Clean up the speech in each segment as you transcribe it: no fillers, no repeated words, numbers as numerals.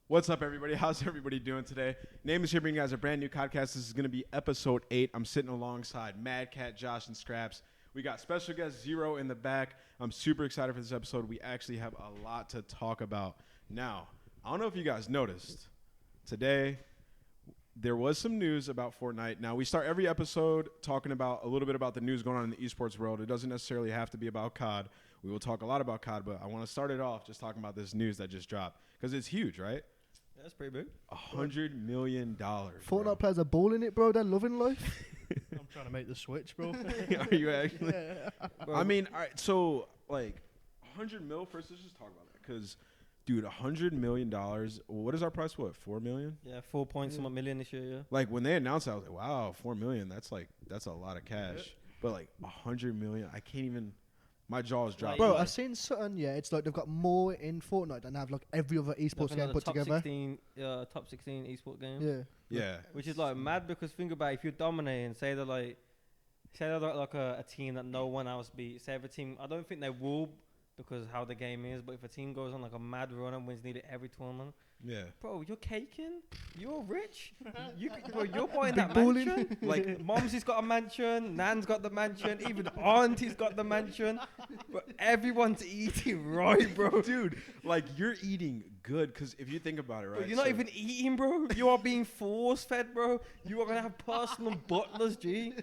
What's up, everybody? How's everybody doing today? Nameless here, bringing you guys a brand new Codcast. This is going to be episode 8. I'm sitting alongside Madcat, Josh, and Skrapz. We got special guest Zero in the back. I'm super excited for this episode. We actually have a lot to talk about. Now, I don't know if you guys noticed. Today, there was some news about Fortnite. Now, we start every episode talking about a little bit about the news going on in the esports world. It doesn't necessarily have to be about COD. We will talk a lot about COD, but I want to start it off just talking about this news that just dropped because it's huge, right? Yeah, that's pretty big. $100 million. Fortnite players are balling it, bro. They're loving life. I'm trying to make the switch, bro. Are you actually? Yeah. I mean, all right, so like 100 mil first. Let's just talk about that because, dude, $100 million. What is our price? What, 4 million? Yeah, 4 point something million this year. Yeah. Like when they announced that, I was like, wow, 4 million. That's a lot of cash. But like 100 million, I can't even. My jaw's dropped. Bro, I've seen something, yeah, it's like they've got more in Fortnite than they have like every other esports game put together. Top 16 esport game. Yeah. Yeah. Which is like mad because think about it, if you're dominating, say they're like a team that no one else beat. Say if a team, I don't think they will because of how the game is, but if a team goes on like a mad run and wins nearly every tournament, yeah. bro, you're caking. You're rich. You're buying Big that balling. mansion. Like Momsy's got a mansion, Nan's got the mansion, even Auntie's got the mansion. But everyone's eating right, bro. Dude, like you're eating good because if you think about it, right? Bro, you're not even eating, bro. You are being force fed, bro. You are gonna have personal butlers, G.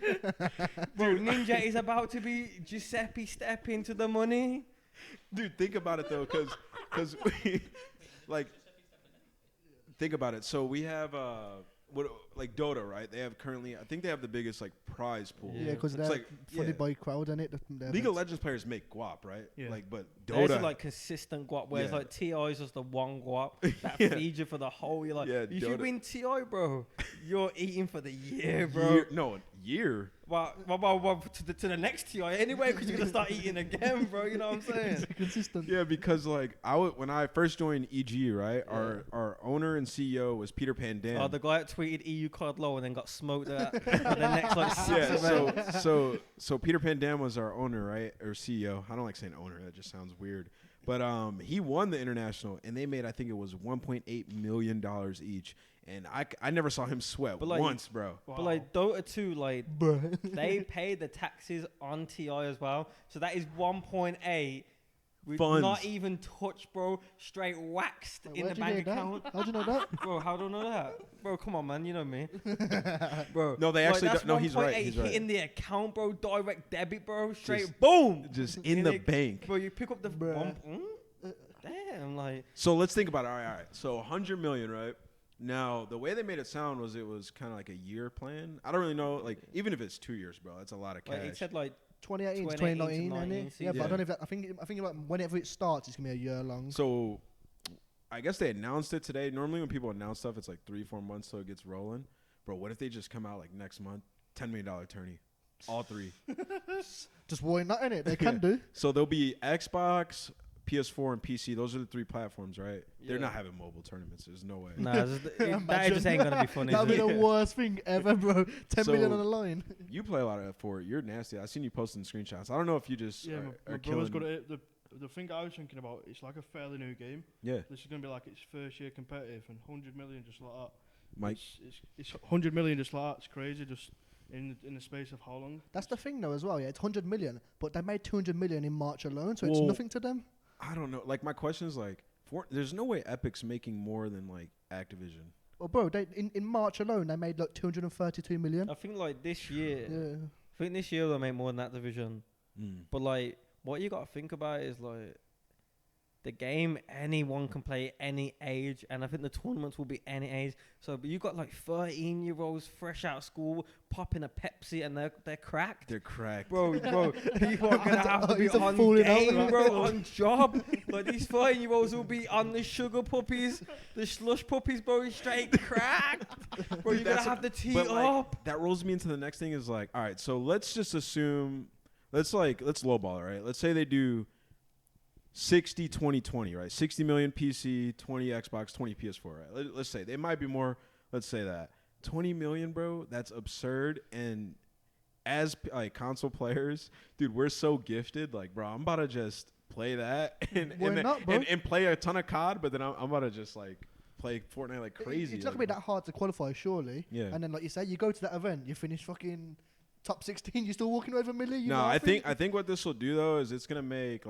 Bro, Ninja is about to be Giuseppe step into the money. Dude, think about it though, because like. Think about it. So we have like Dota, right? They have currently, I think they have the biggest like prize pool. Yeah, because they're like, funded by crowd in it. League of Legends players make guap, right? Yeah. Like, but There's Dota, like consistent guap, whereas Yeah. like TI is just the one guap that Yeah. feeds you for the whole year. Like, Yeah, if you Dota. win TI, bro, you're eating for the year, bro. Year. Well, to the next TI anyway, because you're gonna start eating again, bro. You know what I'm saying? Consistent. Yeah, because like when I first joined EG, right, our owner and CEO was Peter Pandam. Oh, the guy that tweeted EU Cod low and then got smoked at for the next like 6 events. So Peter Pandam was our owner, right, or CEO. I don't like saying owner; that just sounds weird. But he won the international, and they made, I think it was $1.8 million each. And I never saw him sweat once, bro. Wow. But like Dota 2, like Bro. they pay the taxes on TI as well, so that is 1.8. With Funds. not even touched, bro. Straight waxed in the Where'd you bank hear that? account. How'd you know that? Bro, how do I know that? Bro, come on, man. You know me. Bro. No, they actually that's don't. No, he's right. 1.8 He's right. hitting the account, bro. Direct debit, bro. Straight Just- boom. Just in the bank. Bro, you pick up the Bruh. damn, like. So let's think about it. All right. So 100 million, right? Now, the way they made it sound was it was kind of like a year plan. I don't really know. Like, even if it's 2 years, bro, that's a lot of cash. Like it said like 2018 to 2019, 2019, isn't it? Yeah, but I season. don't know if that. I think like whenever it starts, it's gonna be a year long. So I guess they announced it today. Normally when people announce stuff, it's like 3-4 months till it gets rolling. Bro, what if they just come out like next month? $10 million tourney. All three. Just why not, innit? They can do. So there'll be Xbox, PS4, and PC. Those are the 3 platforms, right? They're Yeah. not having mobile tournaments. There's no way. nah, that just ain't gonna be funny. That'd be is the it? worst thing ever, bro. 10 million So- on the line. You play a lot of F4. You're nasty. I seen you posting screenshots. I don't know if you just Yeah, are my killing. brother's got it. The thing I was thinking about, it's like a fairly new game. Yeah, This is going to be like its first year competitive, and 100 million just like that. Mike. It's 100 million just like that. It's crazy, just in the space of how long? That's the thing, though, as well. Yeah, it's 100 million, but they made 200 million in March alone, so it's Well, nothing to them. I don't know. Like my question is like, there's no way Epic's making more than like Activision. Well, bro, they in March alone they made like 232 million. I think like this year, Yeah. I think this year they'll make more than that division. But like, what you gotta think about is like, the game anyone can play any age, and I think the tournaments will be any age. So, but you got like 13-year-olds fresh out of school popping a Pepsi, and they're cracked. They're cracked. Bro, people are gonna have to be He's a on fooling out game, there. bro, on job. Like these 13-year-olds will be on the sugar puppies, the slush puppies, bro, straight cracked. Bro, Dude, you're gonna that's have the tee But like, up. that rolls me into the next thing is like, all right, so let's just assume, let's lowball it, right? Let's say they do 60, 20, 20, right? 60 million PC, 20 Xbox, 20 PS4, right? Let's say they might be more. Let's say that 20 million, bro. That's absurd. And as like console players, dude, we're so gifted. Like, bro, I'm about to just play that and Why not, bro? and play a ton of COD. But then I'm about to just like play Fortnite like crazy. It's not gonna be that hard to qualify, surely. Yeah. And then, like you say, you go to that event, you finish fucking top 16, you're still walking over a million. No, I think what this will do though is it's gonna make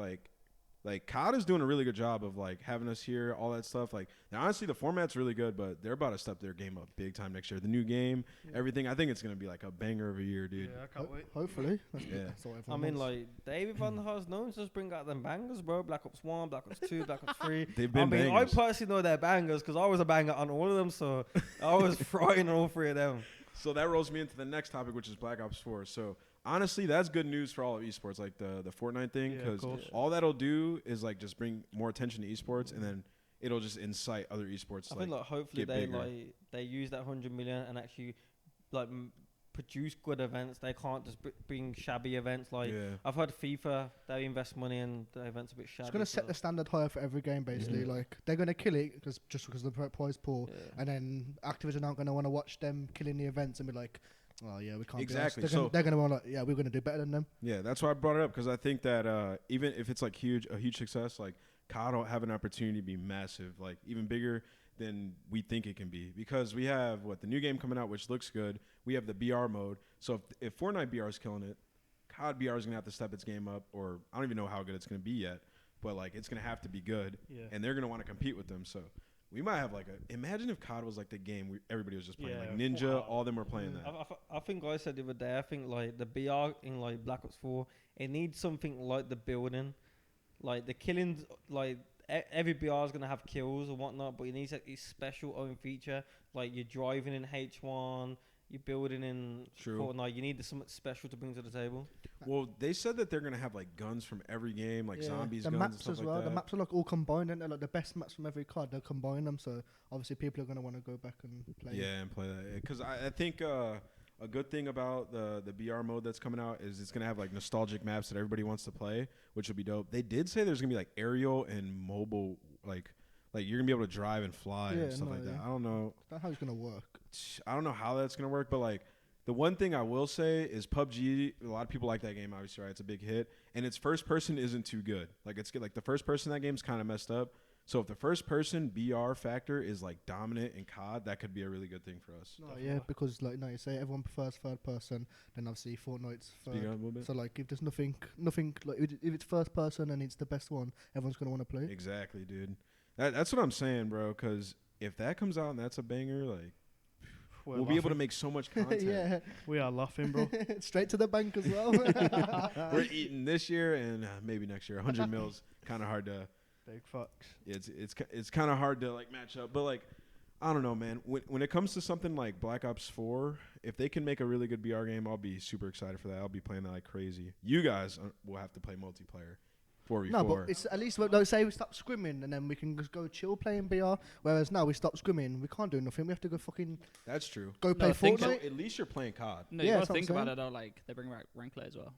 like COD is doing a really good job of like having us here, all that stuff. Like now, honestly, the format's really good, but they're about to step their game up big time next year. The new game, everything. I think it's gonna be like a banger of a year, dude. Yeah, I can't wait. Hopefully. Yeah. That's what I everyone mean, wants. like David Van Haar's known to just bring out them bangers, bro. Black Ops 1, Black Ops 2, Black Ops 3. They've been I bangers. personally know they're bangers because I was a banger on all of them, so I was frying all three of them. So that rolls me into the next topic, which is Black Ops 4. So honestly, that's good news for all of esports, like the Fortnite thing, Yeah, of because course. all that'll do is like just bring more attention to esports, and then it'll just incite other esports. I to, think like hopefully get they bigger. they use that 100 million and actually like produce good events. They can't just bring shabby events. Like yeah. I've heard FIFA, they invest money and the events a bit shabby. It's gonna set so- the standard higher for every game, basically. Yeah. Like they're gonna kill it just because the prize pool, Yeah. and then Activision aren't gonna want to watch them killing the events and be like, oh yeah, we can't. Exactly, Be us. so- They're gonna want to, yeah, we're gonna do better than them. Yeah, that's why I brought it up, because I think that even if it's like a huge success, like COD will have an opportunity to be massive, like even bigger than we think it can be, because we have the new game coming out, which looks good. We have the BR mode, so if Fortnite BR is killing it, COD BR is gonna have to step its game up, or I don't even know how good it's gonna be yet, but like it's gonna have to be good, Yeah. and they're gonna want to compete with them. So we might have like imagine if COD was like the game everybody was just playing, like Yeah, Ninja, wow. all of them were playing that. I think I said the other day, I think like the BR in like Black Ops 4, it needs something like the building, like the killings, like every BR is gonna have kills or whatnot, but it needs like a special own feature, like you're driving in H1, you're building in True. Fortnite. You need something special to bring to the table. Well, they said that they're gonna have like guns from every game, like Yeah. zombies, The guns, and maps stuff as like well. that. The maps are like all combined, and they're like the best maps from every card. They'll combine them, so obviously people are gonna want to go back and play. Yeah, and play that. Because I think a good thing about the BR mode that's coming out is it's gonna have like nostalgic maps that everybody wants to play, which will be dope. They did say there's gonna be like aerial and mobile, like you're gonna be able to drive and fly Yeah, and stuff no, like that. yeah. I don't know. That's how it's gonna work. I don't know how that's gonna work, but like the one thing I will say is PUBG. A lot of people like that game, obviously, right? It's a big hit, and its first person isn't too good. Like it's good. Like the first person in that game's kind of messed up. So if the first person BR factor is like dominant in COD, that could be a really good thing for us. No, yeah, because like you say, everyone prefers third person. Then obviously Fortnite's Speak third. up a little bit. So like, if there's nothing like if it's first person and it's the best one, everyone's gonna want to play. Exactly, dude. That's what I'm saying, bro. Because if that comes out and that's a banger, like we'll be able to make so much content. Yeah, We are laughing, bro. straight to the bank as well. We're eating this year and maybe next year. 100 mils, kind of hard to. Big fucks. It's kind of hard to like match up, but like I don't know, man. When it comes to something like Black Ops 4, if they can make a really good BR game, I'll be super excited for that. I'll be playing that like crazy. You guys will have to play multiplayer. 4v4. No, but it's at least like say we stop scrimming and then we can just go chill playing BR. Whereas now we stop scrimming, we can't do nothing. We have to go fucking That's true. go play think So Fortnite. at least you're playing COD. No, Yeah, you that's gotta what I'm think about saying. it though. Like they bring back rank play as well.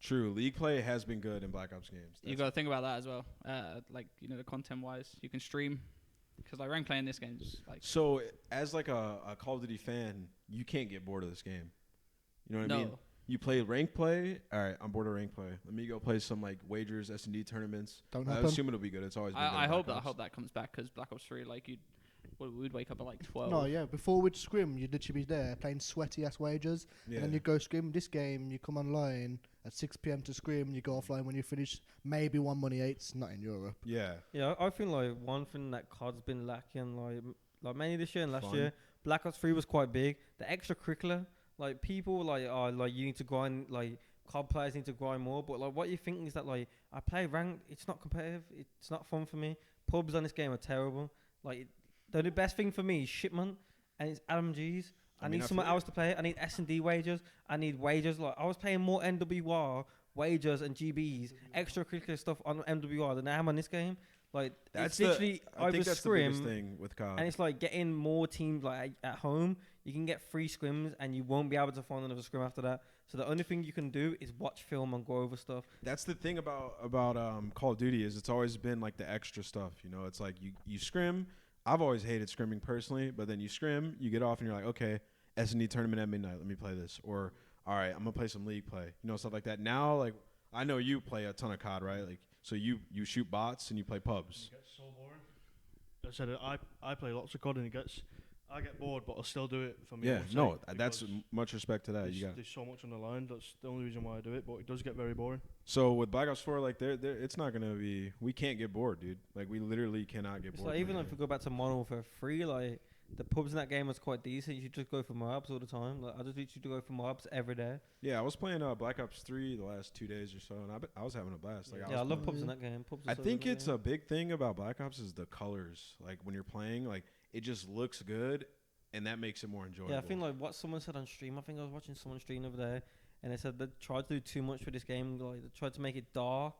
True. League play has been good in Black Ops games. You gotta think about that as well. Like the content wise, you can stream because like rank play in this game is like So as like a Call of Duty fan, you can't get bored of this game. You know what I mean? no. You play rank play. All right, I'm bored of rank play. Let me go play some like wagers, S&D tournaments. Don't I happen. assume it'll be good. It's always been good I in hope Black that Ops. that comes back because Black Ops 3 like we'd wake up at like 12. No, yeah. Before we'd scrim, you'd literally be there playing sweaty ass wagers, Yeah. and then you go scrim. This game, you come online at 6 p.m. to scrim. You go offline when you finish. Maybe 1 money 8s, not in Europe. Yeah. Yeah, I think like one thing that COD's been lacking, like mainly this year and last Fun. year, Black Ops 3 was quite big. The extracurricular, like people like you need to grind, like COD players need to grind more. But like what you think is that like I play ranked, it's not competitive, it's not fun for me. Pubs on this game are terrible. Like the only best thing for me is shipment and it's LMGs. I mean, need I someone feel- else to play. I need S&D wagers. I need wagers. Like I was playing more NWR wagers and GBs, extracurricular stuff on MWR than I am on this game. Like That's it's literally I over think that's the biggest scrim, thing with COD. and it's like getting more teams like at home. You can get free scrims, and you won't be able to find another scrim after that. So the only thing you can do is watch film and go over stuff. That's the thing about Call of Duty is it's always been like the extra stuff. You know, it's like you scrim. I've always hated scrimming personally, but then you scrim, you get off, and you're like, okay, S&D tournament at midnight. Let me play this. Or all right, I'm gonna play some league play. You know, stuff like that. Now, like I know you play a ton of COD, right? Like so you shoot bots and you play pubs. It gets so boring. I said I play lots of COD and I get bored, but I'll still do it for me. Yeah, no, that's much respect to that. There's so much on the line. That's the only reason why I do it, but it does get very boring. So with Black Ops 4, like, it's not gonna be. We can't get bored, dude. Like, we literally cannot get It's bored. like even if we go back to Modern Warfare 3, like the pubs in that game was quite decent. You should just go for mobs all the time. Like I just need you to go for mobs every day. Yeah, I was playing Black Ops 3 the last 2 days or so, and I was having a blast. Like, I love playing- pubs in that game. Pubs are I so think good in it's that a big thing about Black Ops is the colors. Like when you're playing, like it just looks good, and that makes it more enjoyable. Yeah, I think like what someone said on stream. I think I was watching someone stream over there, and they said they tried to do too much for this game. Like they tried to make it dark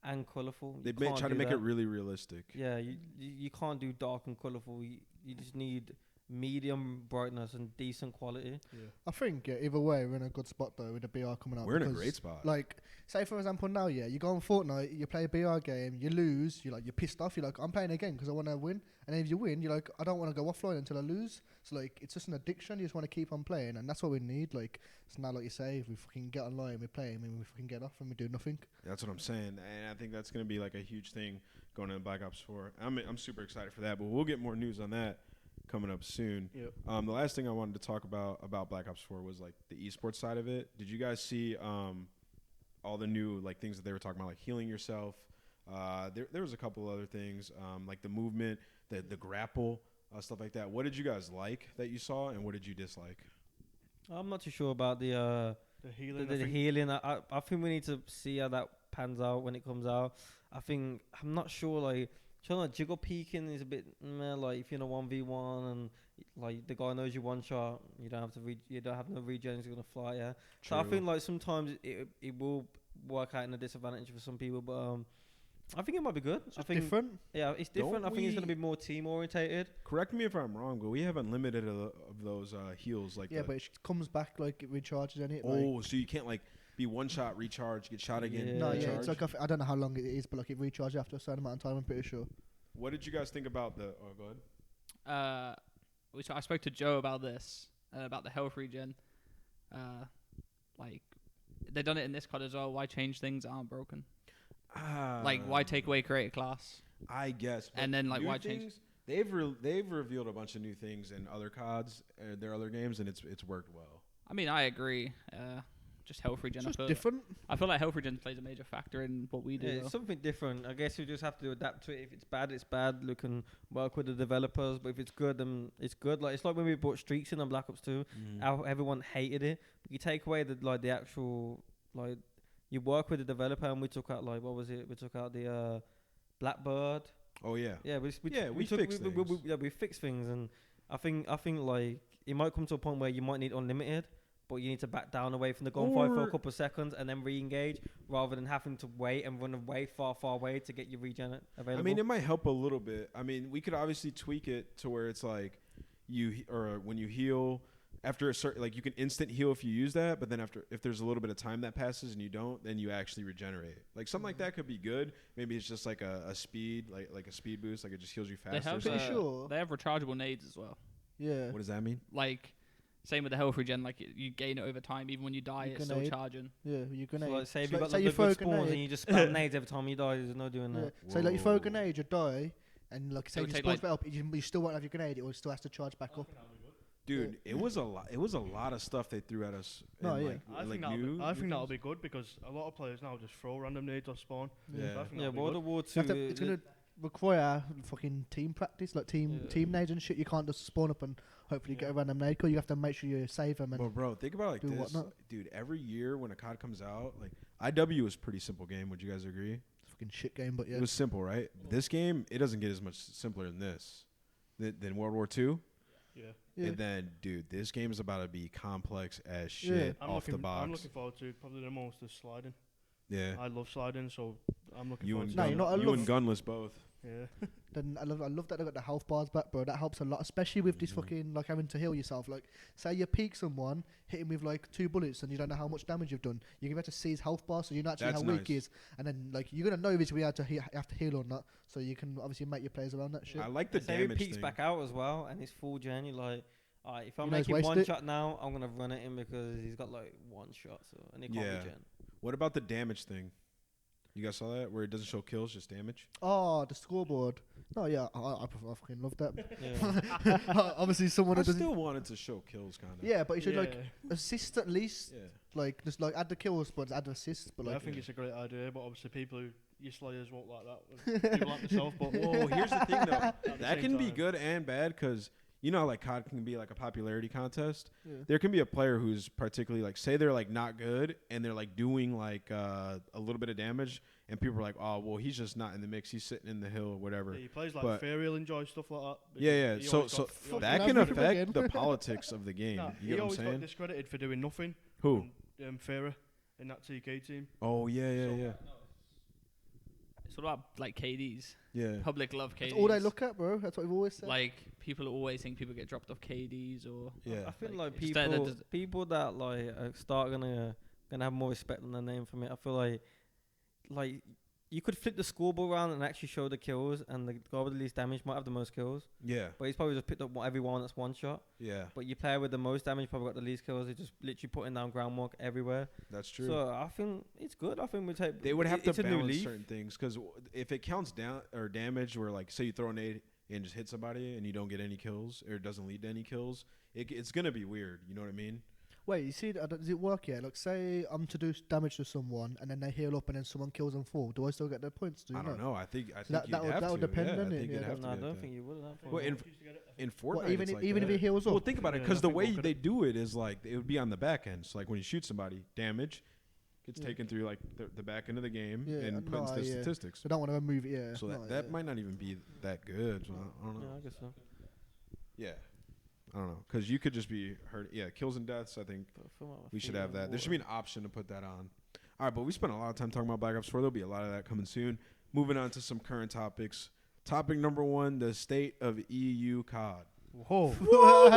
and colourful. they try to make it really realistic. Yeah, you can't do dark and colourful. You just need medium brightness and decent quality. Yeah. I think either way we're in a good spot though with the BR coming out. We're in a because, great spot. Like, say for example now, you go on Fortnite, you play a BR game, you lose, you're pissed off. You're like, I'm playing again because I want to win. And then if you win, you're like, I don't want to go offline until I lose. So like, it's just an addiction. You just want to keep on playing, and that's what we need. Like, so now, like you say, if we fucking get online, we play, and we fucking get off, and we do nothing. That's what I'm saying, and I think that's gonna be like a huge thing going into Black Ops 4. I'm super excited for that, but we'll get more news on that coming up soon. Yep. The last thing I wanted to talk about Black Ops 4 was like the esports side of it. Did you guys see all the new like things that they were talking about, like healing yourself? There was a couple other things, like the movement, the grapple, stuff like that. What did you guys like that you saw, and what did you dislike? I'm not too sure about the healing. the healing. I think we need to see how that pans out when it comes out. I'm not sure like. Jiggle peeking is a bit like if you're in a 1v1 and like the guy knows you one shot, you don't have to you don't have no regen, he's gonna fly. Yeah, True. so I think like sometimes it will work out in a disadvantage for some people, but I think it might be good. It's different. Yeah, it's different. Don't I think it's gonna we- be more team orientated. Correct me if I'm wrong, but we have unlimited of those heals. Like Yeah, but it comes back like it recharges in it. oh, so you can't like be one shot recharge, get shot again. Yeah. No, yeah, recharge? it's like I don't know how long it is, but like it recharges after a certain amount of time. I'm pretty sure. What did you guys think about the? Oh, go ahead. I spoke to Joe about this, about the health regen. Like, they've done it in this COD as well. Why change things that aren't broken? Like, why take away creative class? I guess. And then, like, new why change? things, they've revealed a bunch of new things in other CODs, their other games, and it's worked well. I mean, I agree. Just health regen. It's just different. I feel like health regen plays a major factor in what we do. Yeah, though. it's something different. I guess you just have to adapt to it. If it's bad, it's bad. Look and work with the developers. But if it's good, then it's good. Like it's like when we brought streaks in on Black Ops 2. How everyone hated it. But you take away the actual like you work with the developer, and we took out like what was it? We took out the Blackbird. Oh yeah. Yeah, we fixed things, and I think like it might come to a point where you might need unlimited. But you need to back down away from the gunfire for a couple of seconds and then re-engage rather than having to wait and run away far away to get your regen available. I mean, it might help a little bit. I mean, we could obviously tweak it to where it's like when you heal after a certain, like you can instant heal if you use that, but then if there's a little bit of time that passes and you don't, then you actually regenerate. Like something like that could be good. Maybe it's just like a speed, like a speed boost, like it just heals you faster. They have, Pretty sure. They have rechargeable nades as well. Yeah. What does that mean? Like, same with the health regen. Like, you gain it over time. Even when you die, You it's can still aid. charging. Yeah, you can so aid. like, say if So you like, got say the you good throw a spawns and grenade. you just spam nades every time you die, there's no doing Yeah. that. So like you throw a Whoa. grenade, you die, and like say It'll you take, spawn like- back up, you still won't have your grenade. It still has to charge back up. Dude, it was a lot. It was a lot of stuff they threw at us. No, in, yeah. like, I think new that'll things. be good because a lot of players now just throw random nades or spawn. Yeah. So I think Yeah, that'll be World good. of War You 2. have to, it's gonna require fucking team practice, like team nades and shit. You can't just spawn up and hopefully get a random nade. Cause you have to make sure you save them. And But bro, think about it like do this, whatnot. dude. Every year when a COD comes out, like IW is a pretty simple game. Would you guys agree? it's a fucking shit game, but yeah. It was simple, right? This game, it doesn't get as much simpler than this, than World War II. Yeah. Yeah. And then, dude, this game is about to be complex as Yeah. shit I'm off the looking box. forward to probably the most is sliding. Yeah, I love sliding, so I'm looking you forward and to No, it. you know, I you love- and Gunless both. Yeah. Then I love that they got the health bars back, bro. That helps a lot, especially with this Mhm. fucking like having to heal yourself. Like, say you peek someone, hit him with like 2 bullets, and you don't know how much damage you've done. You're gonna have to see his health bar, so you know actually That's how weak nice. he is, and then like you're gonna know if we have to have to heal or not. So you can obviously make your plays around that shit. I like the Say he damage peeks thing. back out as well, and he's full gen. You're like, alright, if I'm You know he's making one wasted. shot now, I'm gonna run at him because he's got like one shot, so and he can't Yeah. regen. What about the damage thing? You guys saw that where it doesn't show kills, just damage? Oh, the scoreboard. No, yeah, I fucking love that. Yeah. Obviously, someone I who doesn't. still wanted to show kills, kind of. Yeah, but you should Yeah. like assist at least. Yeah. Like just like add the kills, but add the assists. But Yeah, I like, think it's a great idea, but obviously people who your slayers won't like that. People like myself, but Whoa, here's the thing though. at the That same can be time. good and bad because you know, like COD can be like a popularity contest. yeah. There can be a player who's particularly like, say they're like not good and they're like doing like a little bit of damage, and people are like, oh, well, he's just not in the mix. He's sitting in the hill or whatever. Yeah, he plays like But- fair, he'll enjoy stuff like that. Yeah, because yeah. he So always got- he Fucking always that hell, can look at him affect again. the politics of the game. Nah, You he get what I'm always got saying? discredited for doing nothing. Who? Farah in that TK team. Oh yeah, yeah, yeah, It's all about like KDs. yeah. Public love KDs. That's all they look at, bro. That's what we've always said. Like people always think people get dropped off KDs or. Yeah. I feel Like, like it's that- that people does- people that like start gonna have more respect on their name from it. I feel like you could flip the scoreboard around and actually show the kills, and the guy with the least damage might have the most kills. Yeah, But he's probably just picked up everyone that's one shot. yeah. But you player with the most damage probably got the least kills. He's just literally putting down groundwork everywhere. That's true. So I think it's good. I think we take. They would have it's to a new balance leaf. certain things because if it counts down or damage, where like say you throw a nade and just hit somebody and you don't get any kills or it doesn't lead to any kills, it's gonna be weird. You know what I mean? Wait, you see, does it work yet? Like, say I'm to do damage to someone, and then they heal up, and then someone kills them full. Do I still get the points? Do you I don't know. I think that you'd have would to. depend, yeah, I doesn't it? think you'd Yeah, have to No, I get don't that. think you would. Well, in Fortnite, What, even it's like even if that. he heals Well, up. think about it, Yeah, because I the think way we'll get they do it is like it would be on the back end. So like when you shoot somebody, damage gets Yeah. taken through like the back end of the game Yeah, and put into the yeah. statistics. So I don't want to move it. Yeah. So no, that yeah. might not even be that good. So I don't know. Yeah, I guess so. Yeah, I don't know, because you could just be hurt. Yeah, kills and deaths. I think But I feel like my we should feet have are that. There should be an option to put that on. All right, but we spent a lot of time talking about Black Ops 4. There'll be a lot of that coming soon. Moving on to some current topics. Topic number 1: the State of EU Cod. Whoa.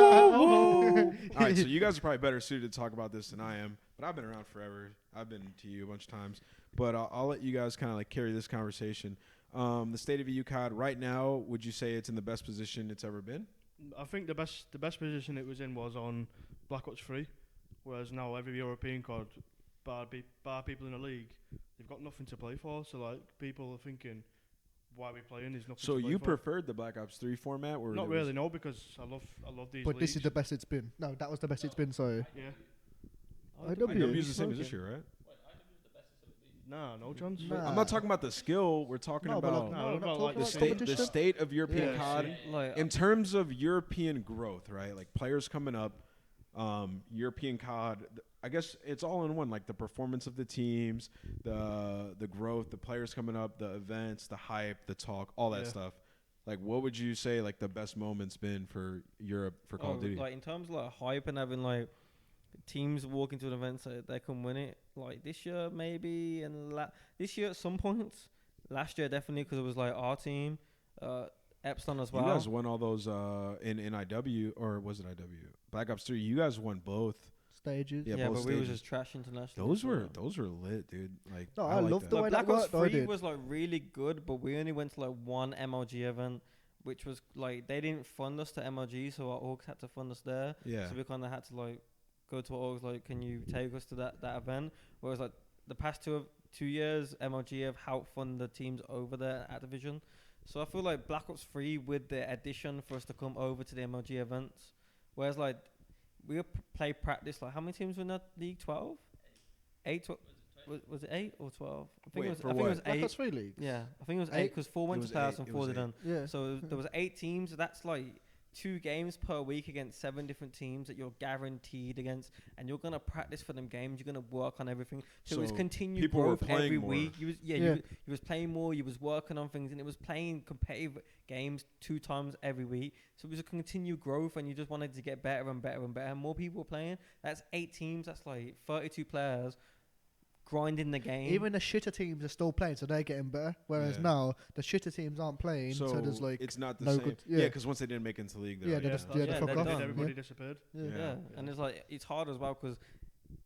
All right, so you guys are probably better suited to talk about this than I am, but I've been around forever. I've been to you a bunch of times, but I'll let you guys kind of like carry this conversation. The State of EU Cod right now, would you say it's in the best position it's ever been? I think the best position it was in was on Black Ops 3, whereas now every European COD, bar people in the league, they've got nothing to play for. So like people are thinking, why are we playing? There's nothing. So to play you for. preferred the Black Ops 3 format? Or Not there was- really, no, because I love these. But this is leagues. the best it's been. No, that was the best it's been. Sorry. Yeah. IW. IW is the same as this year, right? Nah, no chance. Nah. I'm not talking about the skill. We're talking No, but about like, No, no, we're we're not not like talking the about state competition. of European Yeah, COD. see? Like In terms of European growth, right? Like players coming up, European COD. I guess it's all in one. Like the performance of the teams, the growth, the players coming up, the events, the hype, the talk, all that Yeah. stuff. Like, what would you say like the best moments been for Europe for Call of Duty? like in terms of like hype and having like teams walk into an event so they can win it. Like this year maybe, and this year at some points. Last year definitely because it was like our team, Epsilon as well. You guys won all those in IW, or was it IW? Black Ops 3. You guys won both. Stages. Yeah, yeah, both but we was stages. just trash internationally. Those so- were lit, dude. Like, No, I like love that. the way Like that Black Ops worked. though, I 3 did. was like really good, but we only went to like one MLG event, which was like they didn't fund us to MLG, so our orgs had to fund us there. Yeah. So we kind of had to like go to our orgs like, can you take us to that event? Whereas like the past 2 years, MLG have helped fund the teams over there at Activision. So I feel like Black Ops 3 with the addition for us to come over to the MLG events, whereas like we play practice. Like how many teams were in that league? 12, 8. Was it 8 or 12? I think Wait, it was. for I think what? it was Black 8. Ops 3 leagues. Yeah, I think it was 8 8? because 4 It went was to playoffs 8, and it 4 was didn't. Yeah. So there was 8 teams. That's like 2 games per week against 7 different teams that you're guaranteed against, and you're gonna practice for them games. You're gonna work on everything. So, it's So continued people were growth playing every more. week. You Yeah. was playing more. You was working on things, and it was playing competitive games 2 times every week. So it was a continued growth, and you just wanted to get better and better and better. More people were playing. That's 8 teams. That's like 32 players grinding the game. Even the shitter teams are still playing, so they're getting better. Whereas Yeah. now the shitter teams aren't playing, so, there's like it's not the no same. good- Yeah, yeah. because once they didn't make it into the league, Yeah, they're they're like, just- that's yeah, they're fuck done. off. Everybody Yeah. disappeared. yeah. Yeah. And it's like it's hard as well because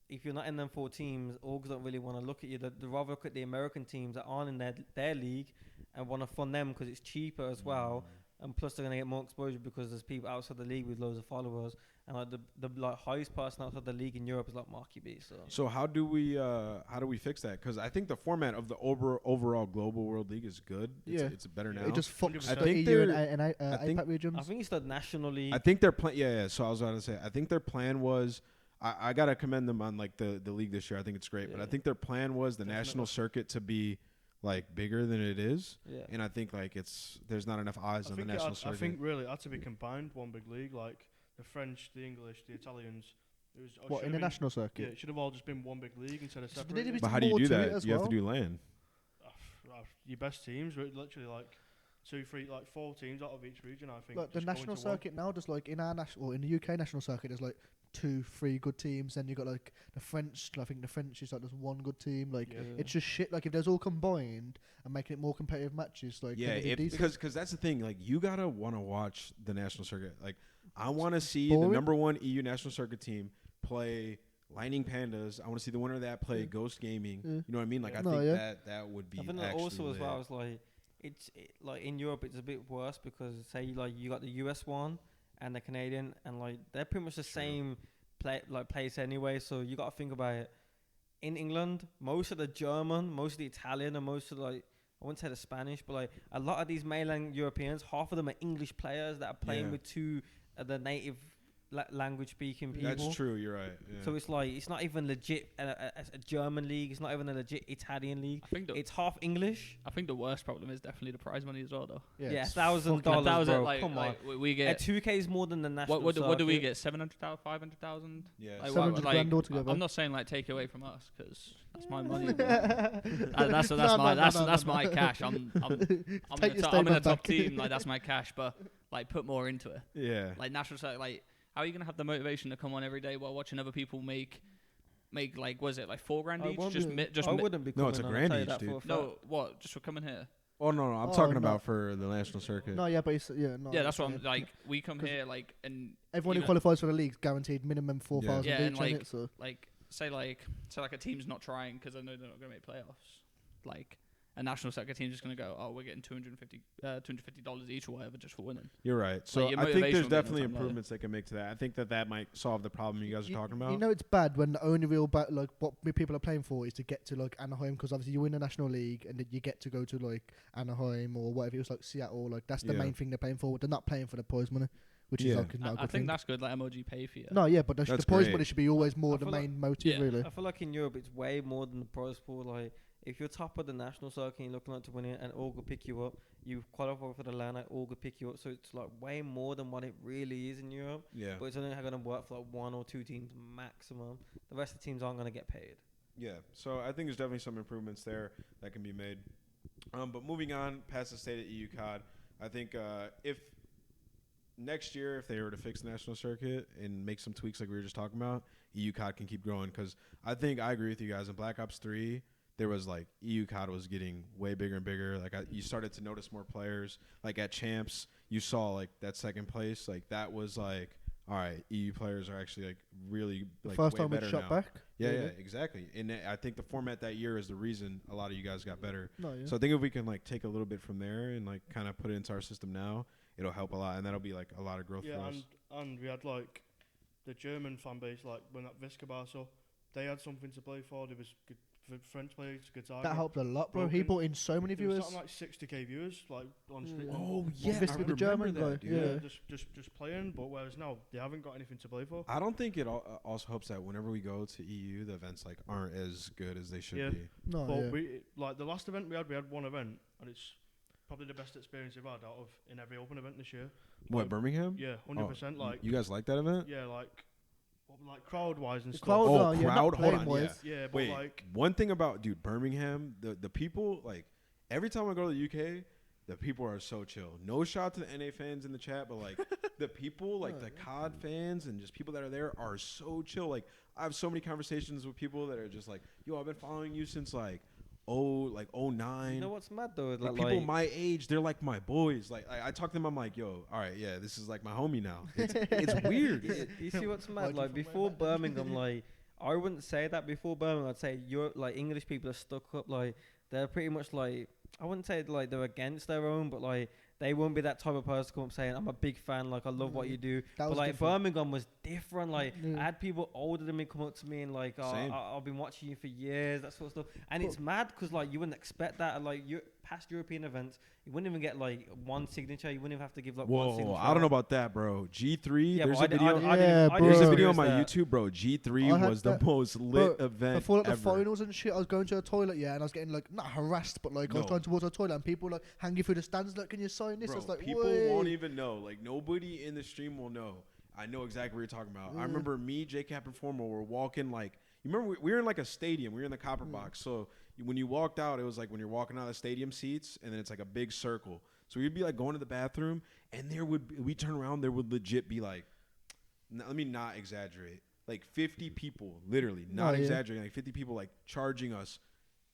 if you're not in them 4 teams, orgs don't really want to look at you. They rather look at the American teams that aren't in their league and want to fund them because it's cheaper as well. and plus they're gonna get more exposure because there's people outside the league with loads of followers, and like the like highest person outside the league in Europe is like Marky B. So how do we fix that? Because I think the format of the overall global world league is good. It's better now. It just fucks I the think EU they're- and I think- APAC regions. I think it's the national league. I think their plan. Yeah. So I was about to say, I think their plan was. I gotta commend them on like the league this year. I think it's great, but I Yeah. think their plan was the national circuit to be like bigger than it is, Yeah. and I think like there's not enough eyes on the national circuit. I think really it had to be combined one big league, like the French, the English, the Italians. It was What in the national circuit? Yeah, it should have all just been one big league instead of So they separate. did it But how do you more do to it that? as You have well. to do land. Your best teams, literally like 2, 3, like 4 teams out of each region. I think. Like the just go national into one. circuit now, just like in our national or in the UK national circuit, there's like 2, 3 good teams. Then you got like the French. I think the French is like there's one good team. Like Yeah. it's just shit. Like if there's all combined and making it more competitive matches, like Yeah, then it'd be decent. because that's the thing. Like you gotta want to watch the national circuit. Like I want to see boring. the number 1 EU national circuit team play Lightning Pandas. I want to see the winner of that play Yeah. Ghost Gaming. Yeah. You know what I mean? Like I No, think yeah. that would be I think that actually also as lit. well, it's like like in Europe it's a bit worse because say like you got the US one and the Canadian, and like they're pretty much the same place anyway. So you got to think about it. In England, most of the German, most of the Italian, and most of I wouldn't say the Spanish, but like a lot of these mainland Europeans, half of them are English players that are playing Yeah. with two of the native language speaking people. That's true. You're right. Yeah. So it's like it's not even legit a German league. It's not even a legit Italian league. I think It's half English. I think the worst problem is definitely the prize money as well, though. Yeah, it's $1,000, fucking- bro. Like, Come like on. we get 2K is more than the national. what do we circuit. get? 700,000, 500,000. yeah. Like, 700 grand altogether. I'm not saying like take it away from us because that's my money. but No, that's no, my no. cash. I'm Take your in the statement top back. team. Like that's my cash, but like put more into it. Yeah. Like national circuit. Like how are you gonna have the motivation to come on every day while watching other people make like was it like $4,000 I each? won't Just be- just I wouldn't be. No, it's coming a on, I'll grand tell you each, that dude. for a fact. no what? Just for coming here. Oh no, I'm Oh, talking no. about for the national circuit. No, yeah, but it's no. Yeah, that's what I'm saying. like. We come 'Cause here like and Everyone who even- qualifies for the league's guaranteed minimum 4,000 Yeah, and each, like- on it, so like say like a team's not trying because I know they're not going to make playoffs. Like a national circuit team's just going to go, oh, we're getting $250 each or whatever just for winning. You're right. So your I think motivation there's will be no definitely time later. improvements they can make to that. I think that might solve the problem you guys are talking about. You know, it's bad when the only real like what people are playing for is to get to like Anaheim, because obviously you win the national league and then you get to go to like Anaheim or whatever. It was like Seattle. Like that's the Yeah. main thing they're playing for. They're not playing for the prize money, which Yeah. is like not a I good think thing. that's good. Like MOG pay for you. No, yeah, but the That's prize great. money should be always more I the feel like- main motive, Yeah. really. I feel like in Europe it's way more than the prize pool. Like if you're top of the national circuit and you're looking like to win it, and all could pick you up, you qualify for the land, like all could pick you up. So it's like way more than what it really is in Europe. Yeah. But it's only going to work for like 1 or 2 teams maximum. The rest of the teams aren't going to get paid. Yeah. So I think there's definitely some improvements there that can be made. But moving on past the state of EU Cod, I think if next year, if they were to fix the national circuit and make some tweaks like we were just talking about, EU Cod can keep growing. Because I think I agree with you guys. In Black Ops 3, there was like EU Cod was getting way bigger and bigger. Like you started to notice more players. Like at Champs, you saw like that second place. Like that was like, all right, EU players are actually like really The like first way time we better shot now. back. Yeah, really. yeah, exactly. And I think the format that year is the reason a lot of you guys got better. No, yeah. So I think if we can like take a little bit from there and like kind of put it into our system now, it'll help a lot, and that'll be like a lot of growth Yeah, for us. and we had like the German fan base, like when that Visca Barca, they had something to play for. There was good French players, guitar. That helped a lot, bro. He Broken. brought in so many There was viewers. something like 60k viewers, like on stream. Oh yeah, yeah, This I with the remember German that, guy, dude. yeah. Just playing. But whereas now they haven't got anything to play for. I don't think it also helps that whenever we go to EU, the events like aren't as good as they should Yeah. be. No, But yeah. we like the last event we had one event, and it's probably the best experience we've had out of in every open event this year. What, Like, Birmingham? Yeah, Oh, 100%. Like you guys like that event? yeah, like crowd wise and The stuff. crowd, Oh, no, yeah, crowd, not hold playing on, wise. Yeah, but Wait, like one thing about Birmingham, the people like every time I go to the UK, the people are so chill. No shot to the NA fans in the chat, but like the people, like the COD fans and just people that are there are so chill. Like I have so many conversations with people that are just like, yo, I've been following you since like 09. You know what's mad though? Like people my age, they're like my boys. Like I talk to them, I'm like, yo, all right, yeah, this is like my homie now. It's weird. You see what's Why'd mad? you Like from way before back? Birmingham, like I wouldn't say that before Birmingham. I'd say you're like English people are stuck up. Like they're pretty much like I wouldn't say like they're against their own, but like they won't be that type of person to come up saying, I'm a big fan, like I love what you do. That But was like different. Birmingham was different. Like Yeah. I had people older than me come up to me and like, oh, Same. I've been watching you for years, that sort of stuff. And But- it's mad because like you wouldn't expect that at like past European events. You wouldn't even get like one signature. You wouldn't even have to give like one Whoa, signature. I don't know about that, bro. G3, Yeah, there's but a video. I Yeah, didn't There's a bro. video on my experience that. YouTube, bro. G3 I had was the that- most lit Bro, event before like, the ever. finals and shit, I was going to the toilet, yeah, and I was getting like not harassed, but like I was No. trying towards the toilet, and people like hanging through the stands, like, can you sign this? I Bro, was like, people "Way." won't even know. Like nobody in the stream will know. I know exactly what you're talking about. I remember me, J Cap, and Formal were walking like. You remember we were in like a stadium. We were in the Copper Box. So when you walked out, it was like when you're walking out of the stadium seats, and then it's like a big circle. So we'd be like going to the bathroom, and we turn around, there would legit be like, let me not exaggerate, like 50 people, literally, not yeah. exaggerating, like 50 people like charging us.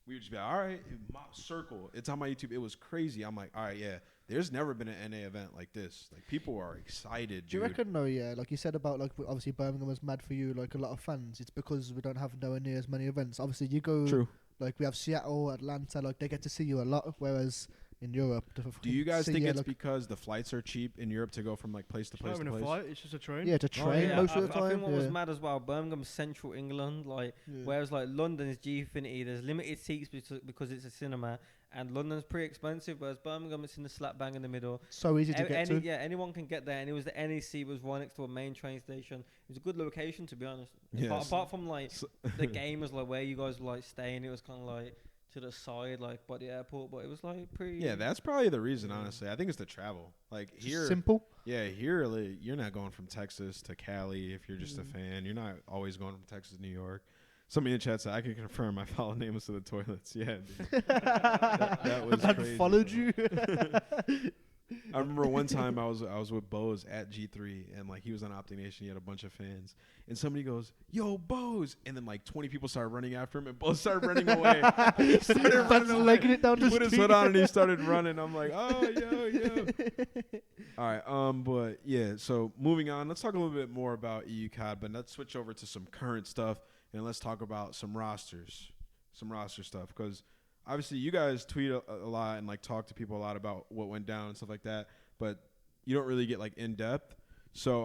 We would just be like, all right, my circle. It's on my YouTube. It was crazy. I'm like, all right, yeah. There's never been an NA event like this. Like people are excited, Do you dude. reckon though, yeah, like you said about like obviously Birmingham was mad for you, like a lot of fans. It's because we don't have nowhere near as many events. Obviously, you go True. like we have Seattle, Atlanta, like they get to see you a lot, whereas in Europe, Do you guys think it's because the flights are cheap in Europe to go from like place to It's not place to even a place? flight. It's just a train. yeah, to train Yeah, most of the I time. think what yeah. was mad as well, Birmingham's central England, like Yeah. whereas like London is G-Infinity, there's limited seats because it's a cinema, and London's pretty expensive, whereas Birmingham it's in the slap bang in the middle. So easy to get to. Yeah, anyone can get there, and it was the NEC was right next to a main train station. It was a good location to be honest. Yes. Apart from like the game was like where you guys were like staying, it was kind of like to the side, like by the airport, but it was like pretty. Yeah, that's probably the reason, honestly. I think it's the travel. Like Just here, simple. yeah, here like, you're not going from Texas to Cali if you're just a fan. You're not always going from Texas to New York. Somebody in the chat said, I can confirm I follow Nameless to the toilets. Yeah, dude. that was That crazy. followed bro. you. I remember one time I was with Bose at G3 and like he was on Optic Nation. He had a bunch of fans, and somebody goes, "Yo, Bose!" And then like 20 people started running after him, and Bose started running away. He started running away. legging it down the He put his street. hood on and he started running. I'm like, oh, yo. All right, but yeah. So moving on, let's talk a little bit more about EU Cod, but let's switch over to some current stuff and let's talk about some roster stuff because. Obviously, you guys tweet a lot and like talk to people a lot about what went down and stuff like that, but you don't really get like in depth. So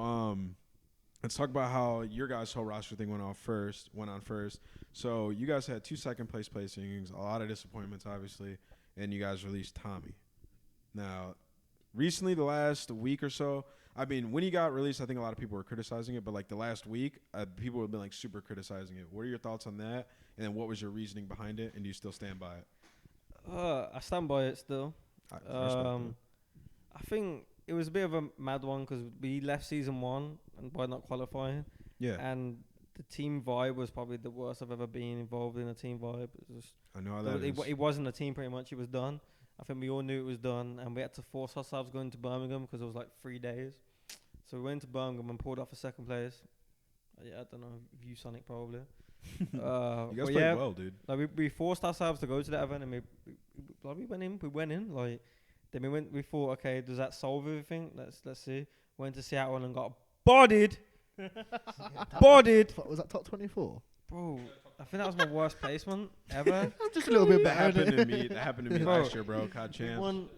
let's talk about how your guys' whole roster thing went on first. So you guys had 2 second place placings, a lot of disappointments, obviously, and you guys released Tommy. Now, recently, the last week or so, I mean, when he got released, I think a lot of people were criticizing it, but like the last week, people have been like super criticizing it. What are your thoughts on that? And then what was your reasoning behind it? And do you still stand by it? I stand by it still. I respect that. I think it was a bit of a mad one because we left season 1 and by not qualifying. Yeah, And the team vibe was probably the worst I've ever been involved in a team vibe. It was just, I know how that is. it wasn't a team pretty much. It was done. I think we all knew it was done, and we had to force ourselves going to Birmingham because it was like 3 days. So we went to Birmingham and pulled off a second place. Yeah, I don't know, View Sonic probably. You guys but played yeah, well, dude. like we forced ourselves to go to that event, and we went in. Like then we thought, okay, does that solve everything? Let's see. Went to Seattle and got bodied. Bodied. Was that top 24? Bro, I think that was my worst placement ever. Just a little bit That better. happened to me. That happened to me Bro, last year, bro. COD champs.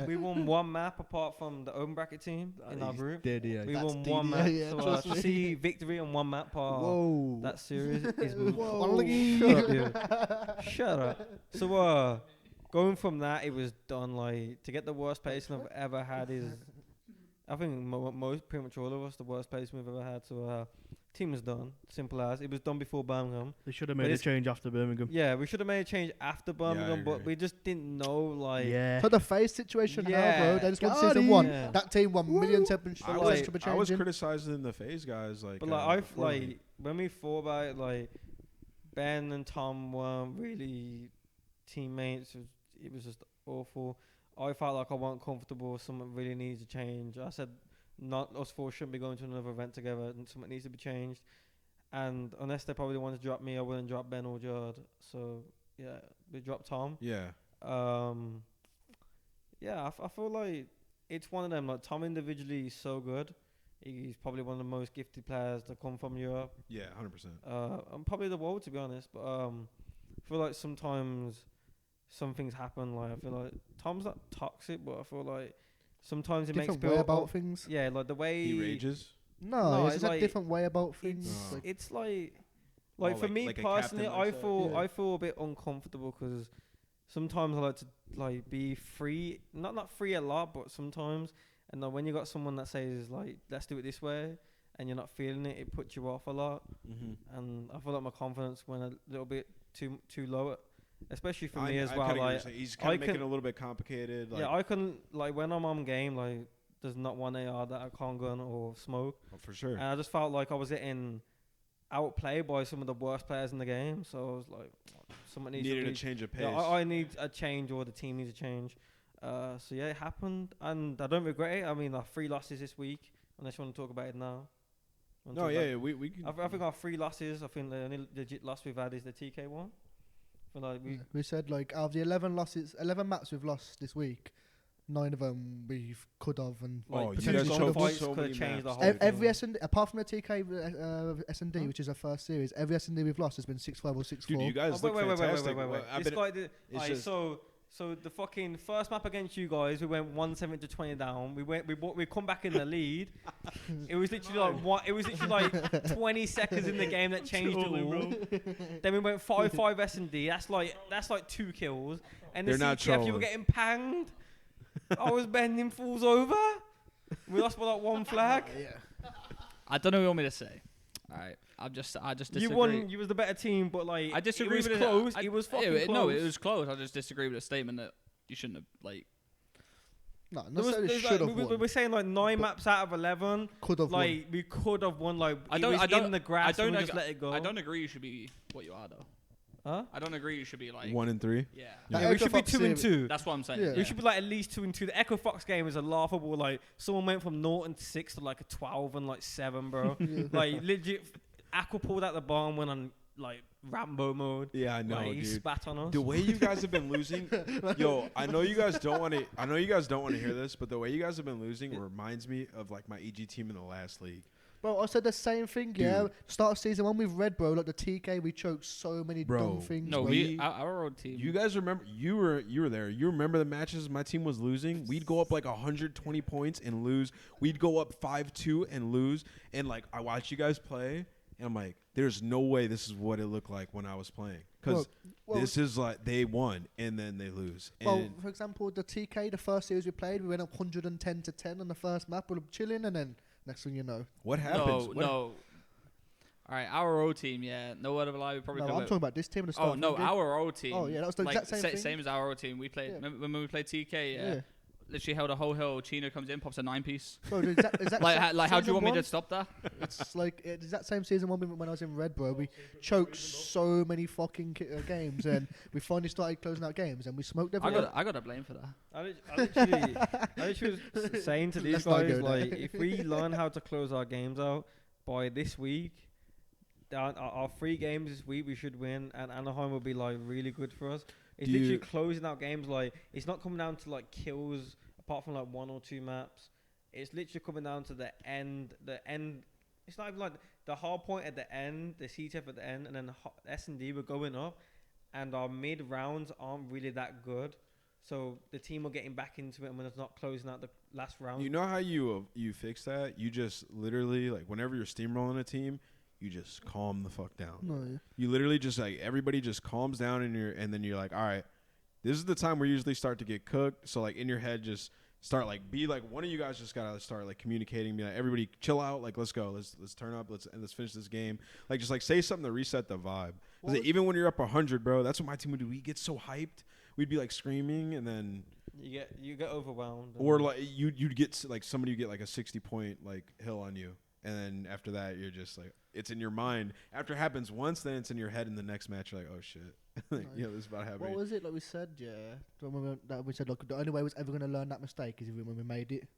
We won one map apart from the open bracket team in our group. Dead, yeah. We That's won deep, one yeah, map. yeah, So trust to me. see victory on one map part Whoa. that series is Whoa. Shut up, you. Shut up. So going from that, it was done. Like to get the worst placing I've ever had is, I think most pretty much all of us the worst placement we've ever had. So team is done. Simple as. It was done before Birmingham. They should have But made a it's- change after Birmingham. Yeah, we should have made a change after Birmingham, but agree. we just didn't know. Like So the face situation now, bro. Yeah. They just won Got season him. 1. Yeah. That team won million championship I like- was criticizing the FaZe guys, like. But like before the league. when we thought about it, like Ben and Tom weren't really teammates. It was just awful. I felt like I wasn't comfortable. Something really needs to change. I said, not us four shouldn't be going to another event together, and something needs to be changed. And unless they probably want to drop me, I wouldn't drop Ben or Jared. So yeah, we dropped Tom. Yeah. Yeah, I feel like it's one of them. Like Tom individually is so good. He's probably one of the most gifted players to come from Europe. Yeah, 100%. And probably the world, to be honest. But I feel like sometimes some things happen. Like I feel like Tom's not toxic, but I feel like sometimes it Different makes way people about things. Yeah, like the way He rages. No, it's it's a like- different way about things. It's Like, it's like Oh, for me like a personally, captain I likes that? feel Yeah. I feel a bit uncomfortable because sometimes I like to like be free, not free a lot, but sometimes. And then when you got someone that says like, let's do it this way, and you're not feeling it, it puts you off a lot. Mm-hmm. And I feel like my confidence went a little bit too low, especially for me as I well. kinda get what you're Like, saying. He's I kind of making can- it a little bit complicated. Like, yeah, I couldn't like when I'm on game, like there's not one AR that I can't gun or smoke, oh, for sure. and I just felt like I was getting outplayed by some of the worst players in the game. So I was like, someone needs Needed to a change of pace. yeah, I need a change, or the team needs a change. So yeah, it happened, and I don't regret it. I mean, our 3 losses this week. Unless you want to talk about it now. Wanna No, talk yeah, about- yeah, we can. I think our 3 losses. I think the only legit loss we've had is the TK one. I feel like we said like out of the 11 maps we've lost this week, 9 of them we could have and like Oh, you potentially guys some choked fights so could many have changed the maps. whole. every thing. S&D apart from the TK S&D, which is our first series, every S&D we've lost has been 6-5 or 6-4. Dude, you guys Oh, look wait. fantastic. Well, I've This been- guy did. it's Alright, just- so the fucking first map against you guys, we went 170 to 20 down. We come back in the lead. It was literally like what? It was literally like 20 seconds in the game that changed it all. Then we went 5-5 S&D. That's like 2 kills. And the They're not CTF, you were trolling. getting panged. I was bending fools over. We lost by like 1 flag. I don't know what you want me to say. All right, I just disagree. You won. You was the better team, but like I disagree it was with close. it. It was Yeah, fucking close. No, it was close. I just disagree with the statement that you shouldn't have like. No, There was- necessarily there's should like, have we won. we're saying like 9 But maps out of 11. Could have won. Like we could have won. Like I it don't. was I don't. in the grass. I don't. and we ag- just let it go. I don't agree. You should be what you are though. Huh? I don't agree. You should be like 1 and 3. Yeah. That Yeah, we should be Echo Fox 2 and series- 2. That's what I'm saying. Yeah. We should be like at least 2 and 2. The Echo Fox game is a laughable. Like someone went from 0 and 6 to like a 12 and like 7, bro. Like legit, Aqua pulled out the bomb, went on like Rambo mode. Yeah, I know, Like, he dude. spat on us. The way you guys have been losing, yo, I know you guys don't want to. I know you guys don't want to hear this, but the way you guys have been losing reminds me of like my EG team in the last league. Bro, I said the same thing, yeah. Dude. Start of season 1 with Red, bro. Like the TK, we choked so many Bro. dumb things. No, bro. we our old team. You guys remember? You were there. You remember the matches my team was losing? We'd go up like 120 points and lose. We'd go up 5-2 and lose. And like I watch you guys play, and I'm like, there's no way this is what it looked like when I was playing. Because Well, this is like they won and then they lose. well, And for example, the TK, the first series we played, we went up 110 to 10 on the first map. We were chilling, and then next thing you know, what happens? No. All right, our old team. Yeah. No word of a lie. We probably. no, could I'm have- talking about this team. And the start Oh of no, the game. our old team. Oh, yeah, that was the like, exact same thing. Same as our old team. We played Yeah. remember when we played TK. Yeah. Literally held a whole hill. Chino comes in, pops a 9-piece. Bro, the exact Like how do you want me to season stop that? 1, It's like it's that same season 1 when I was in Red, bro. We choked so many fucking games, and we finally started closing out games, and we smoked everyone. I got a blame for that. I literally was saying to these Let's not guys, go there. like, if we learn how to close our games out by this week, our 3 games this week we should win, and Anaheim will be like really good for us. It's Do literally you- closing out games. Like it's not coming down to like kills, apart from like 1 or 2 maps. It's literally coming down to the end. The end. It's not even like the hard point at the end, the CTF at the end, and then S&D were going up, and our mid rounds aren't really that good. So the team are getting back into it, and when it's not closing out the last round. You know how you fix that? You just literally like whenever you're steamrolling a team, you just calm the fuck down. No, yeah. You literally just like everybody just calms down and then you're like, all right, this is the time where you usually start to get cooked. So like in your head, just start like be like one of you guys just gotta start like communicating, be like everybody chill out, like let's go, let's turn up, let's finish this game. Like just like say something to reset the vibe. 'Cause like, even when you're up 100, bro, that's what my team would do. We get so hyped, we'd be like screaming and then. You get overwhelmed. Or like you'd get like somebody would get like a 60-point like hill on you, and then after that you're just like it's in your mind. After it happens once, then it's in your head. In the next match, you're like, oh shit, like, Nice. this is about to happen. What was it like we said? Yeah, do you remember that we said like the only way I was ever gonna learn that mistake is when we made it.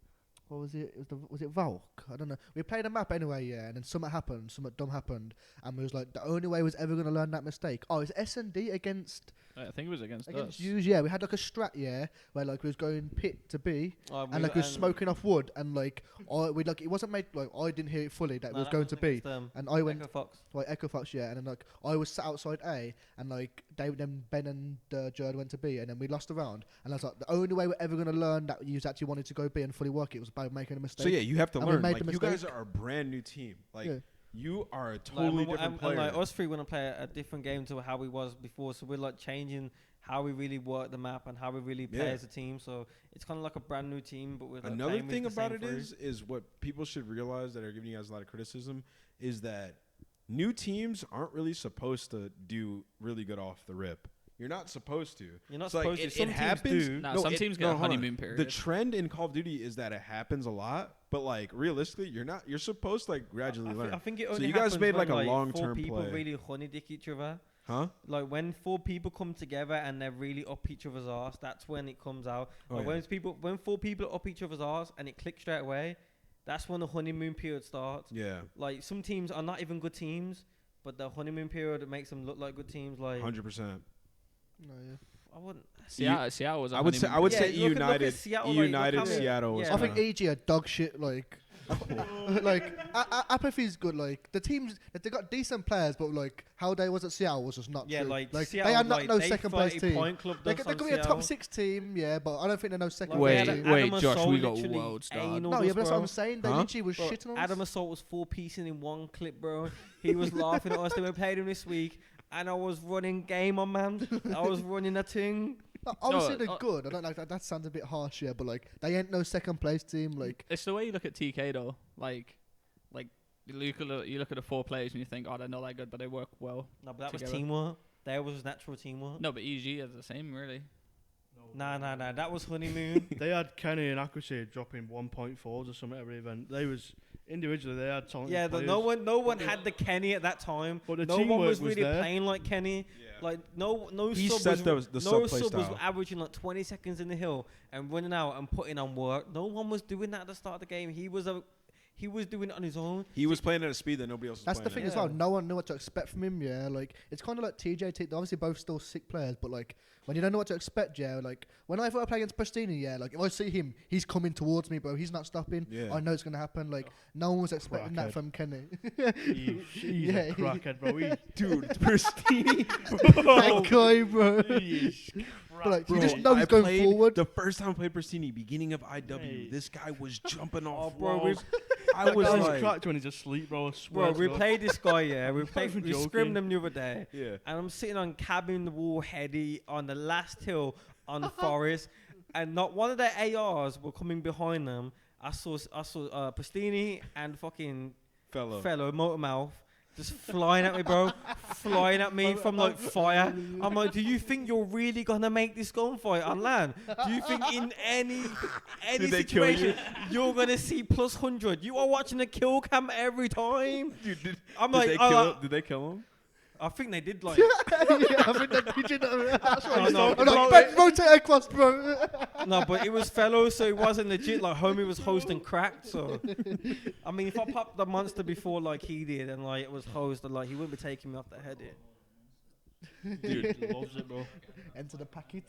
What was it? Was it Valk? I don't know. We played a map anyway, yeah, and then something happened, something dumb happened, and we was like, the only way I was ever gonna learn that mistake. Oh, it's S&D against I think it was against us. Hughes, yeah. We had like a strat, yeah, where like we was going pit to B, Oh, and like we was smoking off wood, and like we like it wasn't made like I didn't hear it fully that it was going to B, and I went Echo Fox. like Echo Fox, yeah, and then like I was sat outside A, and like Ben and Jared went to B, and then we lost the round. And I was like, the only way we're ever going to learn that you actually wanted to go B and fully work it was by making a mistake. So yeah, you have to And we learn. made Like the you guys mistake. are a brand new team. Like Yeah. you are a totally different player. And like us three want to play a different game to how we was before, so we're like changing how we really work the map and how we really play as a team. So it's kind of like a brand new team, but we're like Another playing thing with the about same it is what people should realize that are giving you guys a lot of criticism is that new teams aren't really supposed to do really good off the rip. You're not supposed to. You're not So, like, supposed to. it Some happens. teams do. No, some teams get a hold on. honeymoon period. The trend in Call of Duty is that it happens a lot, but like realistically, you're not. You're supposed to like gradually learn. I think it So only you guys happens made, when, like, a four long-term people play. really honey dick each other. Huh? Like when 4 people come together and they're really up each other's arse, that's when it comes out. Oh, Like yeah. when 4 people are up each other's arse and it clicks straight away, that's when the honeymoon period starts. Yeah. Like some teams are not even good teams, but the honeymoon period makes them look like good teams. Like 100%. No, yeah. I wouldn't. Seattle was. I would say. I would Yeah, say look at United. Seattle, like, look United. how many- Seattle. Was Yeah. I think kinda- EG are dog shit. Like, like Apathy's good. Like the teams, they got decent players, but like how they was at Seattle was just not Yeah, true. like they Seattle, are not like, no they second place 30 team. point club They does could on be a top Seattle. 6 team, yeah, but I don't think they're no second Wait, place team. wait, Adam Josh, Assault we got literally world star. anal No, us, yeah, but that's what bro. I'm saying. They Huh? literally was Bro, shitting on us. Adam Assault was 4 piecing in one clip, bro. He was laughing at us. They were playing him this week, and I was running game on man. I was running a thing. No, obviously No, they're good. I don't like that. That sounds a bit harsh, yeah, but like they ain't no second place team. Like It's the way you look at TK though. Like you look at the 4 players and you think, oh, they're not that good, but they work well. No, but that was Together. teamwork. There was natural teamwork. No, but EG is the same, really. Nah. That was honeymoon. They had Kenny and Accuracy dropping 1.4s or something every event. They was individually they had talented Yeah, players. no one had the Kenny at that time. But the No one teamwork was was really there. playing like Kenny. Like no He sub set was the no sub-play sub was style. averaging like 20 seconds in the hill and running out and putting on work. No one was doing that at the start of the game. He was doing it on his own. He was playing at a speed that nobody else was that's the playing thing at. as well. No one knew what to expect from him. Yeah, like it's kind of like TJ. They're obviously both still sick players, but like when you don't know what to expect, yeah. Like whenever I play against Pristini, yeah, like if I see him, he's coming towards me, bro. He's not stopping. Yeah. I know it's gonna happen. Like no one was expecting that Crackhead. from Kenny. He's Yeah, a crackhead, bro. Dude, Pristini. That guy, bro. He is But like you Bro, just know he's I going played forward. The first time I played Pristini, beginning of IW, Hey. this guy was jumping off Oh, bro, walls. I was He's like, cracked when he's asleep, bro. I swear Bro, to we God. played this guy, yeah. We even joking. scrimmed him the other day. yeah. And I'm sitting on cabin the wall heady on the last hill on the forest, and not one of their ARs were coming behind them. I saw Pristini and fucking Fellow. Motor Mouth just flying at me, bro. Flying at me from like fire. I'm like, do you think you're really gonna make this gunfight on land? Do you think in any Did they kill you? situation you're gonna see plus 100? You are watching a kill cam every time. Dude, I'm did like, they I'm kill like- him? Did they kill him? I think they did like. Yeah, I think that you know. That's Oh, no, I'm like, "Back, rotate across, bro. No, but it was fellows, so it wasn't legit. Like homie was hosting cracked. So, I mean, if I popped the monster before like he did, and like it was hosted, like he wouldn't be taking me off the head. Dude. He loves it, bro. Enter the packet.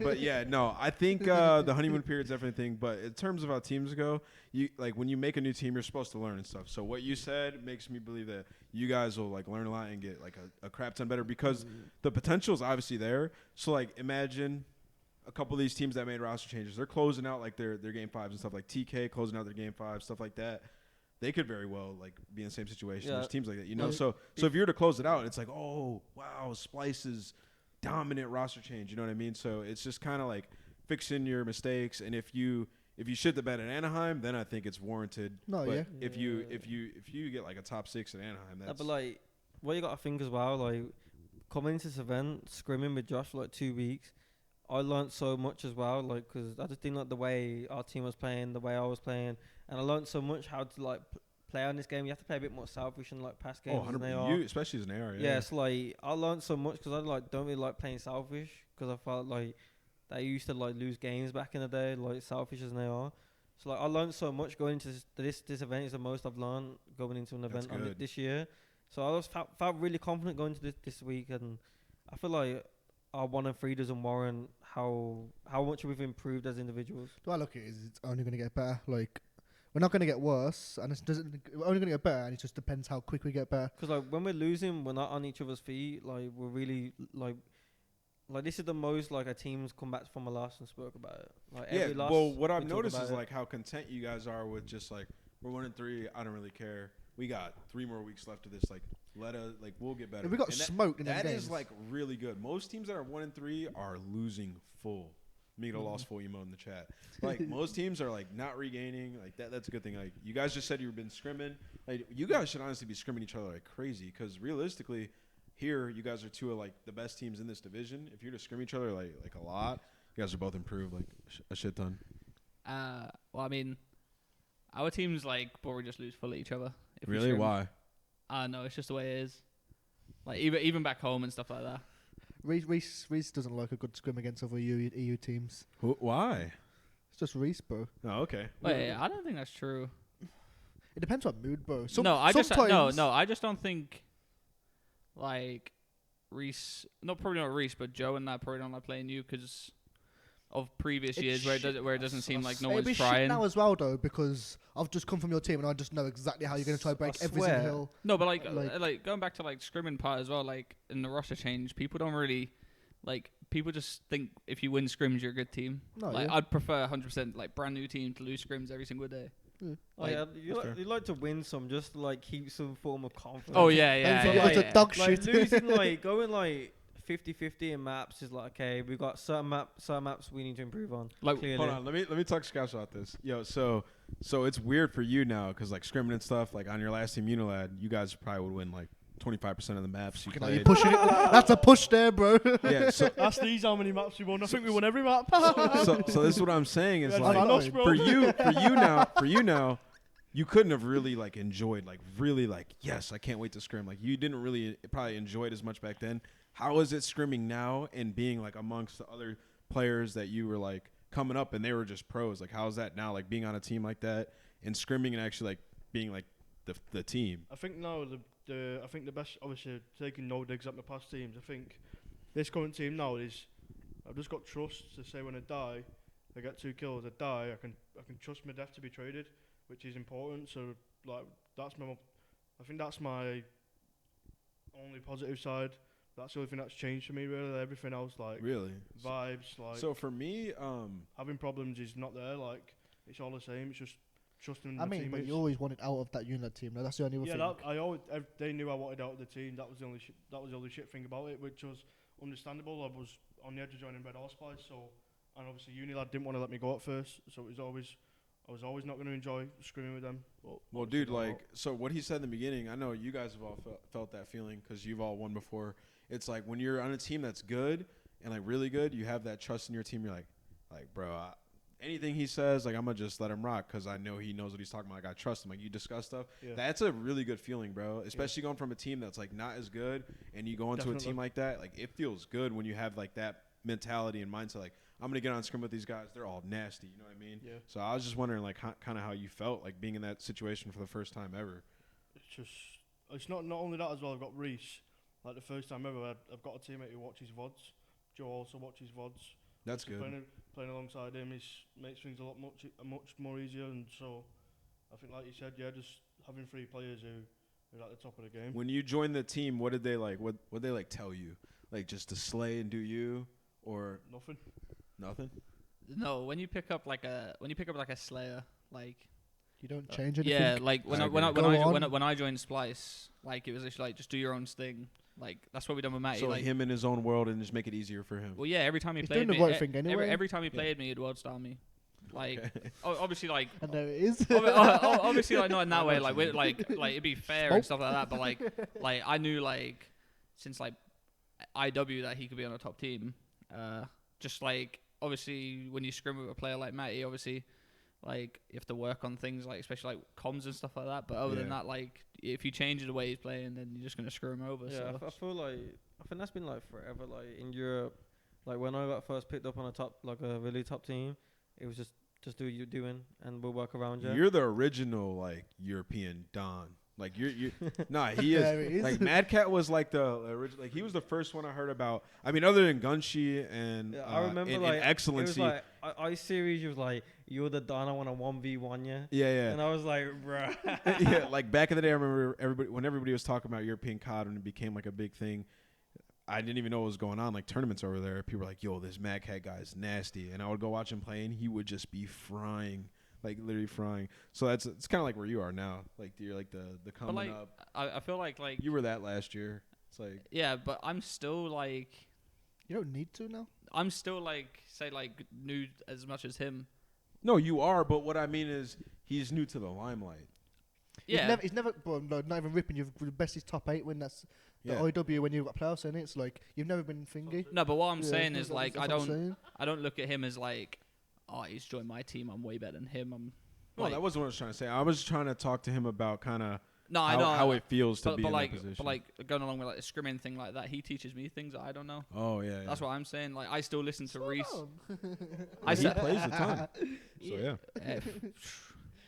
But yeah, no, I think the honeymoon period's definitely a thing. But in terms of how teams go, you like when you make a new team, you're supposed to learn and stuff. So what you said makes me believe that you guys will like learn a lot and get like a crap ton better because the potential is obviously there. So like imagine a couple of these teams that made roster changes, they're closing out like their game 5s and stuff, like TK closing out their game 5, stuff like that. They could very well like be in the same situation. Yeah. There's teams like that, you know. Like, So if you were to close it out, it's like, oh wow, Splice's dominant roster change. You know what I mean? So it's just kind of like fixing your mistakes. And if you shit the bed at Anaheim, then I think it's warranted. No, But yeah. If you get like a top 6 in Anaheim, that's But like, what you got to think as well, like coming into this event, scrimming with Josh for like 2 weeks, I learned so much as well. Like, cause I just didn't like the way our team was playing, the way I was playing, and I learned so much how to like play on this game. You have to play a bit more selfish and like past games. oh, than they 100%. are. You, especially as an AR. Yeah, so like I learned so much because I like don't really like playing selfish because I felt like they used to like lose games back in the day, like selfish as they are. So like I learned so much going into this event is the most I've learned going into an That's event on good. this year. So I was felt really confident going to this week, and I feel like our 1 and 3 doesn't warrant how much we've improved as individuals. Do I look at it is it's only going to get better. Like, we're not going to get worse, and we're only going to get better, and it just depends how quick we get better. Because like when we're losing, we're not on each other's feet. Like we're really like like this is the most like a team's come back from a loss and spoke about it. Like Yeah, every loss. well, what we I've talk noticed about is it. like how content you guys are with just like we're 1-3. I don't really care. We got 3 more weeks left of this. Like we'll get better. If we got And smoked in them that games. is like really good. Most teams that are 1-3 are losing full. Miguel lost full emo in the chat. Like most teams are like not regaining. Like that's a good thing. Like you guys just said you've been scrimming. Like you guys should honestly be scrimming each other like crazy because realistically, here you guys are 2 of like the best teams in this division. If you're to scrim each other like a lot, you guys are both improved like a shit ton. Well, I mean, our teams like boring just lose full at each other. If we Really? scrim. Why? No, it's just the way it is. Like even back home and stuff like that. Reese doesn't like a good scrim against other EU teams. Why? It's just Reese, bro. Oh, okay. Wait, I don't think that's true. It depends on mood, bro. I just sometimes- don't think like Reese. No, probably not Reese, but Joe and that probably don't like playing you because of previous It's years where shit. it doesn't seem like no It'd be one's shit trying. now as well, though, because I've just come from your team and I just know exactly how you're going to try to break I every swear. single hill. No, but like Like- going back to like scrimming part as well. Like in the roster change, people don't really like. People just think if you win scrims, you're a good team. No, Like yeah. I'd prefer 100% like brand new team to lose scrims every single day. Oh, Like, yeah, you that's like, you like to win some just to like keep some form of confidence. Oh yeah, Don't yeah, forget yeah, it's a yeah. dog Like shit. losing like going like 50-50 in maps is like okay, we got certain maps we need to improve on. Like, clearly. Hold on, let me talk to Skrapz about this. Yo, so it's weird for you now because like scrimming and stuff. Like on your last team, Unilad, you guys probably would win like 25% of the maps you Fucking hell, you're played. pushing it. That's a push there, bro. Yeah, so Ask these how many maps we won. I think we won every map. so this is what I'm saying is Yeah, like Thanos, bro. for you now, you couldn't have really like enjoyed like really like yes, I can't wait to scrim. Like you didn't really probably enjoy it as much back then. How is it scrimming now and being like amongst the other players that you were like coming up and they were just pros? Like how's that now? Like being on a team like that and scrimming and actually like being like the team. I think now I think the best, obviously taking no digs at my past teams. I think this current team now is I've just got trust to say when I die, I get 2 kills, I die, I can trust my death to be traded, which is important. So like I think that's my only positive side. That's the only thing that's changed for me really. Everything else like Really? vibes, like So for me, having problems is not there. Like it's all the same. It's just trusting I the mean, but teammates. you always wanted out of that Unilad team. No, that's the only other Yeah, thing. they knew I wanted out of the team. That was the only shit thing about it, which was understandable. I was on the edge of joining Red Allspice, so and obviously Unilad didn't want to let me go at first, so I was always not going to enjoy screaming with them. But well, obviously dude, not. like so what he said in the beginning. I know you guys have all felt that feeling because you've all won before. It's like when you're on a team that's good and like really good, you have that trust in your team. You're like bro, anything he says, like I'm gonna just let him rock because I know he knows what he's talking about. Like I trust him. Like you discuss stuff. Yeah. That's a really good feeling, bro. Especially going from a team that's like not as good and you go into a Definitely. team like that. Like it feels good when you have like that mentality and mindset. Like I'm gonna get on scrim with these guys. They're all nasty. You know what I mean? Yeah. So I was just wondering, like, kind of how you felt, like being in that situation for the first time ever. It's not only that as well. I've got Reese. Like the first time ever, I've got a teammate who watches VODs. Joe also watches VODs. That's So good. Playing alongside him makes things much more easier. And so, I think, like you said, yeah, just having 3 players who are at the top of the game. When you joined the team, what did they like? What they like tell you? Like just to slay and do you, or Nothing. nothing? No, when you pick up like a Slayer, like You don't change anything. yeah, like when I I when I agree. when Go I, when I on. when I joined Splice, like it was literally like just do your own thing. Like that's what we done with Matty. So like him in his own world and just make it easier for him. well, yeah, every time he He's played doing me, the right thing anyway. every time he played me, he'd world style me. Like Okay. obviously, like I know it is. obviously, like not in that I way. know Like what you like it'd be fair and stuff like that. But like I knew like since like IW that he could be on a top team. Just like obviously when you scrim with a player like Matty, obviously like you have to work on things like especially like comms and stuff like that. But other than Yeah. that, like if you change the way he's playing, then you're just gonna screw him over. Yeah, So. I feel like I think that's been like forever. Like in Europe, like when I got first picked up on a top, like a really top team, it was just do what you're doing and we'll work around you. You're the original like European Don. Like you're nah, he There is. he is. Like Madcat was like the original. Like he was the first one I heard about. I mean, other than Gunshi and Yeah, I remember in like Excellency. It was like I series. You was like, "You're the Don. I want to 1v1 you." yeah. And I was like, "Bruh." Yeah, like back in the day, I remember when everybody was talking about European COD when it became like a big thing. I didn't even know what was going on. Like tournaments over there, people were like, "Yo, this Madcat guy is nasty," and I would go watch him play, and he would just be frying, like literally frying. So it's kind of like where you are now. Like you're like the coming But like, up. I feel like You were that last year. It's like yeah, but I'm still like You don't need to now. I'm still like say like new as much as him. no, you are. But what I mean is he's new to the limelight. Yeah, He's never well, no, not even ripping. You've the best is top 8 when that's the Yeah. IW when you've got playoffs in it. It's like you've never been thingy. no, but what I'm Yeah, saying that's is like that's I what I'm saying. don't look at him as like, oh, he's joined my team. I'm way better than him. I'm No, like, that wasn't what I was trying to say. I was trying to talk to him about kind of no, I know how it feels to but, be but in like that position. but like going along with like the scrimming thing like that, he teaches me things that I don't know. oh yeah, That's what I'm saying. Like I still listen to Reese. I I he said plays a ton. So yeah.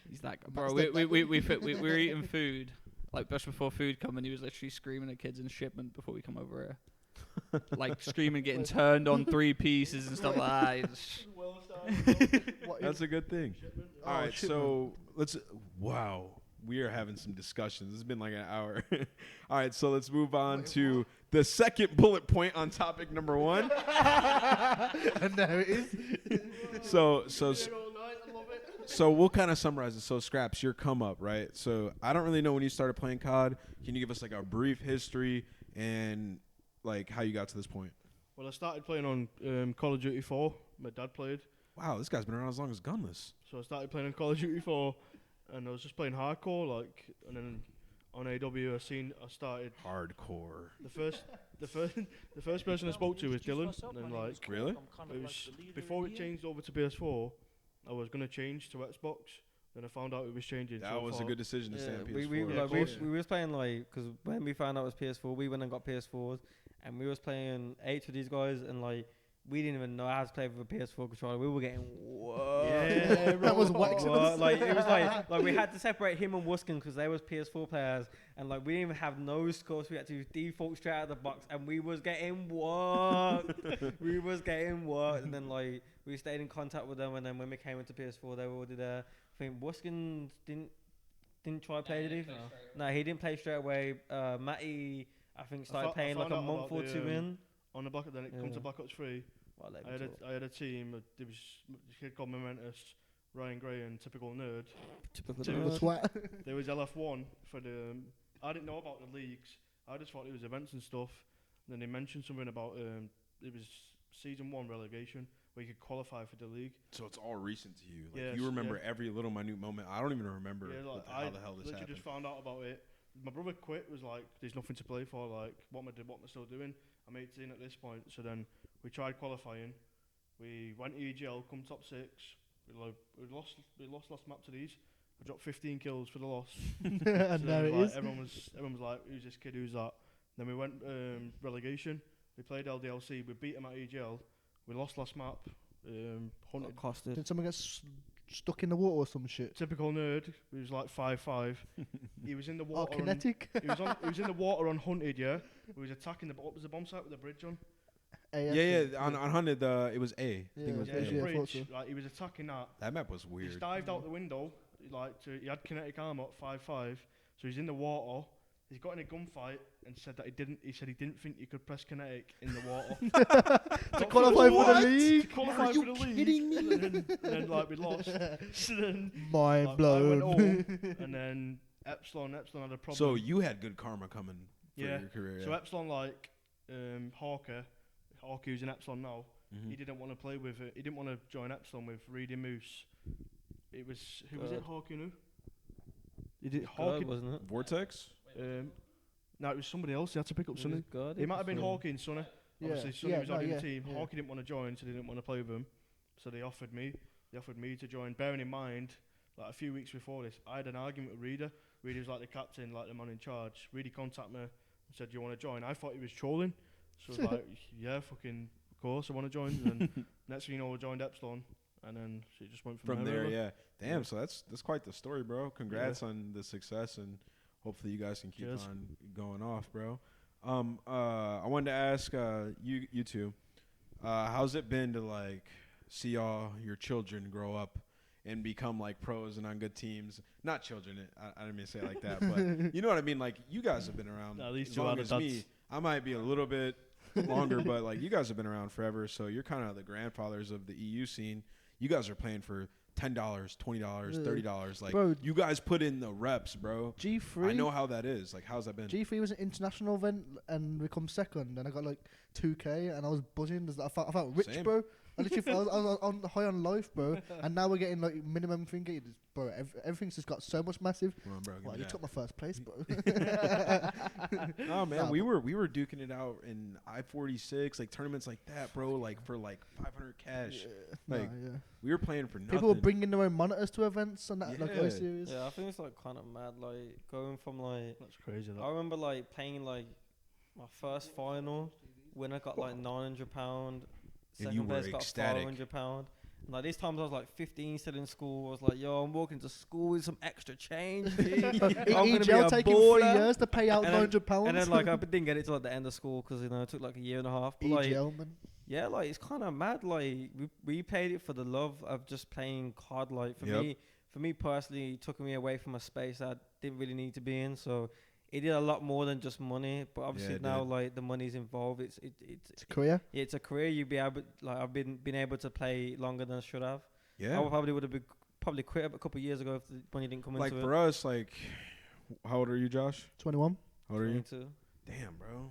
He's like, bro, we're eating food. Like just before food come, and he was literally screaming at kids in shipment before we come over here. Like screaming, getting turned on 3 pieces and stuff like that. That's a good thing. All right, so let's. Wow, we are having some discussions. It's been like an hour. All right, so let's move on to the second bullet point on topic number 1. And there it is. So we'll kind of summarize it. So Skrapz, your come up, right? So I don't really know when you started playing COD. Can you give us like a brief history and like how you got to this point? Well, I started playing on Call of Duty 4. My dad played. Wow, this guy's been around as long as Gunless. So I started playing on Call of Duty 4, and I was just playing hardcore, like, and then on AW, I started Hardcore. the first person I spoke to was Dylan, and then like, Really? it was before it changed over to PS4. I was gonna change to Xbox, then I found out it was changing. That so I was a thought, good decision to stay on PS4. We was playing like because when we found out it was PS4, we went and got PS4s, and we was playing 8 with these guys, and like we didn't even know how to play with a PS4 controller. We were getting That was waxing us. like it was like we had to separate him and Wuskin because they was PS4 players, and like we didn't even have no scores. We had to default straight out of the box, and we was getting worked. We was getting worked, and then like we stayed in contact with them, and then when we came into PS4, they were already there. I think Wuskin didn't try to play, did he? No, he didn't play straight away. Matty, I think, started playing like a month or two in. On the Black, then it comes to Black Ops 3. Well, I had a team. There was a kid called Momentous, Ryan Gray, and Typical Nerd. Typical Twat. There was LF1 for the. I didn't know about the leagues. I just thought it was events and stuff. And then they mentioned something about it was season 1 relegation where you could qualify for the league. So it's all recent to you. Like Yes, you remember every little minute moment. I don't even remember how the hell this literally happened. just found out about it. My brother quit. Was like, "There's nothing to play for. Like, what am I still doing? I'm 18 at this point." So then we tried qualifying. We went EGL, come top 6. We lost last map to these. I dropped 15 kills for the loss. And So there it like, is. everyone was like, "Who's this kid? Who's that?" Then we went relegation. We played LDLC. We beat them at EGL. We lost last map. Hunted. Costed. Did someone get stuck in the water or some shit? Typical Nerd. He was like 5'5". He was in the Oh, water. kinetic. He was in the water on Hunted. Yeah. He was attacking what was the bomb site with the bridge on? Yeah. On 100, it was A. I think it was Yeah, A. The I thought bridge. so. Like he was attacking that. That map was He weird. just dived out the window. He had kinetic armor at 5'5". So he's in the water. He's got in a gunfight and said that he didn't think you could press kinetic in the water. To qualify for the league. To qualify Are you for the league. kidding me? And then like we lost. So then Mind I went blown. home, and then Epsilon had a problem. So you had good karma coming for Yeah. your career. So Epsilon, like Hawker who's in Epsilon now, Mhm. he didn't want to play with it. He didn't want to join Epsilon with Reedy Moose. It was who was it? Hawker who? He did God, Hawker. wasn't it? Vortex? No, it was somebody else. He had to pick up It Sonny. was God, It might have been so- Hawker and Sonny. Yeah. Obviously, Sonny Yeah, was no, already in yeah, the team. yeah. Hawker didn't want to join, so they didn't want to play with him. So they offered me. They offered me to join. Bearing in mind, like a few weeks before this, I had an argument with Reeder. Reeder was like the captain, like the man in charge. Reedy contacted me and said, "Do you want to join?" I thought he was trolling. So I was like, "Yeah, fucking, of course, I want to join." And then next thing you know, I joined Epsilon. And then she just went from There, really. yeah. Damn, Yeah. so that's quite the story, bro. Congrats on the success, and hopefully you guys can keep Cheers. on going off, bro. I wanted to ask you two, how's it been to like see all your children grow up and become like pros and on good teams? Not children, I didn't mean to say it like that, but you know what I mean. Like you guys have been around No, these as two long are the as me. dads. I might be a little bit longer, but like you guys have been around forever, so you're kind of the grandfathers of the EU scene. You guys are playing for $10, $20, $30. Like, Bro. you guys put in the reps, bro. G3. I know how that is. Like, how's that been? G3 was an international event and we come second, and I got like 2K, and I was buzzing. I felt rich, Same. bro. I literally I was on high on life, bro. And now we're getting like minimum thing. Bro, everything's just got so much massive. Come on, bro. Well, you took my first place, bro. Oh man, Nah, we were duking it out in I-46, like tournaments like that, bro. Like for like 500 cash. Like we were playing for nothing. People were bringing their own monitors to events and that, like Yeah. O series. Yeah, I think it's like kind of mad. Like going from like, That's crazy. I remember like playing like my first final when I got like £900. And you Second were place got ecstatic. £500. Like these times I was like 15, still in school. I was like, yo, I'm walking to school with some extra change. G. I'm gonna be EGL a taking baller. 3 years to pay out And then- £900. And then like I didn't get it till like the end of school because it took like a year and a half. But like, EGL, man. yeah, like it's kind of mad. Like we played it for the love of just playing COD. Like for me personally, it took me away from a space I didn't really need to be in. So it did a lot more than just money. But obviously it now did. like the money's involved. It's It's a career. it's a career. You be able like I've been able to play longer than I should have. Yeah. I probably would have probably quit a couple of years ago if the money didn't come Like into for us, like, how old are you, Josh? 21. How old are it. you? 22. Damn, bro.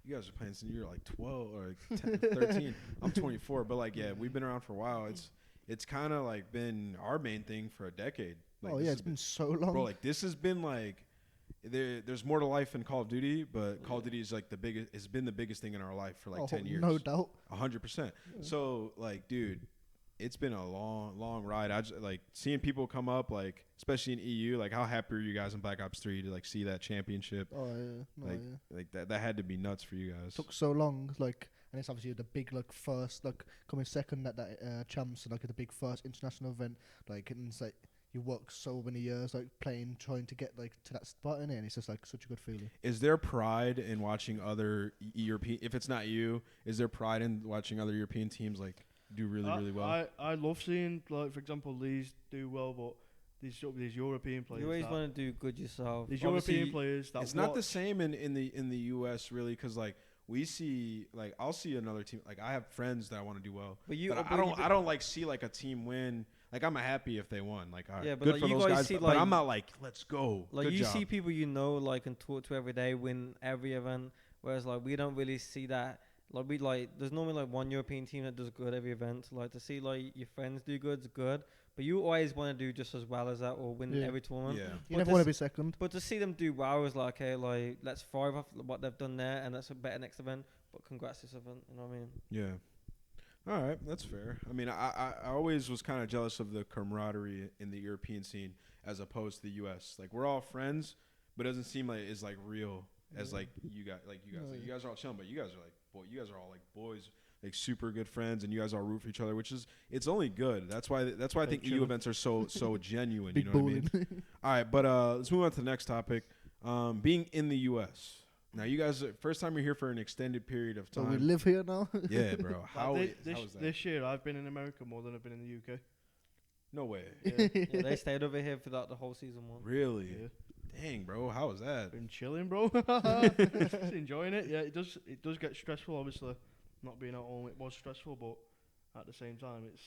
You guys are playing since you were like 12 or like 10, 13. I'm 24, but like, yeah, we've been around for a while. It's kind of like been our main thing for a decade. Like, Oh this yeah, has it's been so long. bro, like this has been like, there's more to life in Call of Duty, but Call of Duty is like the biggest. It's been the biggest thing in our life for like 10 years. No doubt. 100%. So like, dude, it's been a long ride. I just like seeing people come up, like especially in EU. Like, how happy are you guys in Black Ops 3 to like see that championship? Oh yeah. No, Like, yeah. like that had to be nuts for you guys. Took so long, like, and it's obviously the big like first, like coming second at that champs, and like the big first international event. Like, and it's like you work so many years like playing, trying to get like to that spot in it, and it's just like such a good feeling. Is there pride in watching other European? If it's not you, is there pride in watching other European teams like do really well? I love seeing, like, for example, these do well, but these European players. You always that- want to do good yourself. These Obviously, European players that It's not the watch- same in the U.S. really, because like we see, like I'll see another team. Like I have friends that want to do well, But you, but I don't like see like a team win. Like I'm happy if they won. Like all right, Yeah, but, good like, for you those guys guys. see, But like- I'm not like let's go. like Good you job. see people like and talk to every day win every event, whereas like we don't really see that. Like there's normally like one European team that does good every event. Like to see like your friends do good is good, but you always want to do just as well as that or win Yeah. every tournament. Yeah. You But never to want s- to be second. But to see them do well is like, okay, like let's thrive off what they've done there, and that's a better next event. But congrats this event, you know what I mean? Yeah. All right, that's fair. I mean, I always was kind of jealous of the camaraderie in the European scene as opposed to the U.S. Like we're all friends, but it doesn't seem like it's like real as like you guys. Like you guys are all chilling, but you guys are like you guys are all like boys, like super good friends, and you guys all root for each other, which is it's only good. That's why I think EU events are so genuine. You Big know what I mean? balling. All right, but let's move on to the next topic. Being in the U.S. Now, you guys, first time you're here for an extended period of So we time. live here now. Yeah, bro. How Like, how is that? this year I've been in America more than I've been in the UK. No way. Yeah, they stayed over here for the whole season one. Really? Yeah. Dang, bro. How was that? Been chilling, bro. Just enjoying it. Yeah, it does get stressful, obviously. Not being at home, it was stressful, but at the same time, it's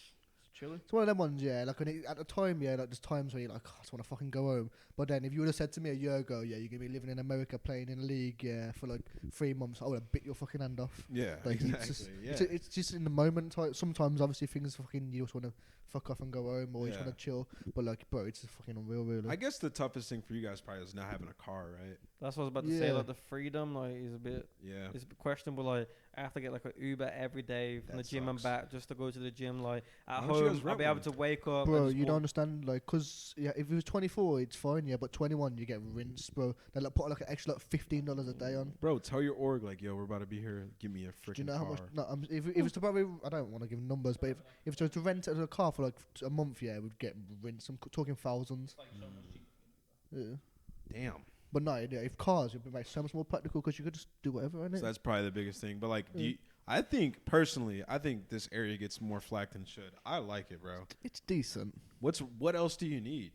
chilling. It's one of them ones, yeah. Like at the time, yeah, like there's times where you're like, oh, I just want to fucking go home. But then if you would have said to me a year ago, yeah, you're gonna be living in America playing in a league, yeah, for like 3 months, I would have bit your fucking hand off. Yeah, Like exactly. it's just, yeah. it's just in the moment. Sometimes, obviously, things fucking you just want to fuck off and go home, or you just Yeah. want to chill. But like, bro, it's just fucking unreal, really. I guess the toughest thing for you guys probably is not having a car, right? That's what I was about to say. Yeah. Like the freedom, like is a bit. Yeah. It's a bit questionable. Like I have to get like an Uber every day from That the gym and sucks. back just to go to the gym. Like at Why don't you guys home, I'll rent be able one? to wake up. Bro, and just you don't walk- understand, like, cause yeah, if it was 24, it's fine, yeah, but 21, you get rinsed, bro. They like put like an extra like $15 a day on. Bro, tell your org, like, yo, we're about to be here. Give me a freaking Do you know how car. much? No, if it's to probably, I don't want to give numbers, but if it was to rent a car for like a month, yeah, we'd get rinsed. I'm talking thousands. Yeah. Damn. But no, yeah, if cars, it'd be like so much more practical because you could just do whatever, innit? So that's probably the biggest thing. But, like, I think, personally, I think this area gets more flack than should. I like it, bro. It's decent. What else do you need?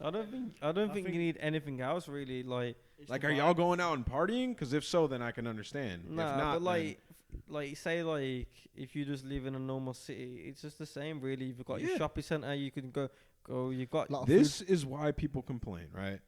I don't think you need anything else really. Like Like, are y'all going out and partying? Because if so, then I can understand. nah, if not, but like like say like if you just live in a normal city, it's just the same really. You've got your shopping center, you can go. You got this is why people complain, right?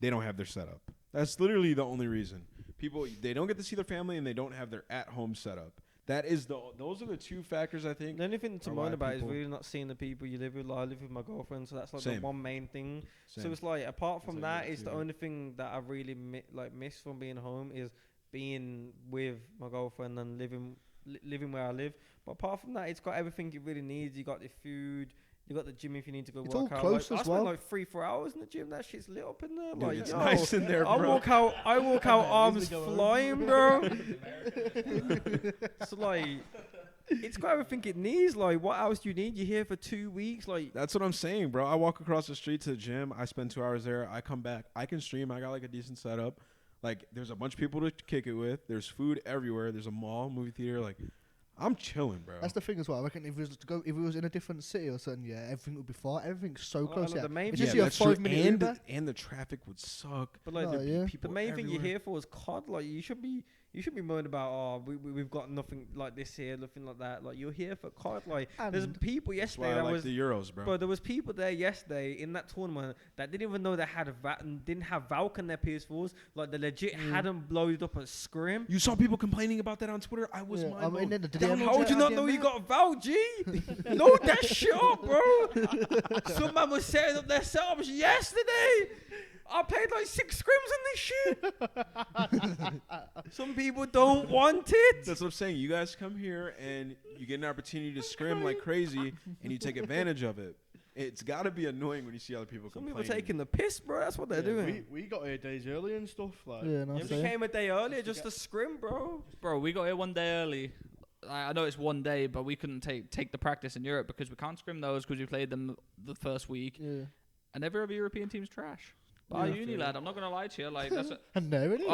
They don't have their setup. That's literally the only reason. People, they don't get to see their family and they don't have their at-home setup. Those are the two factors I think. The only thing to moan about is really not seeing the people you live with. Like, I live with my girlfriend, so that's like the one main thing. Same. So it's like apart from that, it's the only thing that I really miss from being home is being with my girlfriend and living where I live. But apart from that, it's got everything it really needs. You got the food. You got the gym if you need to go work out. Close like, as I spend like 3-4 hours in the gym. That shit's lit up in there. Dude, like, it's nice in there, bro. I walk out arms flying, bro. So like, it's got everything it needs. Like, what else do you need? You're here for 2 weeks. Like, that's what I'm saying, bro. I walk across the street to the gym. I spend 2 hours there. I come back. I can stream. I got like a decent setup. Like, there's a bunch of people to kick it with. There's food everywhere. There's a mall, movie theater. Like, I'm chilling, bro. That's the thing as well. I reckon if it was in a different city or something, yeah, everything would be far. Everything's so close. The main it's thing, just your 5-minute Uber. And the traffic would suck. But like people the main everywhere. thing you're here for is COD. Like, you should be moaning about we've got nothing like this here, nothing like that. Like, you're here for COD. Like, there's people yesterday that was the Euros, bro. But there was people there yesterday in that tournament that didn't even know they had didn't have Valk on their PS4s. Like, they legit hadn't blown up a scrim. You saw people complaining about that on Twitter. I was mind blown. How would you not know you got Valk, G? Load that shit up, bro. Some man was setting up their setups yesterday. I played like 6 scrims in this shit. Some people don't want it. That's what I'm saying. You guys come here and you get an opportunity to scrim like crazy and you take advantage of it. It's got to be annoying when you see other people complaining. Some people taking the piss, bro. That's what they're doing. We got here days early and stuff. Like, we came a day earlier just to scrim, bro. Bro, we got here one day early. I know it's one day, but we couldn't take the practice in Europe because we can't scrim those because we played them the first week. Yeah. And every other European team's trash. Our uni lad, I'm not gonna lie to you. Like, that's and there it is.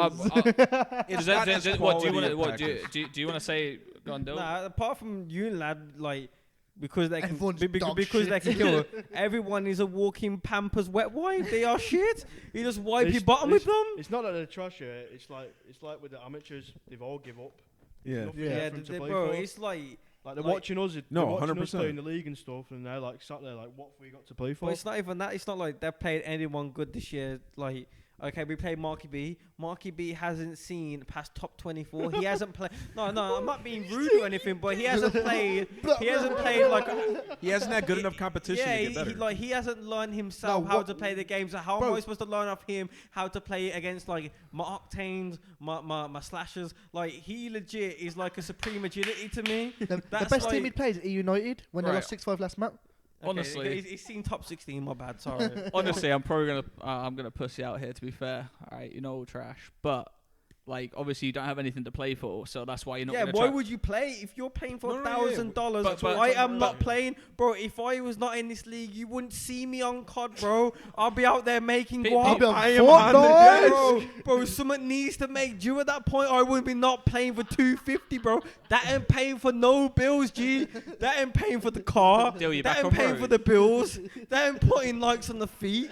What do you want to say? Go on, Nah, apart from uni lad, like, because they can kill. Everyone is a walking Pampers wet wipe. They are shit. You just wipe your bottom with them. It's not that they're trash here. It's like with the amateurs, they've all give up. Yeah, bro. It's like they're watching us. No, 100% playing the league and stuff, and they're like sat there like, what have we got to play for? But it's not even that. It's not like they've played anyone good this year. Like, okay, we played Marky B. Marky B hasn't seen past top 24. He hasn't played. No, I'm not being rude or anything, but he hasn't played. He hasn't had good enough competition to get better. He hasn't learned himself how to play the games. So how am I supposed to learn off him how to play against like my Octanes, my Slashers? Like, he legit is like a supreme agility to me. The best team he played is EU United when they lost 6-5 last map. Okay, honestly, he's seen top 16. My bad, sorry. Honestly, I'm probably gonna pussy out here. To be fair, all right, you know, trash, but. Like, obviously, you don't have anything to play for, so that's why you're not. Yeah, why would you play if you're paying for $1,000? I am not playing, bro. If I was not in this league, you wouldn't see me on COD, bro. I'll be out there making guap. Bro. Someone needs to make due at that point. Or I wouldn't be not playing for $250, bro. That ain't paying for no bills, G. That ain't paying for the car. That ain't paying for the bills. That ain't putting likes on the feet.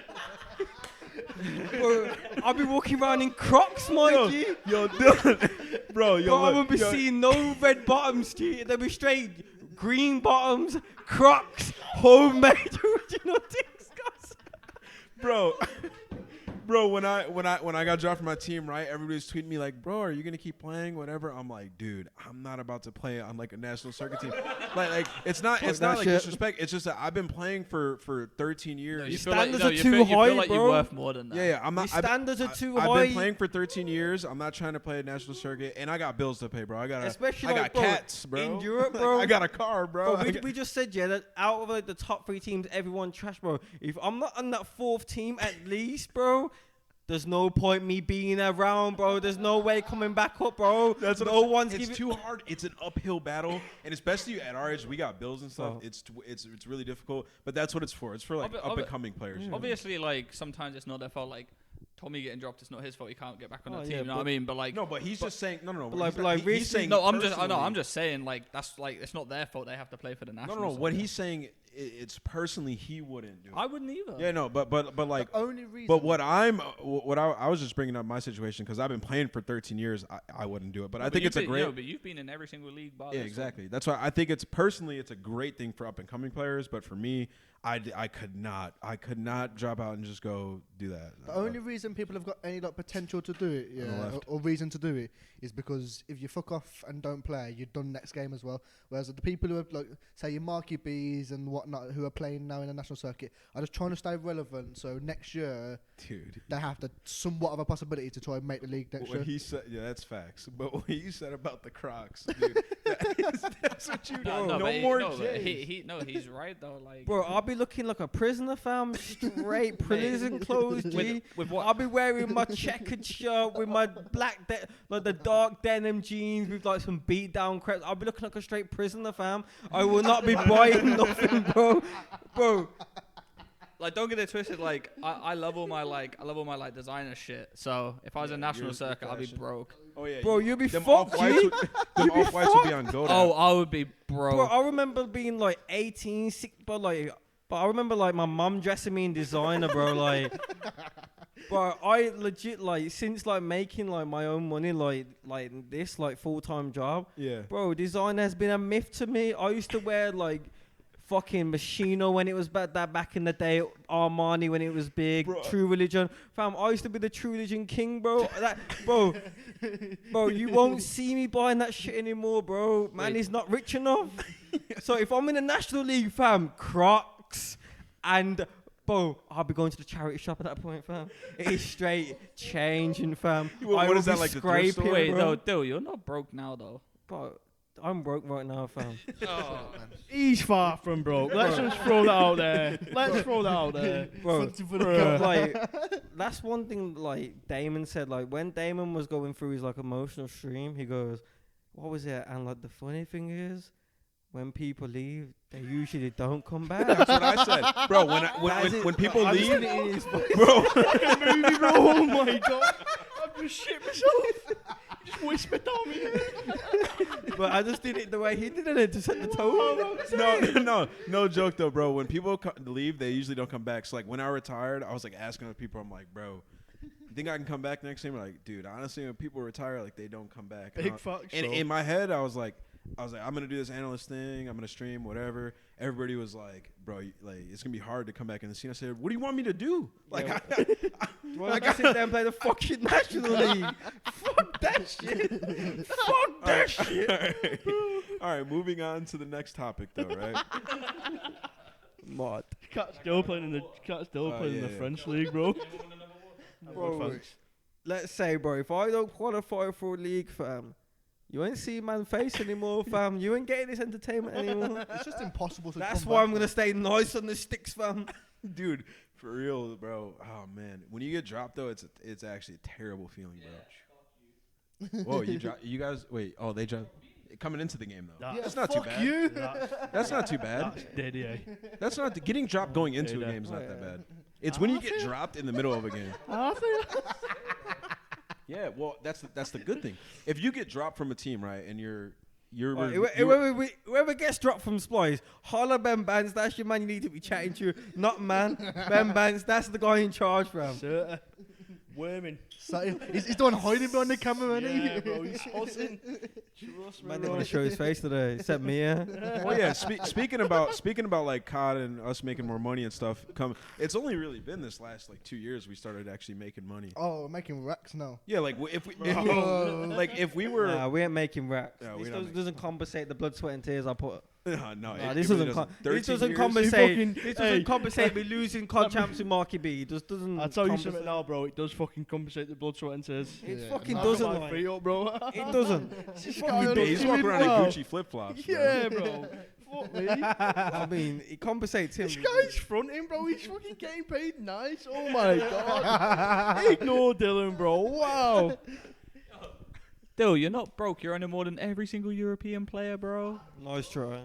Bro, I'll be walking around in Crocs, Mikey. Yo, Dylan. Bro, I won't be seeing no red bottoms, G. They'll be straight green bottoms, Crocs, homemade original discuss. Bro, when I got dropped from my team, right, everybody's tweeting me like, bro, are you gonna keep playing, whatever? I'm like, dude, I'm not about to play on like a national circuit team. like it's not like disrespect. It's just that I've been playing for 13 years. Your standards are too high, bro. You feel like you're worth more than that. Yeah, I'm not. Your standards are too high. I've been playing for 13 years. I'm not trying to play a national circuit, and I got bills to pay, bro. I got cats, bro. In Europe, bro. I got a car, bro. We just said, yeah, that out of the top 3 teams, everyone trash, bro. If I'm not on that 4th team at least, bro, there's no point me being around, bro. There's no way coming back up, bro. That's no one's. It's too hard. It's an uphill battle, and especially at our age, we got bills and stuff. It's really difficult. But that's what it's for. It's for like up and coming players. Obviously, like sometimes it's not their fault. Like Tommy getting dropped, it's not his fault. He can't get back on the team. You know what I mean? But like, but he's just saying no. He's saying I'm just saying like that's like it's not their fault. They have to play for the national. No. What he's saying it's personally he wouldn't do it. I wouldn't either. Yeah, no, but like, The only reason. but what I was just bringing up my situation because I've been playing for 13 years. I wouldn't do it, but I think it's a great. But you've been in every single league. Yeah, exactly. That's why I think it's a great thing for up and coming players. But for me, I could not drop out and just go do that. The only reason people have got any like potential to do it, or reason to do it, is because if you fuck off and don't play, you're done next game as well. Whereas the people who are like, say your Marky B's and whatnot, who are playing now in the national circuit, are just trying to stay relevant. So next year, dude, they have to somewhat of a possibility to try and make the league next year. He said, yeah, that's facts. But what he said about the Crocs, dude, that's what you know. No more J's. He's right though. Like, bro, I'll be looking like a prisoner, fam. Straight prison clothes, G. With what? I'll be wearing my checkered shirt with my black, like the dark denim jeans with like some beat down crepes. I'll be looking like a straight prisoner, fam. I will not be buying nothing, bro. Like, don't get it twisted. Like, I love all my designer shit. So if I was a national circuit, I'd be broke. Oh yeah, bro, you'd be them fucked, G. Them off-whites would be on go. Oh, I would be broke. Bro, I remember being like 18, but I remember like my mum dressing me in designer, bro. Like, bro, I legit like since like making like my own money, like this like full-time job. Yeah, bro, design has been a myth to me. I used to wear like fucking Moschino when it was back in the day, Armani when it was big, bro. True Religion, fam. I used to be the True Religion king, bro. Bro, you won't see me buying that shit anymore, bro. Man, he's not rich enough. So if I'm in the National League, fam, Crocs and. Bro, I'll be going to the charity shop at that point, fam. It is straight changing, fam. What is that like? Scraping, wait, bro. no, dude, you're not broke now, though. Bro, I'm broke right now, fam. He's far from broke. Let's just throw that out there. Bro, like, that's one thing, like, Damon said, like, when Damon was going through his, like, emotional stream, he goes, what was it? And, like, the funny thing is, when people leave, they usually don't come back. That's what I said, bro. When people leave, bro. Oh my god, I've just shit myself. Just whispered down me. But I just did it the way he did it to set the tone. No joke though, bro. When people leave, they usually don't come back. So like when I retired, I was like asking other people, I'm like, bro, you think I can come back next time? Like, dude, honestly, when people retire, like they don't come back. Big fuck. And in my head, I was like, I'm gonna do this analyst thing. I'm gonna stream, whatever. Everybody was like, bro, like it's gonna be hard to come back in the scene. I said, what do you want me to do? Like, I gotta sit there and play the fucking National League. Fuck that shit. Fuck that shit. All right, moving on to the next topic, though, right? Mod. Cat's still playing in the French league, bro. Bro, let's say, bro, if I don't qualify for a league, fam, you ain't see man face anymore, fam. You ain't getting this entertainment anymore. It's just impossible to. That's why I'm gonna stay nice on the sticks, fam. Dude, for real, bro. Oh man, when you get dropped though, it's actually a terrible feeling, bro. Whoa, you guys. Wait, oh they dropped coming into the game though. That's not too bad. You. That's not too bad. That's dead, yeah. That's not getting dropped going into a game is not that bad. It's when you get dropped in the middle of a game. Yeah, well, that's the good thing. If you get dropped from a team, right, and whoever gets dropped from Splice, holla Ben Bans, that's your man you need to be chatting to. Not man. Ben Bans, that's the guy in charge, fam. Worming. So he's doing hiding behind the camera, yeah, bro, he's hustling. Man didn't want to show his face today, except me, yeah. Well, yeah. Speaking about like COD and us making more money and stuff, it's only really been this last like 2 years we started actually making money. Oh, we're making racks now. Yeah, like if we were, nah, we ain't making racks. No, this doesn't compensate the blood, sweat, and tears I put. This doesn't compensate. This doesn't compensate me losing COD champs in Marky B. It just doesn't. I'll tell you something now, bro. It does fucking compensate the blood, sweat, and tears. It fucking doesn't. Like, up, bro. It doesn't. He's walking around in Gucci flip flops. Yeah, bro. Fuck me. I mean, it compensates him. This guy's fronting, bro. He's fucking getting paid nice. Oh my god. Ignore Dylan, bro. Wow. Dude, you're not broke. You're earning more than every single European player, bro. Nice try.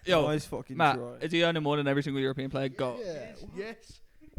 Yo, nice fucking Matt, try. is he earning more than every single European player? Go. Yeah.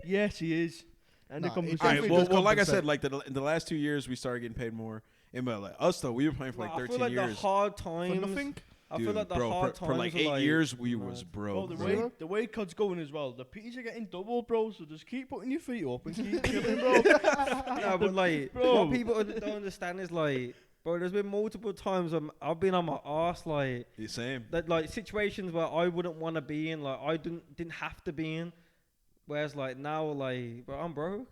Yes, he is. And Nah, the compensation. All right, Definitely well, like I compensate. said, like in the last 2 years, we started getting paid more. And but like us though, we were playing for like I 13 feel like years. the hard For times. nothing. I feel like the bro, hard for times like are 8 like years, we mad. was Bro, broke. the way COD's going as well, the P's are getting doubled, bro. So just keep putting your feet up and keep killing, bro. No, but like, Bro. what people don't understand is like, bro, there's been multiple times I've been on my arse, like, The same. that, like, situations where I wouldn't want to be in, like, I didn't have to be in. Whereas, like, now, like, bro, I'm broke.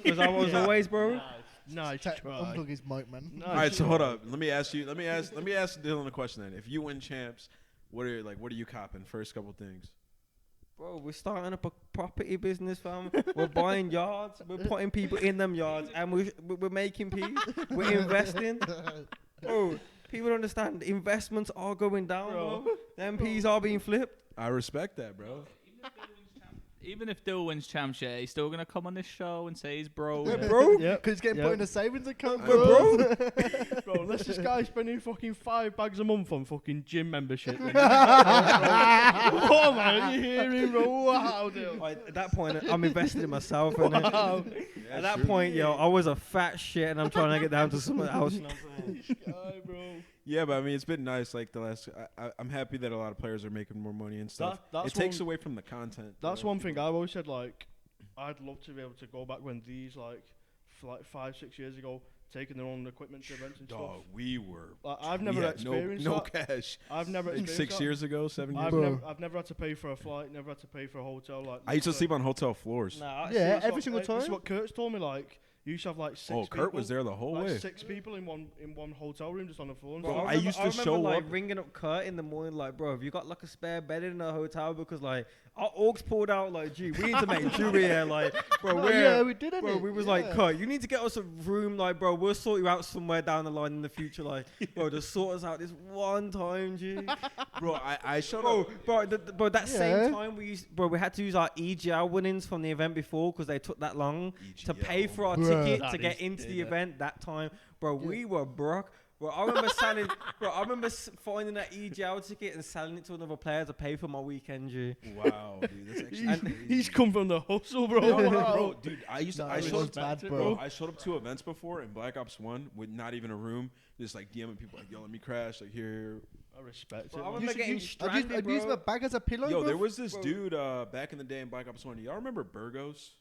Because I was always broke. Nice try. Unplug his mic, man. Nice All right, so try. hold up. Let me ask Dylan a question then. If you win champs, what are you copping? First couple things. Bro, we're starting up a property business, fam. We're buying yards. We're putting people in them yards. And we're making peas. We're investing. Bro, people don't understand. Investments are going down, bro. Them peas are being flipped. I respect that, bro. Even if Dill wins champs, yeah, he's still gonna come on this show and say he's broke. We're broke. Yeah. Because he's getting put in a savings account, We're bro. broke. Bro, unless this guy's spending fucking 5 bags a month on fucking gym membership. Oh man, you hearing, bro? Wow, dude. Like, at that point, I'm invested in myself. And Wow. Yeah, at that true. point, yo, I was a fat shit, and I'm trying to get down to someone else. You know what I'm saying? Guy, bro. Yeah, but I mean, it's been nice. Like the last, I'm happy that a lot of players are making more money and stuff. That's It takes one- away from the content. That's you know? one thing I've always said. Like, I'd love to be able to go back when these like 5-6 years ago, taking their own equipment to events and Dog, stuff. we were. Like, I've we never had experienced no that. cash. I've never Like experienced 6 that. years ago, 7 years Bro. ago. I've never had to pay for a flight. Never had to pay for a hotel. Like, I used to sleep on hotel floors. Nah, Yeah, That's every what- single This is time. what Kurt's told me. Like, you used to have like 6 Oh, people. Kurt was there the whole Like way. 6 people in one hotel room just on the phone. Bro, So I used to show like up- ringing up Kurt in the morning, like, bro, have you got like a spare bed in a hotel? Because like our orcs pulled out, like, gee, we need to make jewelry here, like, bro, No, we're. yeah, we did it. Bro, we was like, Kurt, you need to get us a room, like, bro, we'll sort you out somewhere down the line in the future, like, bro, just sort us out this one time, G. Bro, I showed Bro, up. bro, that Yeah. same time we had to use our EGL winnings from the event before because they took that long to pay for our Bruh. ticket That to get is into the dead. event that time. Bro, Yeah. we were broke. Bro, I remember selling. Bro, I remember finding that EGL ticket and selling it to another player to pay for my weekend, G. Wow, dude, that's actually He's, crazy. he's come from the hustle, bro. No, Wow. bro, dude, I Nah, it showed was up bad, to- bro. I showed up to events before in Black Ops 1 with not even a room, just like DMing people like, yo, let me crash, like here. I respect Bro, it. I man. remember getting I'd stranded, use my bro. bag as a pillow, Yo, bro. there was this Bro. dude back in the day in Black Ops 1. Y'all remember Burgos?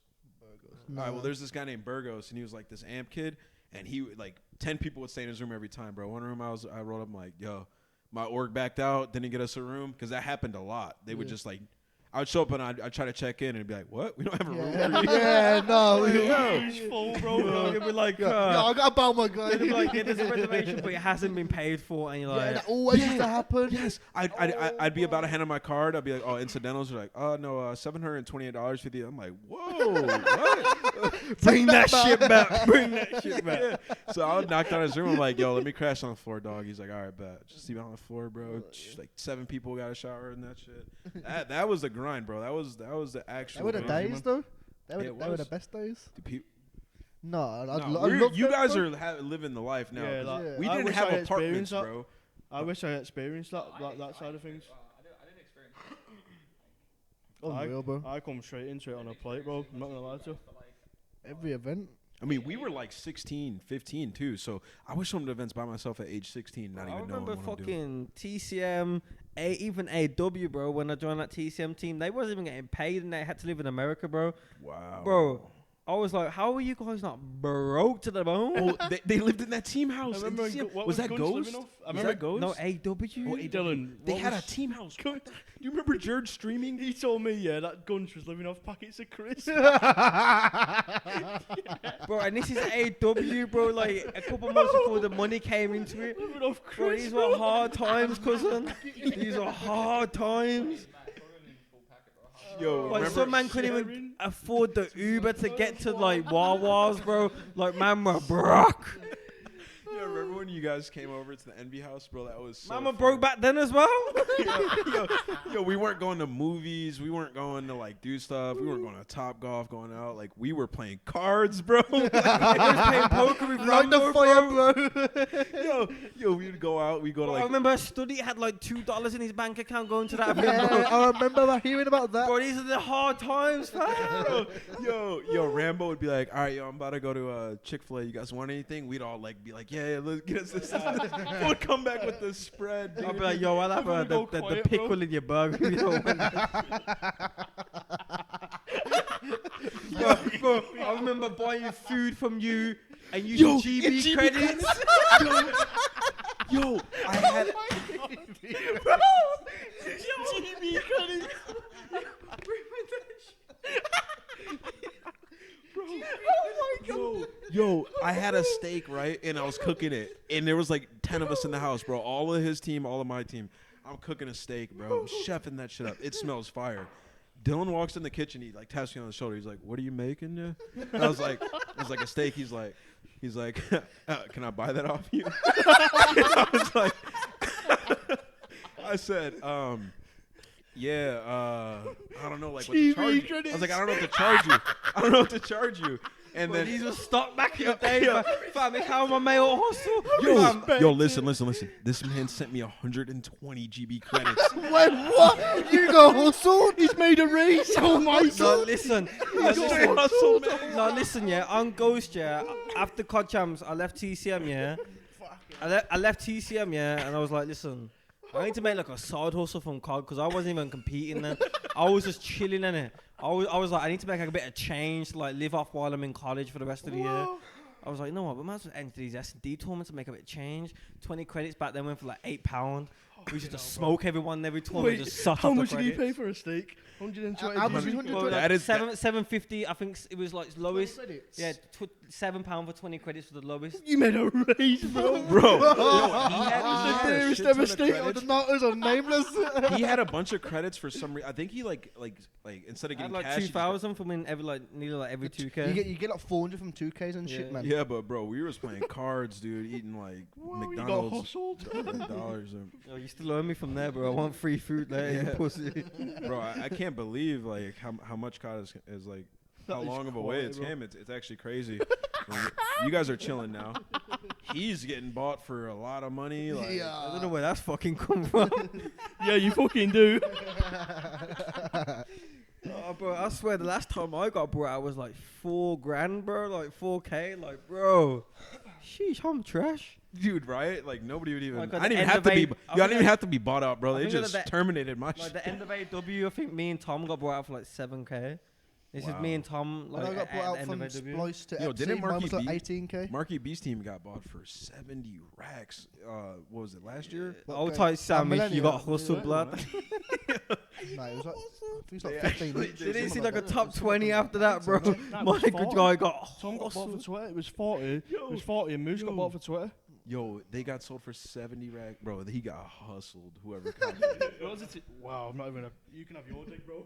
No. All right, well, there's this guy named Burgos, and he was like this amp kid, and he would, like 10 people would stay in his room every time, bro. One room I rolled up, I'm like, yo, my org backed out, didn't get us a room, because that happened a lot. They would Yeah. just like, I would show up and I'd try to check in and be like, what? We don't have a room Yeah, for you. yeah, no. He's full, bro. Bro, you'd be like, Yeah, I got a bow, my guy. you'd be like, yeah, there's a reservation, but it hasn't been paid for, and you're Yeah, like, that always used to happen. Yes, I'd be about to hand him my card. I'd be like, oh, incidentals. They're like, oh no, $728 for the. I'm like, whoa, what? bring that shit back, bring that shit back. Yeah. So I would knock down his room. I'm like, yo, let me crash on the floor, dog. He's like, all right, bet. Just sleep on the floor, bro. Like 7 people got a shower and that shit. That was the grind, bro. That was the actual. They were the grind. days, though. They Yeah, it were the was. best days. The peop- No, I No, love you them, guys bro. are living the life now. Yeah, 'cause like, Yeah. we I didn't wish have I apartments, experienced that. bro. I wish I experienced that side of things. Unreal, bro. I come straight into it on a plate, bro. I'm not gonna lie to you. Every event. I mean, we were like 16, 15 too. So I was showing events by myself at age 16, not I even knowing remember what I'm doing. fucking TCM, even AW, bro. When I joined that TCM team, they wasn't even getting paid, and they had to live in America, bro. Wow, Bro, I was like, how are you guys not broke to the bone? Oh, they lived in that team I house. remember in TCM. what was that Guns Ghost? living off? I Was remember that Ghost? No, AW. Dylan. They what had a was- team house. Do you remember George streaming? He told me, yeah, that Gunch was living off packets of crisps. Bro, and this is AW, bro. Like a couple months before the money came into it. living off Bro, crisps. these were hard times, cousin. These were hard times. Yo, Like remember? some man couldn't even afford the Uber to get to like Wawa's, bro. Like man were broke. Yo, remember when you guys came over to the Envy house, bro? That was so Man were fun. broke back then as well. yo, we weren't going to movies. We weren't going to like do stuff. We weren't going to Top Golf, going out. Like we were playing cards, bro. We was playing poker with Light the Rambo, fire, bro. bro. yo, we'd go out. We'd go to I like. remember Study had like $2 in his bank account going to that event, Yeah, bro. I remember hearing about that. Bro, these are the hard times, fam. Yo, Rambo would be like, all right, yo, I'm about to go to Chick-fil-A. You guys want anything? We'd all like be like, yeah. yeah, let's get us this. We'll come back with the spread, dude. I'll be like, yo, I'll have Everyone go the quiet, pickle bro. in your burger. You know, bro, I remember buying food from you and using GB credits. Yo, I had GB credits. Yo, I had a steak, right? And I was cooking it. And there was like 10 of us in the house, bro. All of his team, all of my team. I'm cooking a steak, bro. I'm chefing that shit up. It smells fire. Dylan walks in the kitchen. He like taps me on the shoulder. He's like, "What are you making?" And I was like, a steak. He's like, "Can I buy that off you?" I was like, I said, yeah, I don't know, like what to charge you. I was like, I don't know what to charge you. And Well, then these were stock back in the day, Yeah. fam. It's how my male hustle. yo, listen. This man sent me 120 GB credits. Wait, what? You got hustled? He's made a race. Oh my No, god. listen. No, listen, yeah. On Ghost, yeah. After COD Champs, I left TCM, yeah. I left TCM, yeah, and I was like, listen, I need to make like a side hustle from COD because I wasn't even competing then. I was just chilling in it. I was like, I need to make like a bit of change to like live off while I'm in college for the rest of the year. I was like, you know what, we might as well enter these S&D tournaments and make a bit of change. 20 credits back then went for like £8. We used to smoke everyone every tournament, Wait, just suck how off the much did you credits. pay for a steak? 120. How much is Well, 120? That is- 750. I think it was like lowest. Credits. Yeah, £7 for 20 credits for the lowest. You made a race, bro. Bro, The dearest ever state of the Nautilus on Nameless. he had a bunch of credits for some reason. I think he like instead of I had getting like cash, he just got- 2,000 from in nearly like every 2K. You get like 400 from 2Ks and shit, Yeah. man. Yeah, but bro, we was playing cards, dude, eating like Wow, you got McDonald's hustled. dollars. Yo, you still owe me from there, bro. I want free food there, you Yeah. pussy. Bro, I can't believe like how much COD is like That how is long of a way quality, it's bro. him. It's actually crazy. Like, you guys are chilling now. He's getting bought for a lot of money. Like, I don't know where that's fucking come from. Yeah, you fucking do. Oh, bro, I swear the last time I got brought out was like $4,000, bro. Like 4K. Like, bro. Sheesh, I'm trash. dude, right? Like nobody would even. Like, I at didn't the even end have of to be. I I didn't think even have to be bought out, bro. I They think at just the- terminated my Like shit. the end of AW, I think me and Tom got brought out for like 7K. This is me Wow. and Tom. When Like I got at brought the out end from of AW. Splice to Yo, FC, didn't mine Marky was like B- 18K. Marky B's team got bought for 70 racks. What was it last year? Old tight sandwich, you got hustle Yeah. blood. Nah, it was like, I think it's like 15 each. Did he see something like a that. top 20 after that, bro? That My was good 40. guy got Tom got bought for hustled. 20. It was 40. It was 40 and Moose got bought for 20. Yo, they got sold for 70 racks, bro. He got hustled. Whoever copied it. What was it? Wow, I'm not even a. You can have your dick, bro.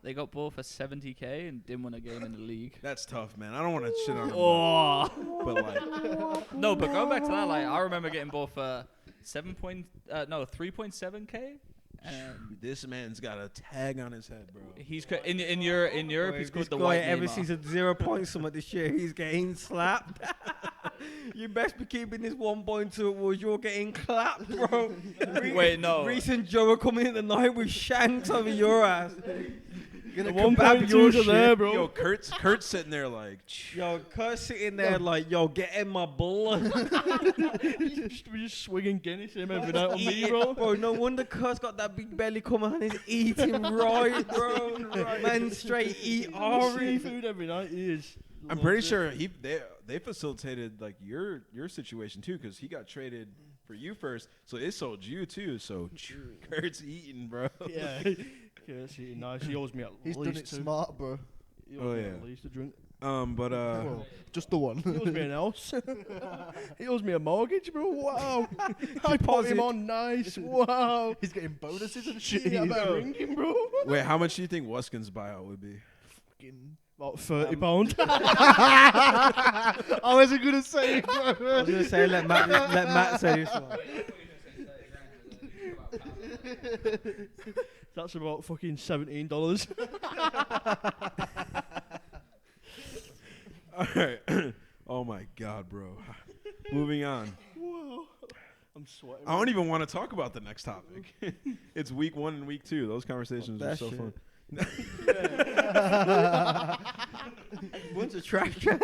They got bought for 70k and didn't win a game in the league. That's tough, man. I don't want to shit on him, Oh but like, no, but going back to that, like I remember getting bought for 3.7k. this man's got a tag on his head, bro. He's in Europe. He's This called the guy white ever Neymar. sees a 0 points somewhere this year, he's getting slapped. You best be keeping this 1 point towards you're getting clapped, bro. Wait, no. Recent Joe are coming in the night with shanks over your ass. The Gonna 1 kebab point your twos are there, shit. bro. Yo, Kurt's sitting there like, Yo, Kurt's sitting there like, yo, get in my blood. We're just swinging Guinness him every night on me, bro. Bro, no wonder Kurt's got that big belly coming on. He's eating right, bro. Man, straight eat Ari. Seafood every night. He is. I'm pretty sure they facilitated like your situation too, because he got traded for you first, so it sold you too. So Kurt's eating, bro. Yeah. Yeah, see, nice. He owes me at He's least done it two. smart, bro. He owes Oh, me yeah. at least a drink. But Well, just the one. He owes me an house. He owes me a mortgage, bro. Wow. I put Deposit. him on nice. Wow. He's getting bonuses and shit. Yeah, I better ring him, bro. wait, how much do you think Weskin's buyout would be? Fucking- About £30. I wasn't gonna say it, I bro. was gonna say let Matt say this one. That's about fucking $17. All right. Oh my God, bro. Moving on. Wow. I'm sweating. I don't even want to talk about the next topic. It's week 1 and week 2. Those conversations are That so shit. fun. When's the trash can?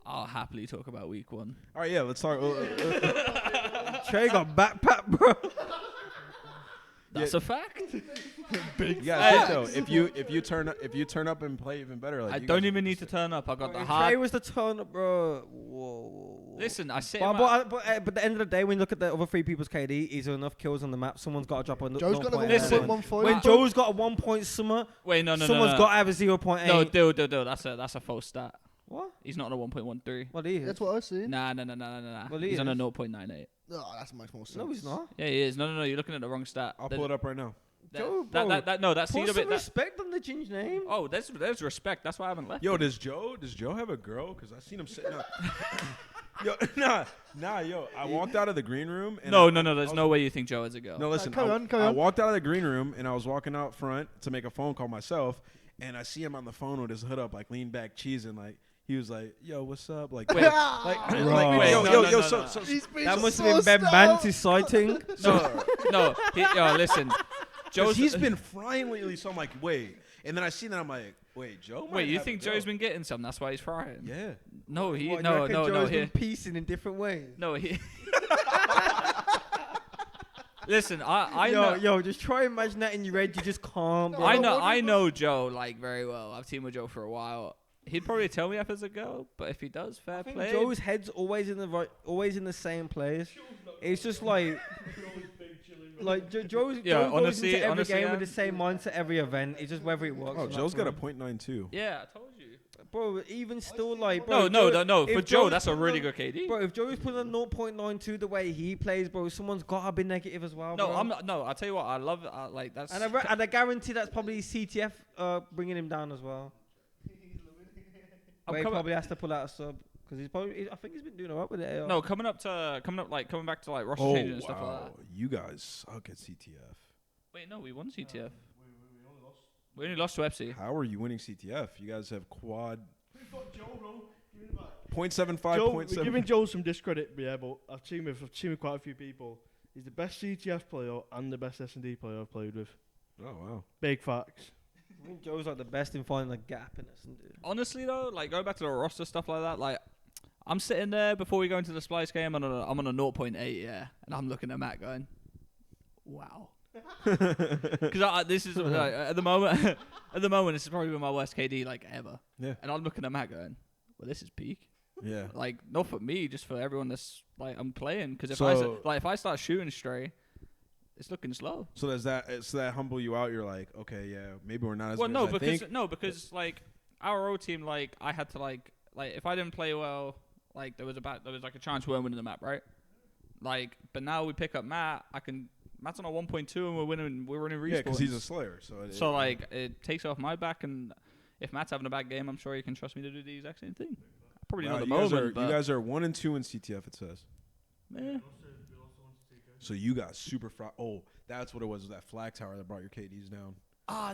Oh, happily talk about week 1. All right, yeah, let's talk. Trey got backpack, bro. That's a fact. You gotta think though, if you turn up and play even better, like I you don't guys even would need to turn up. I got the If hard. Trey was the turn up, bro. Whoa. Listen, I sit. But at the end of the day, when you look at the other 3 people's KD, is there enough kills on the map? Someone's got to drop on. Joe's got a 1.15. 1.15. When Joe's got a 1 point summer, Wait, no. someone's got to have a 0.8. No, dude. That's a false stat. What? He's not on a 1.13. What he is? That's what I seen. Nah. Well, he He's on a is. 0.98. Oh, that's much more sense. No, he's not. Yeah, he is. No. You're looking at the wrong stat. I'll pull it up right now. Joe, That's Put some CW. respect on the Ginge name. Oh, there's respect. That's why I haven't left. Yo, does Joe have a girl? Because I seen him sitting up. Yo, yo. I walked out of the green room. And No. There's no way you think Joe is a girl. No, listen. Carry on. I walked out of the green room and I was walking out front to make a phone call myself, and I see him on the phone with his hood up, like lean back, cheesing, like he was like, "Yo, what's up?" Like, Wait. yo. So That must have been Ben Bantis sighting. Listen. he's been frying lately, so I'm like, wait. And then I see that I'm like, wait, Joe. Wait, you think Joe's been getting some? That's why he's frying. Yeah. No, he What, no. you reckon Joe's He, been piecing in different ways. no, he. Listen, I know. Yo, just try and imagine that in your head. You just can't. Bro. I know Joe like very well. I've teamed with Joe for a while. He'd probably tell me if it's a go, but if he does, fair I think play. Joe's head's always in the same place. It's just like Joe's Yeah, Joe honestly- goes into every honestly, game yeah. with the same mindset every event. It's just whether it works. Oh, or not Joe's for got a him. .92. Yeah, I told you. Bro, even still, like, No. bro, For if Joe, Joe's that's a putting really on- good KD. Bro, if Joe's putting on 0.92 the way he plays, bro, someone's got to be negative as well. No, bro. I'm not. No, I'll tell you what. I love it. Like that's. And I guarantee that's probably CTF bringing him down as well. I'm Where he coming- probably has to pull out a sub because I think he's been doing alright with it. AR. No, coming back to like roster Oh, changes and stuff like wow. that. You guys suck at CTF. Wait, no, we won CTF. We only lost to FC. How are you winning CTF? You guys have quad We've got Joe, bro. Give it back. 0.75, Joe, we're 0.7. giving Joe some discredit, yeah, but I've teamed with quite a few people. He's the best CTF player and the best S&D player I've played with. Oh, wow. Big facts. I think Joe's like the best in finding a gap in S&D. Honestly though, like going back to the roster stuff like that, like I'm sitting there before we go into the splice game. I'm on a 0.8, yeah, and I'm looking at Matt going, "Wow." Because this is like, at the moment, this is probably my worst KD like ever. Yeah. And I'm looking at Matt going, "Well, this is peak." Yeah. Like not for me, just for everyone that's like I'm playing. Because if I start shooting stray, it's looking slow. So does that humble you out? You're like, okay, yeah, maybe we're not as good no, as I think. because like our old team, like I had to like if I didn't play well, like there was like a chance we weren't winning the map, right? Like, but now we pick up Matt. Matt's on a 1.2 and we're running respawns. Yeah, because he's a slayer. So like it takes off my back, and if Matt's having a bad game, I'm sure you can trust me to do the exact same thing. Probably not the moment. You guys are 1 and 2 in CTF. It says. Yeah. So you got super Oh, that's what it was that flag tower that brought your KDs down.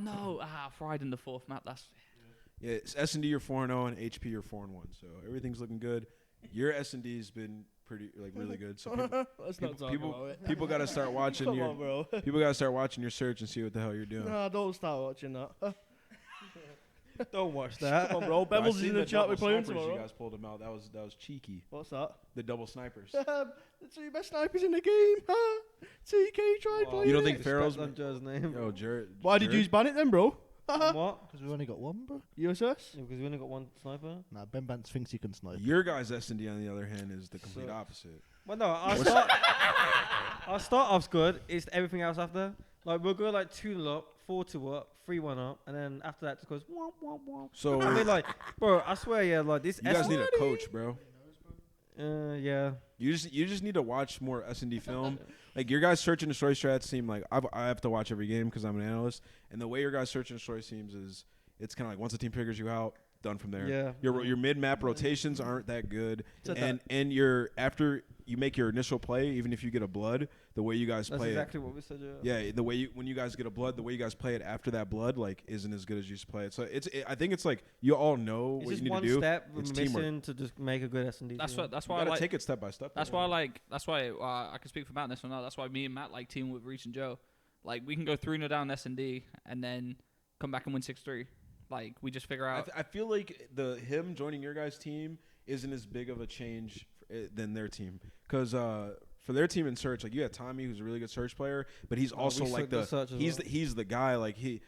No. Fried in the fourth map. That's. Yeah, it's S&D you're 4-0 and HP you're 4-1. So everything's looking good. Your S&D's been pretty really good. So Let's not talk about it. people got to start watching Come your on, bro. people got to start watching your search and see what the hell you're doing. Nah, don't start watching that. Don't watch that. Come on, bro. Bro, I Bevel's seen in the chat. double We're playing snipers You tomorrow. guys pulled them out. That was cheeky. What's that? The double snipers. The two best snipers in the game. TK tried Wow. playing You don't it. think Pharaoh's on Joe's name? Yo, Jared. Why did you ban it then, bro? What? Because we only got one, bro. USS? Yeah, because we only got one sniper. Nah, Ben Bance thinks he can snipe. Your guys' S&D on the other hand is the complete So- opposite. Well, no, our start off's good. It's everything else after. Like we'll go like 2-0 up, 4-2 up, 3-1 up, and then after that it just goes womp womp womp. So I mean, like, bro, I swear, yeah, like this. you guys need a coach, bro. Yeah. You just need to watch more S&D film. Like your guys' search and destroy strats seem like I have to watch every game because I'm an analyst, and the way your guys' search and destroy seems is it's kind of like once a team figures you out, done from there. Yeah. Your mid map rotations aren't that good, So and your after you make your initial play, even if you get a blood, the way you guys That's play exactly it. what we said. Yeah, the way when you guys get a blood, the way you guys play it after that blood, like, isn't as good as you used to play it. So I think it's like you all know It's what just you need one to do. step It's missing teamwork. to just make a good S&D. That's team. why You I gotta like. take it step by step. That's why I can speak for Matt on this one now. That's why me and Matt like team with Reach and Joe. Like we can go 3-0 down S&D and then come back and win 6-3. Like we just figure out. I feel like him joining your guys' team isn't as big of a change than their team. Because for their team in search, like you had Tommy, who's a really good search player, but he's also like he's the guy like he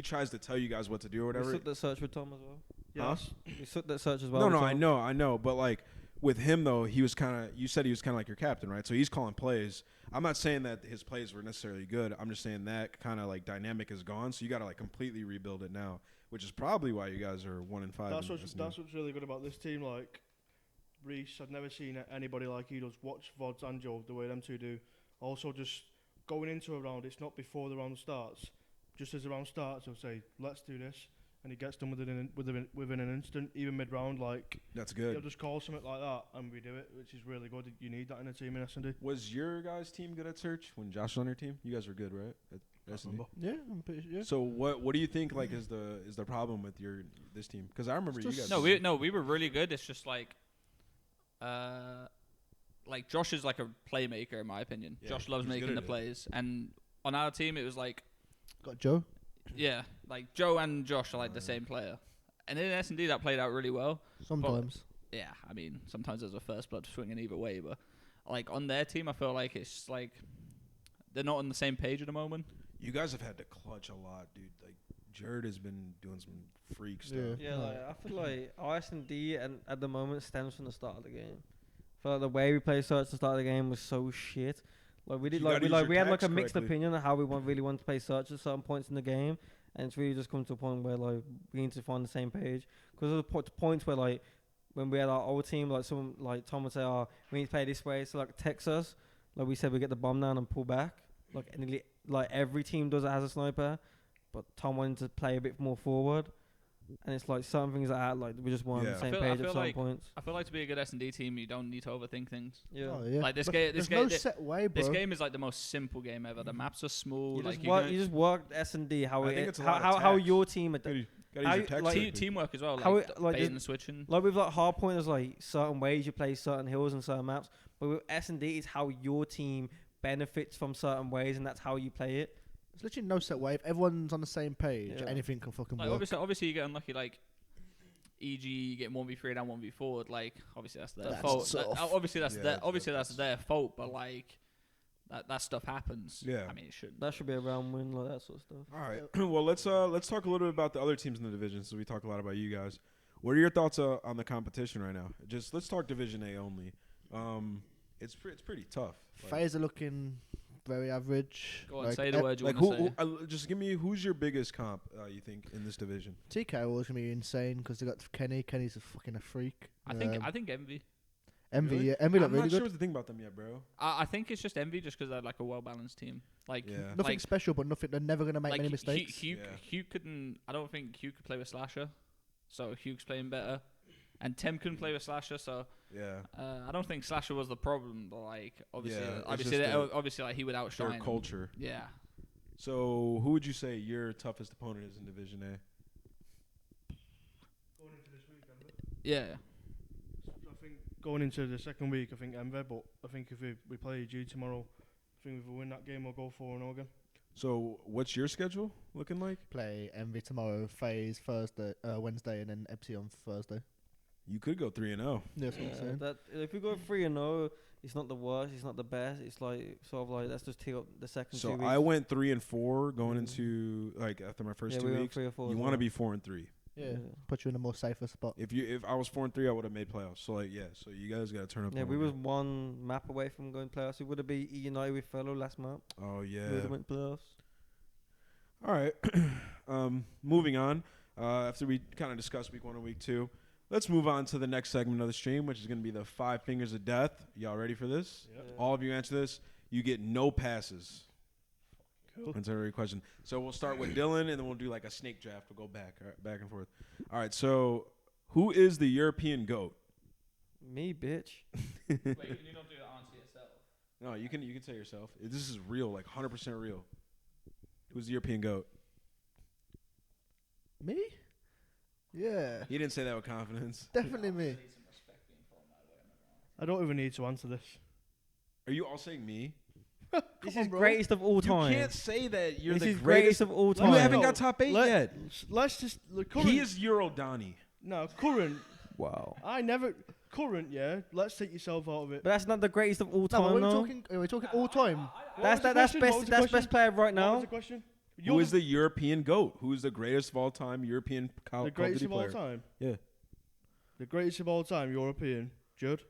tries to tell you guys what to do or whatever. We took that search with Tom as well. Yes. We took that search as well. No, I know, but like with him though, you said he was kind of like your captain, right? So he's calling plays. I'm not saying that his plays were necessarily good. I'm just saying that kind of like dynamic is gone, so you got to like completely rebuild it now, which is probably why you guys are 1-5. That's what's really good about this team. Like Reese, I've never seen anybody like he does. Watch Vods and Joe the way them two do. Also, just going into a round, it's not before the round starts. Just as the round starts, he'll say, "Let's do this," and he gets done within an instant, even mid-round. Like that's good. He'll just call something like that, and we do it, which is really good. You need that in a team in S&D. Was your guys' team good at search when Josh was on your team? You guys were good, right? At S&D? Yeah, I'm pretty sure. Yeah. So what do you think like is the problem with this team? Because I remember you guys. We were really good. It's just like Josh is like a playmaker in my opinion. Yeah, Josh loves making the plays, and on our team it was like got Joe. Yeah, like Joe and Josh are like the same player, and in S&D that played out really well. Sometimes. But, yeah, I mean sometimes there's a first blood swinging either way, but like on their team I feel like it's like they're not on the same page at the moment. You guys have had to clutch a lot, dude. Like Jared has been doing some freak stuff. Yeah, like I feel like our S&D and at the moment stems from the start of the game. I feel like the way we played search at the start of the game was so shit. Like we had like a mixed opinion on how we really wanted to play search at certain points in the game, and it's really just come to a point where like we need to find the same page. Because there were points where like when we had our old team, like someone like Tom would say, "Oh, we need to play this way," so like text us, like we said, we get the bomb down and pull back. Like every team does it as a sniper, but Tom wanted to play a bit more forward. And it's like certain things like that, like we just weren't on the same page at some points. I feel like to be a good S&D team, you don't need to overthink things. Yeah. Oh, yeah. Like this game is like the most simple game ever. The maps are small. You just work S&D how your team teamwork as well. Like bait and switching. Like with like hard point, there's like certain ways you play certain hills and certain maps. But with S&D, it's how your team benefits from certain ways, and that's how you play it. It's literally no set wave. Everyone's on the same page. Yeah. Anything can fucking work. Obviously, you get unlucky. Like, e.g., you get 1v3 and 1v4. Like, obviously that's their fault. Obviously that's their fault. But like, that stuff happens. Yeah. I mean, it shouldn't. That should be a round win, like that sort of stuff. All right. Well, let's talk a little bit about the other teams in the division. So we talk a lot about you guys. What are your thoughts on the competition right now? Just let's talk Division A only. It's pretty tough. FaZe are looking very average. Go on, say the word you want to say. Just give me who's your biggest comp you think in this division? TK was gonna be insane because they got Kenny. Kenny's a fucking freak. I think Envy. Envy, really? Yeah, Envy look I'm really not good. sure what to think about them yet, bro. I think it's just Envy just because they're like a well balanced team. Like nothing special, but nothing. They're never gonna make like any mistakes. Hugh couldn't. I don't think Hugh could play with Slasher, so Hugh's playing better. And Tim couldn't play with Slasher, so I don't think Slasher was the problem. But like, obviously, like he would outshine their culture. Yeah. So, who would you say your toughest opponent is in Division A? Going into this week, Enver? Yeah. I think going into the second week, I think Enver. But I think if we play G tomorrow, I think if we win that game, we'll go 4-0 again. So, what's your schedule looking like? Play Envy tomorrow, FaZe Wednesday, and then Epsi on Thursday. You could go 3-0. That's what I'm saying. That if we go 3-0, it's not the worst. It's not the best. It's like sort of like let's just take up the second. So 2 weeks. I went 3-4 going into like after my first 2 weeks. 3 or 4 you want to be 4-3. Yeah, put you in a more safer spot. If I was 4-3, I would have made playoffs. So like so you guys got to turn up. Yeah, we was one map away from going playoffs. It would have been United with Fellow last map. Oh yeah. We would have went playoffs. All right. Moving on. After we kind of discussed week 1 and week 2. Let's move on to the next segment of the stream, which is going to be the 5 fingers of death. Y'all ready for this? Yep. All of you answer this. You get no passes. Cool. Answer every question. So we'll start with Dylan, and then we'll do like a snake draft. We'll go back and forth. All right. So who is the European GOAT? Me, bitch. Wait, you don't do that answer yourself. No, you can say yourself. This is real, like 100% real. Who's the European GOAT? Me? Yeah. He didn't say that with confidence. Definitely me. I don't even need to answer this. Are you all saying me? This is greatest of all time. You can't say that you're this the is greatest of all time. You haven't got top 8 yet. Let's just He is Euro Donnie. No, current. Wow. I never current. Yeah, let's take yourself out of it. But that's not the greatest of all No, time, but though. we're talking all time. That's best player right What was now. the question? Who is the European GOAT? Who is the greatest of all time European Call the of greatest Duty of all player? time? Yeah. The greatest of all time European. Judd.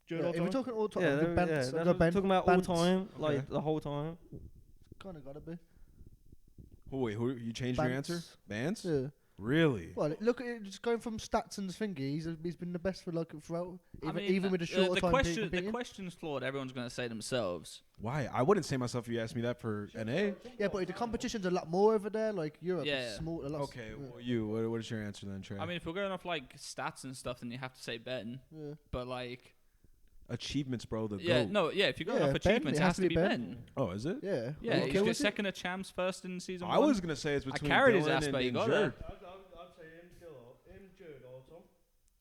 Yeah, all if we're time. talking all time, Yeah, the yeah, Bants, that's the what I'm Ben- talking about all Bants. time, like Okay. the whole time. Kind of gotta be. Oh, wait, who you changed your answer? Bance? Yeah. Really? Well, look at it, just going from stats and thingy. He's been the best for like throughout, even with the the shorter time. question, the competing. question's flawed. Everyone's going to say themselves. Why? I wouldn't say myself if you asked me that for NA. Yeah, but the competition's a lot more over there. Like Europe, Yeah. is small. A lot Okay, yeah. well, you. What is your answer then, Trey? I mean, if we're going off like stats and stuff, then you have to say Ben. Yeah. But like, achievements, bro. The yeah, GOAT. no, yeah. If you're going Yeah, off Ben, achievements, it it has has to to be be Ben. Ben. Oh, is it? Yeah. Yeah, Will he's Kill got was it? second at champs, first in season I one. was gonna say it's between carried his Dylan ass, and, but he and got Jerd. I'd say him Judd or Tom.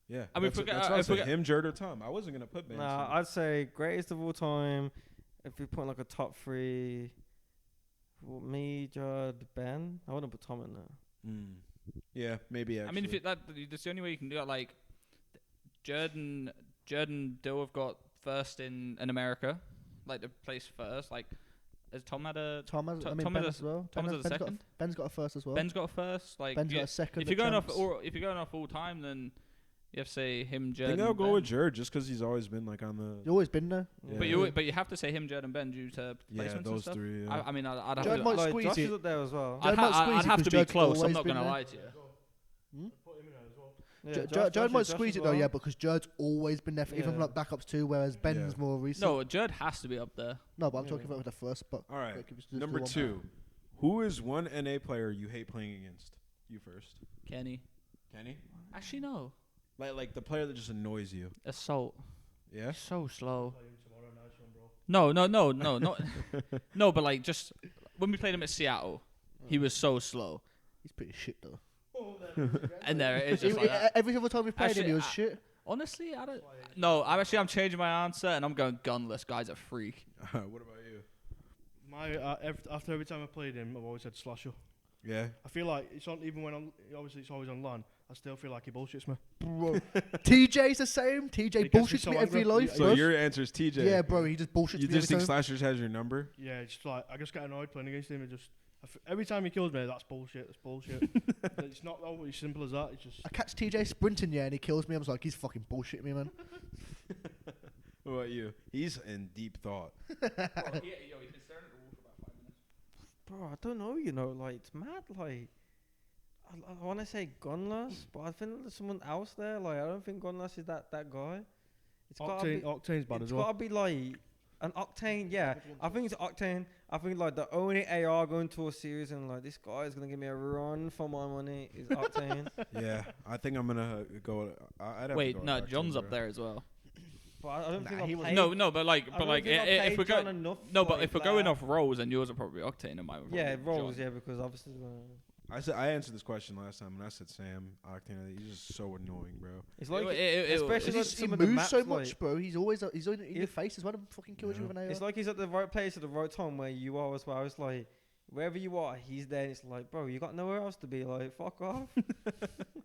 Yeah. I mean, that's if we that's got- what I if we said. got- Him, Jerd, or Tom. I wasn't gonna put Bance. Nah, in. I'd say greatest of all time. If we put like a top three, well, me, Judd, Ben. I wouldn't put Tom in there. Yeah, maybe. Actually. I mean, if that's the only way you can do it. Like, Jordan Dill have got first in America, like the place first. Like, has Tom had a Tom has, To- I mean, Tom Ben has as well. Tom has a Ben's got second? Ben's got a first as well. Ben's got a first? Like, Ben's you- got a second. if at you're going champs. off all time, then you have to say him, I Jordan. think I'll go Ben. with Jerd just because he's always been like on the. He's always been there. Yeah. But you have to say him, Jordan, Ben due to Yeah, placements and those stuff. three. Yeah. I mean, I'd have Judd to. might Like, squeeze Josh it. is up there as well. Judd might squeeze I'd it have 'cause to be Judd's close. I'm always not been gonna there. lie to you. Put him in there as well. Yeah, Judd might Josh squeeze as it though, well. yeah, because Judd's always been there for even Yeah. like backups too, whereas Ben's more recent. No, Judd has to be up there. No, but I'm Yeah. talking about the first spot. All right. Like, if it's just Number the one. 2. Who is one NA player you hate playing against? You first. Kenny. Kenny? Actually, no. Like the player that just annoys you. Assault. Yeah. So slow. Play him tomorrow, nice one, bro. No. No, but like just when we played him at Seattle, he was so slow. He's pretty shit though. And there it is just like that. Every single time we played him, he Actually, was shit. Honestly, I don't. No, I'm changing my answer and I'm going gunless. Guy's a freak. What about you? After every time I played him, I've always said Slasher. Yeah. I feel like it's on even when obviously it's always on LAN. I still feel like he bullshits me. Bro. TJ's the same. TJ He gets me bullshits so me every angry. life. So bro. your answer is TJ. Yeah, bro, he just bullshits You me just think every time. Slashers has your number? Yeah, it's just like I just get annoyed playing against him. It just every time he kills me, that's bullshit. That's bullshit. It's not always simple as that. It's just I catch TJ sprinting, yeah, and he kills me. I was like, he's fucking bullshitting me, man. What about you? He's in deep thought. Bro, I don't know, you know, like, it's mad, like, I want to say Gunless, but I think there's someone else there, like, I don't think Gunless is that guy. It's gotta be, Octane's bad it's as well. gotta be, like, an Octane, yeah, I think it's Octane. I think, like, the only AR going to a series and, like, this guy is going to give me a run for my money is Octane. Yeah, I think I'm gonna go. I'd have to Wait, go no, with John's Octane, up bro. there as well. But I don't Nah, think he I was- played. No, but like, I don't think I if played we're John going, enough, no, but like, if we're going that. off roles, then yours are probably Octane and mine. Would Yeah, probably be rolls, John. yeah, because obviously. I answered this question last time, and I said Sam Octane. He's just so annoying, bro. It's like, It- especially like He some of the moves maps, so like, much, bro. He's always in your if- face as well. And fucking kills you with an AR. It's like he's at the right place at the right time where you are as well. It's like wherever you are, he's there. It's like, bro, you got nowhere else to be. Like, fuck off.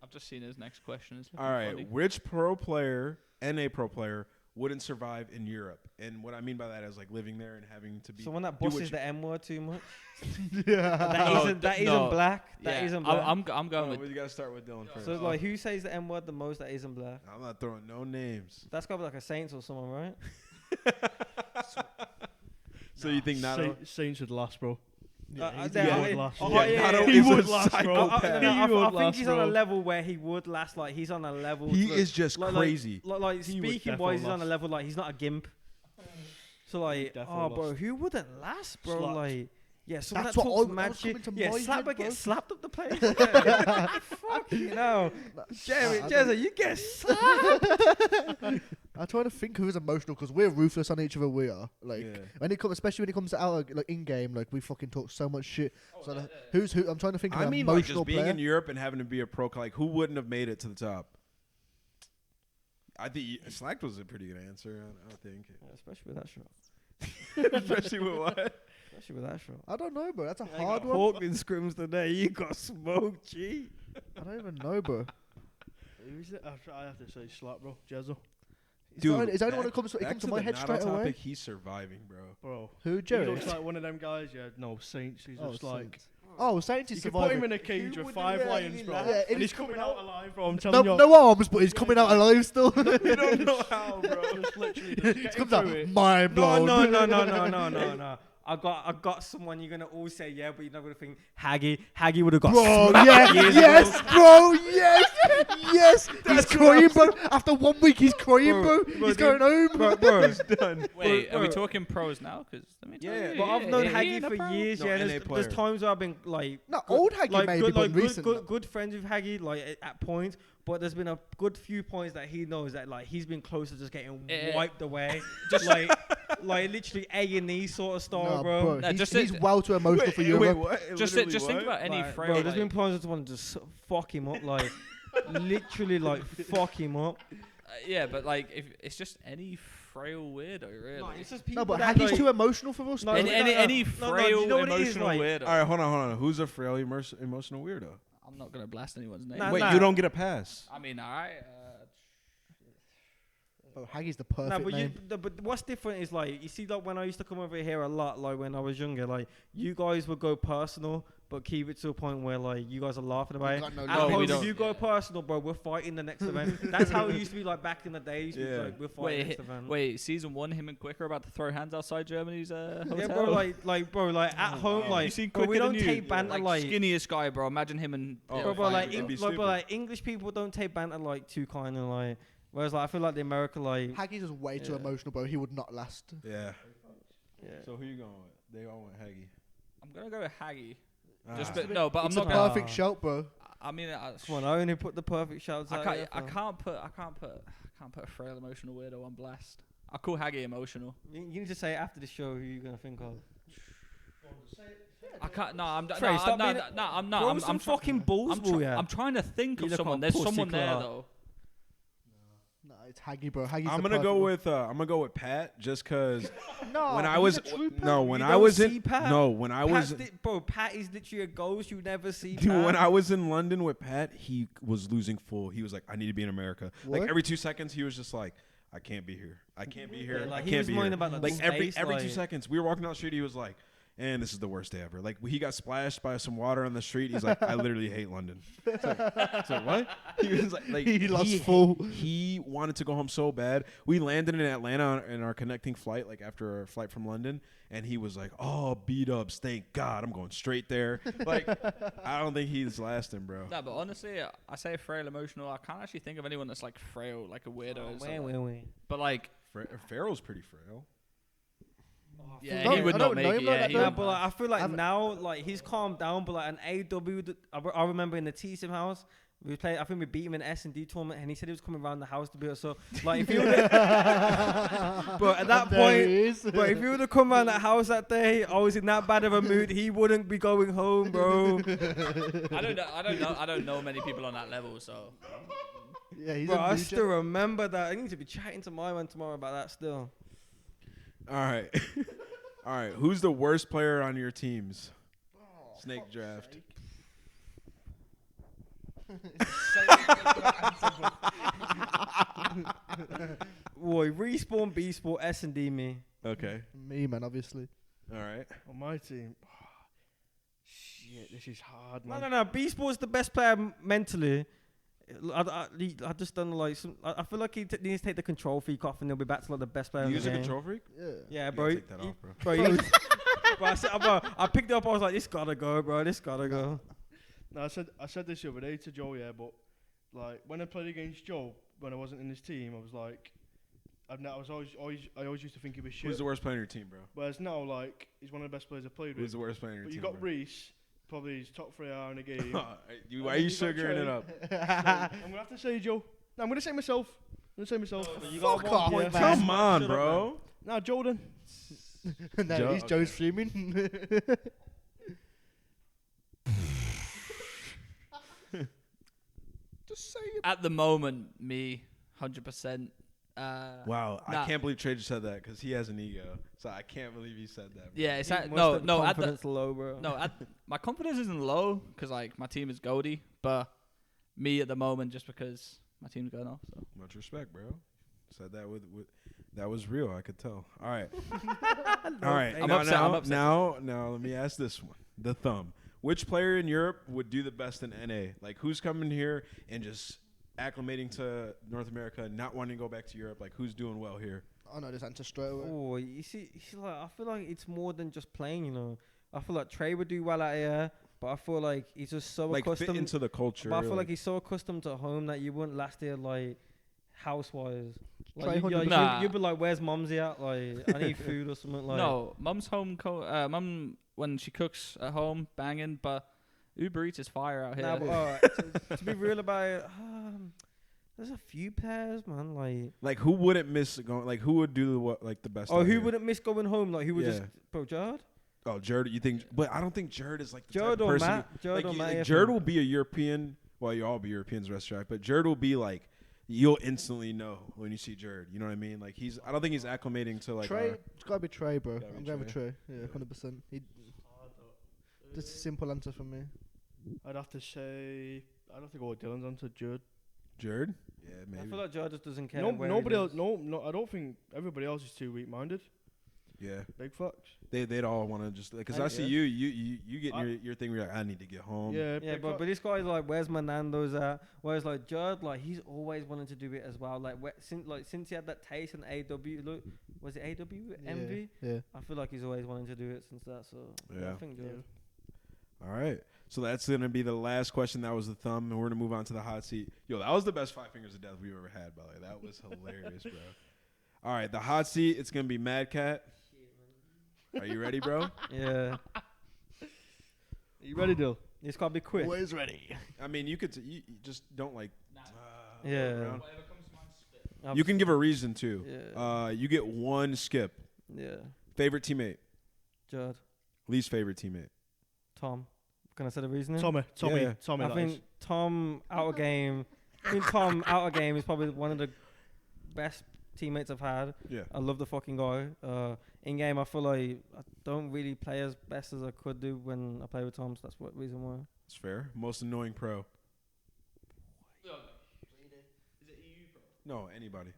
I've just seen his next question. It's All right, funny. which pro player, NA pro player, wouldn't survive in Europe? And what I mean by that is like living there and having to be. Someone that do what bosses you- the M word too much. yeah. That No, isn't that no. isn't black. That Yeah, isn't black. I'm going Oh, with. well, you gotta start with Dylan first. so it's like, who says the M word the most that isn't black? I'm not throwing no names. That's gotta be like a Saints or someone, right? So you think not? Saints would last, bro. Yeah, he would last. Nato He is would a last, bro. psychopath. I would think last, he's on bro. a level where he would last. Like he's on a level. He to- is just like, crazy. Like He would speaking defo wise, he's on a last. level like he's not a gimp. So like, defo oh bro, last. who wouldn't last, bro? Slapped. Like, yeah, someone That's that what talks that mad was shit. coming to Yeah, my slap head, but bro. get slapped up the place. Yeah. Fuck you know, Jerry, I Jezza, you get slapped. I'm trying to think who's emotional because we're ruthless on each other. We are like Yeah. when it comes, especially when it comes to our like in game, like we fucking talk so much shit. So like, who's who? I'm trying to think of I an mean, like emotional just being player. in Europe and having to be a pro. Like, who wouldn't have made it to the top? I think Slacked was a pretty good answer. I think, Especially with that shot. especially with what? Especially with that shot. I don't know, bro. That's a I hard got one. hawked in scrims today. You got smoked, G. I don't even know, bro. Who's it? I have to say Slap, bro. Jezzo. Dude, is that one that comes back to to my the head not straight on away? topic, he's surviving, bro. Bro. Who, He Jerry? looks like one of them guys, yeah. No, Saints. He's just like... Saints. Oh, Saints You is can put surviving. him in a cage with would 5 really lions, bro. laugh? Yeah, and he's coming out alive, bro. I'm No, telling you. no arms, but he's coming out alive still. You don't know how, bro. Just literally just He getting comes out through it. mind No, blown. no. I got someone you're gonna all say yeah, but you're not gonna think Haggy. Haggy would have got Bro, smacked yeah, years yes, ago. bro, yes. He's crying, bro. After 1 week, he's crying, bro. He's going home. Bro. He's done. Wait, are we bro. talking pros now? Because let me tell Yeah, you, But I've known he Haggy ain't a for pro. years. No, Yeah, NA there's player. times where I've been like, No, old Haggy maybe, but recent. good friends with Haggy like at points. But there's been a good few points that he knows that like he's been close to just getting wiped away, just like literally A&E sort of style, Nah, bro. Nah, He's well too emotional for you. Wait, bro. what? Just Literally think what? about any Like, frail. bro, there's been Like, points I just want to just fuck him up, like literally like fuck him up. yeah, but like if it's just any frail weirdo, really. It's just No, but that, Haggy's like- too emotional for us. No, bro. any no, frail you know what it is, emotional like- weirdo. All right, hold on. Who's a frail emotional weirdo? I'm not gonna blast anyone's name. Nah, Wait, nah. you don't get a pass. I mean, all right. Bro, Haggy's the perfect Nah, but name. but what's different is like you see like when I used to come over here a lot, like when I was younger, like you guys would go personal, but keep it to a point where like you guys are laughing about it. got no At love. we home, don't. if you go personal, bro, we're fighting the next event. That's how it used to be like back in the days. Yeah. Like, we're fighting Wait, next event. wait. Season 1, him and Quick are about to throw hands outside Germany's hotel. Yeah, bro, like at home, Wow. like You seen bro, we Quicker don't than you? take banter like like. skinniest guy, bro. Imagine him and Oh, Bro, fine, like, it'd be bro, stupid. like English people don't take banter like too kind of like. Whereas like I feel like the America like. Haggy's just way too Yeah. emotional, bro. He would not last. Yeah. Yeah. So who you going with? They all went Haggy. I'm gonna go with Haggy. Just Ah. but no, but I'm It's not a gonna. perfect shout, bro. I mean, Come on, I only put the perfect shouts I out. can't. here, I fam. can't put a frail emotional weirdo on blast. I call Haggy emotional. You need to say after the show who you're gonna think of. I can't. No, I'm. Trey, stop being a- I'm not. Throw I'm some try- fucking balls, I'm, yeah. I'm trying to think You of look someone. like There's pussy someone there clout. though. It's Haggy, bro. Haggy's I'm the gonna go perfect with I'm gonna go with Pat just cause No, when I he's was a trooper. no when You I don't was see in Pat? no when I was Bro, Pat is literally a ghost you never see. dude, Pat. when I was in London with Pat, he was losing full. He was like, I need to be in America. What? Like every 2 seconds, he was just like, I can't be here. I can't be here. Yeah, like, I he can't was be moaning here. about, like, like the every space, 2 like- seconds, we were walking down the street. He was like, and this is the worst day ever. Like he got splashed by some water on the street. He's like, I literally hate London. So what? He was like He lost full. He wanted to go home so bad. We landed in Atlanta in our connecting flight, like after our flight from London, and he was like, "Oh, B-dubs, thank God, I'm going straight there." Like, I don't think he's lasting, bro. No, but honestly, I say frail emotional. I can't actually think of anyone that's like frail, like a weirdo. and stuff Wait, like- wait, wait. But like, Farrell's pretty frail. yeah, No, he would I not don't make know it. him like Yeah, that he though. Yeah, would but like, I feel like I've- now, like he's calmed down. But like an AW, I remember in the T-Sim house, we played. I think we beat him in an S&D tournament, and he said he was coming around the house to beat us. So like, if you would, but at that And there point, he is. but if he would have come around that house that day, I was in that bad of a mood. He wouldn't be going home, bro. I don't know many people on that level. So Yeah, he's Bro, a I ninja. still remember that. I need to be chatting to my man tomorrow about that still. All right, all right. Who's the worst player on your teams? Snake draft. Boy, respawn, B sport, S&D me. Okay. Me, man, obviously. All right. On my team. Shit, this is hard, No, man. no, no. B sport's the best player mentally. I just don't know, like I feel like he needs to take the control freak off, and he'll be back to like the best player. You in use the a game. control freak? Yeah. Yeah, You bro. gotta take that off, bro. Bro, he was, bro, I picked it up. I was like, this gotta go, bro. This gotta go. No, I said this the other day to Joe, yeah, but like when I played against Joe when I wasn't in his team, I was like, I always used to think he was shit. Who's the worst player on your team, bro? Whereas now, like, he's one of the best players I've played Who's with. the worst player on your But team? you got bro? Reese, probably his top 3 are in the game. Why And are then you you got sugaring it Trey. up? So, I'm gonna have to say Joe. No, I'm gonna say myself. You Fuck got off, 1 point, man. man. Come on, Shut up, bro. No, Jordan. No, Joe- he's Joe's streaming. Just say it. at the moment, me, 100%. Wow, I Nah. can't believe Trey just said that because he has an ego. So I can't believe he said that. Bro. Yeah, it's at, Must no, have no, at the, confidence low, bro. no, my confidence isn't low because like my team is goaty, but me at the moment just because my team's going off. So Much respect, bro. Said that with that was real. I could tell. All right. All right. I'm now, upset, now, I'm upset. now, let me ask this one. The thumb. Which player in Europe would do the best in NA? Like, who's coming here and just acclimating to North America, not wanting to go back to Europe? Like, who's doing well here? I know this answer straight away. Oh, you see, like I feel like it's more than just playing. You know, I feel like Trey would do well out here, but I feel like he's just so Like, fit accustomed. into the culture. But I feel like he's so accustomed to home that you wouldn't last here like house-wise. Try Like, 100%. Nah. you'd be like, "Where's Mumsy at? Like, I need food or something." Like, no, mum's home. Mum when she cooks at home, banging. But Uber Eats is fire out here. Nah, but, to be real about it, there's a few pairs, man. Like, who wouldn't miss going? Like, who would do the best? Oh, out who here? wouldn't miss going home? Like, who would Yeah. just, bro, Jared? Oh, Jared, you think? But I don't think Jared is like the Jared type of or person. Matt? Jared or Matt? Like yeah, Jared fam. will be a European. Well, you all be Europeans restaurant, but Jared will be like, you'll instantly know when you see Jared. You know what I mean? Like I don't think he's acclimating to like. Trey, our- it's gotta be Trey, bro. Gotta be I'm going with Trey. Trey. Yeah, 100%. Just a simple answer for me. I'd have to say I'd have to go with Dylan's answer, Jude. Jared? Yeah, I maybe. feel like Jared just doesn't care. No, where he nobody lives. else. No, I don't think everybody else is too weak-minded. Yeah, Big facts. they'd all want to just because I Yeah. see you get your thing where you're like, I need to get home. Yeah, Yeah, big but facts. this guy's like, where's my Nando's at? Whereas like Jared, like he's always wanted to do it as well. Like since he had that taste in AW, look, was it AW Envy? Yeah. I feel like he's always wanted to do it since that. So yeah, I Yeah. think Jared. All right. So that's gonna be the last question. That was the thumb, and we're gonna move on to the hot seat. Yo, that was the best 5 fingers of death we've ever had, by the way. That was hilarious, bro. All right, the hot seat. It's gonna be Madcat. Are you ready, bro? Yeah, You ready, Dill? it's gotta be quick. Always ready. I mean, you could you just don't like. Yeah. around. I'm You can give a reason too. Yeah. You get one skip. Yeah, Favorite teammate, Jared, least favorite teammate. Tom. Can I say the reasoning? Tommy. Yeah. Tommy. I that think is. Tom out of game. I think Tom out of game is probably one of the best teammates I've had. Yeah. I love the fucking guy. In game, I feel like I don't really play as best as I could do when I play with Tom. So that's what reason why. It's fair. Most annoying pro. Is it EU, bro? No, anybody.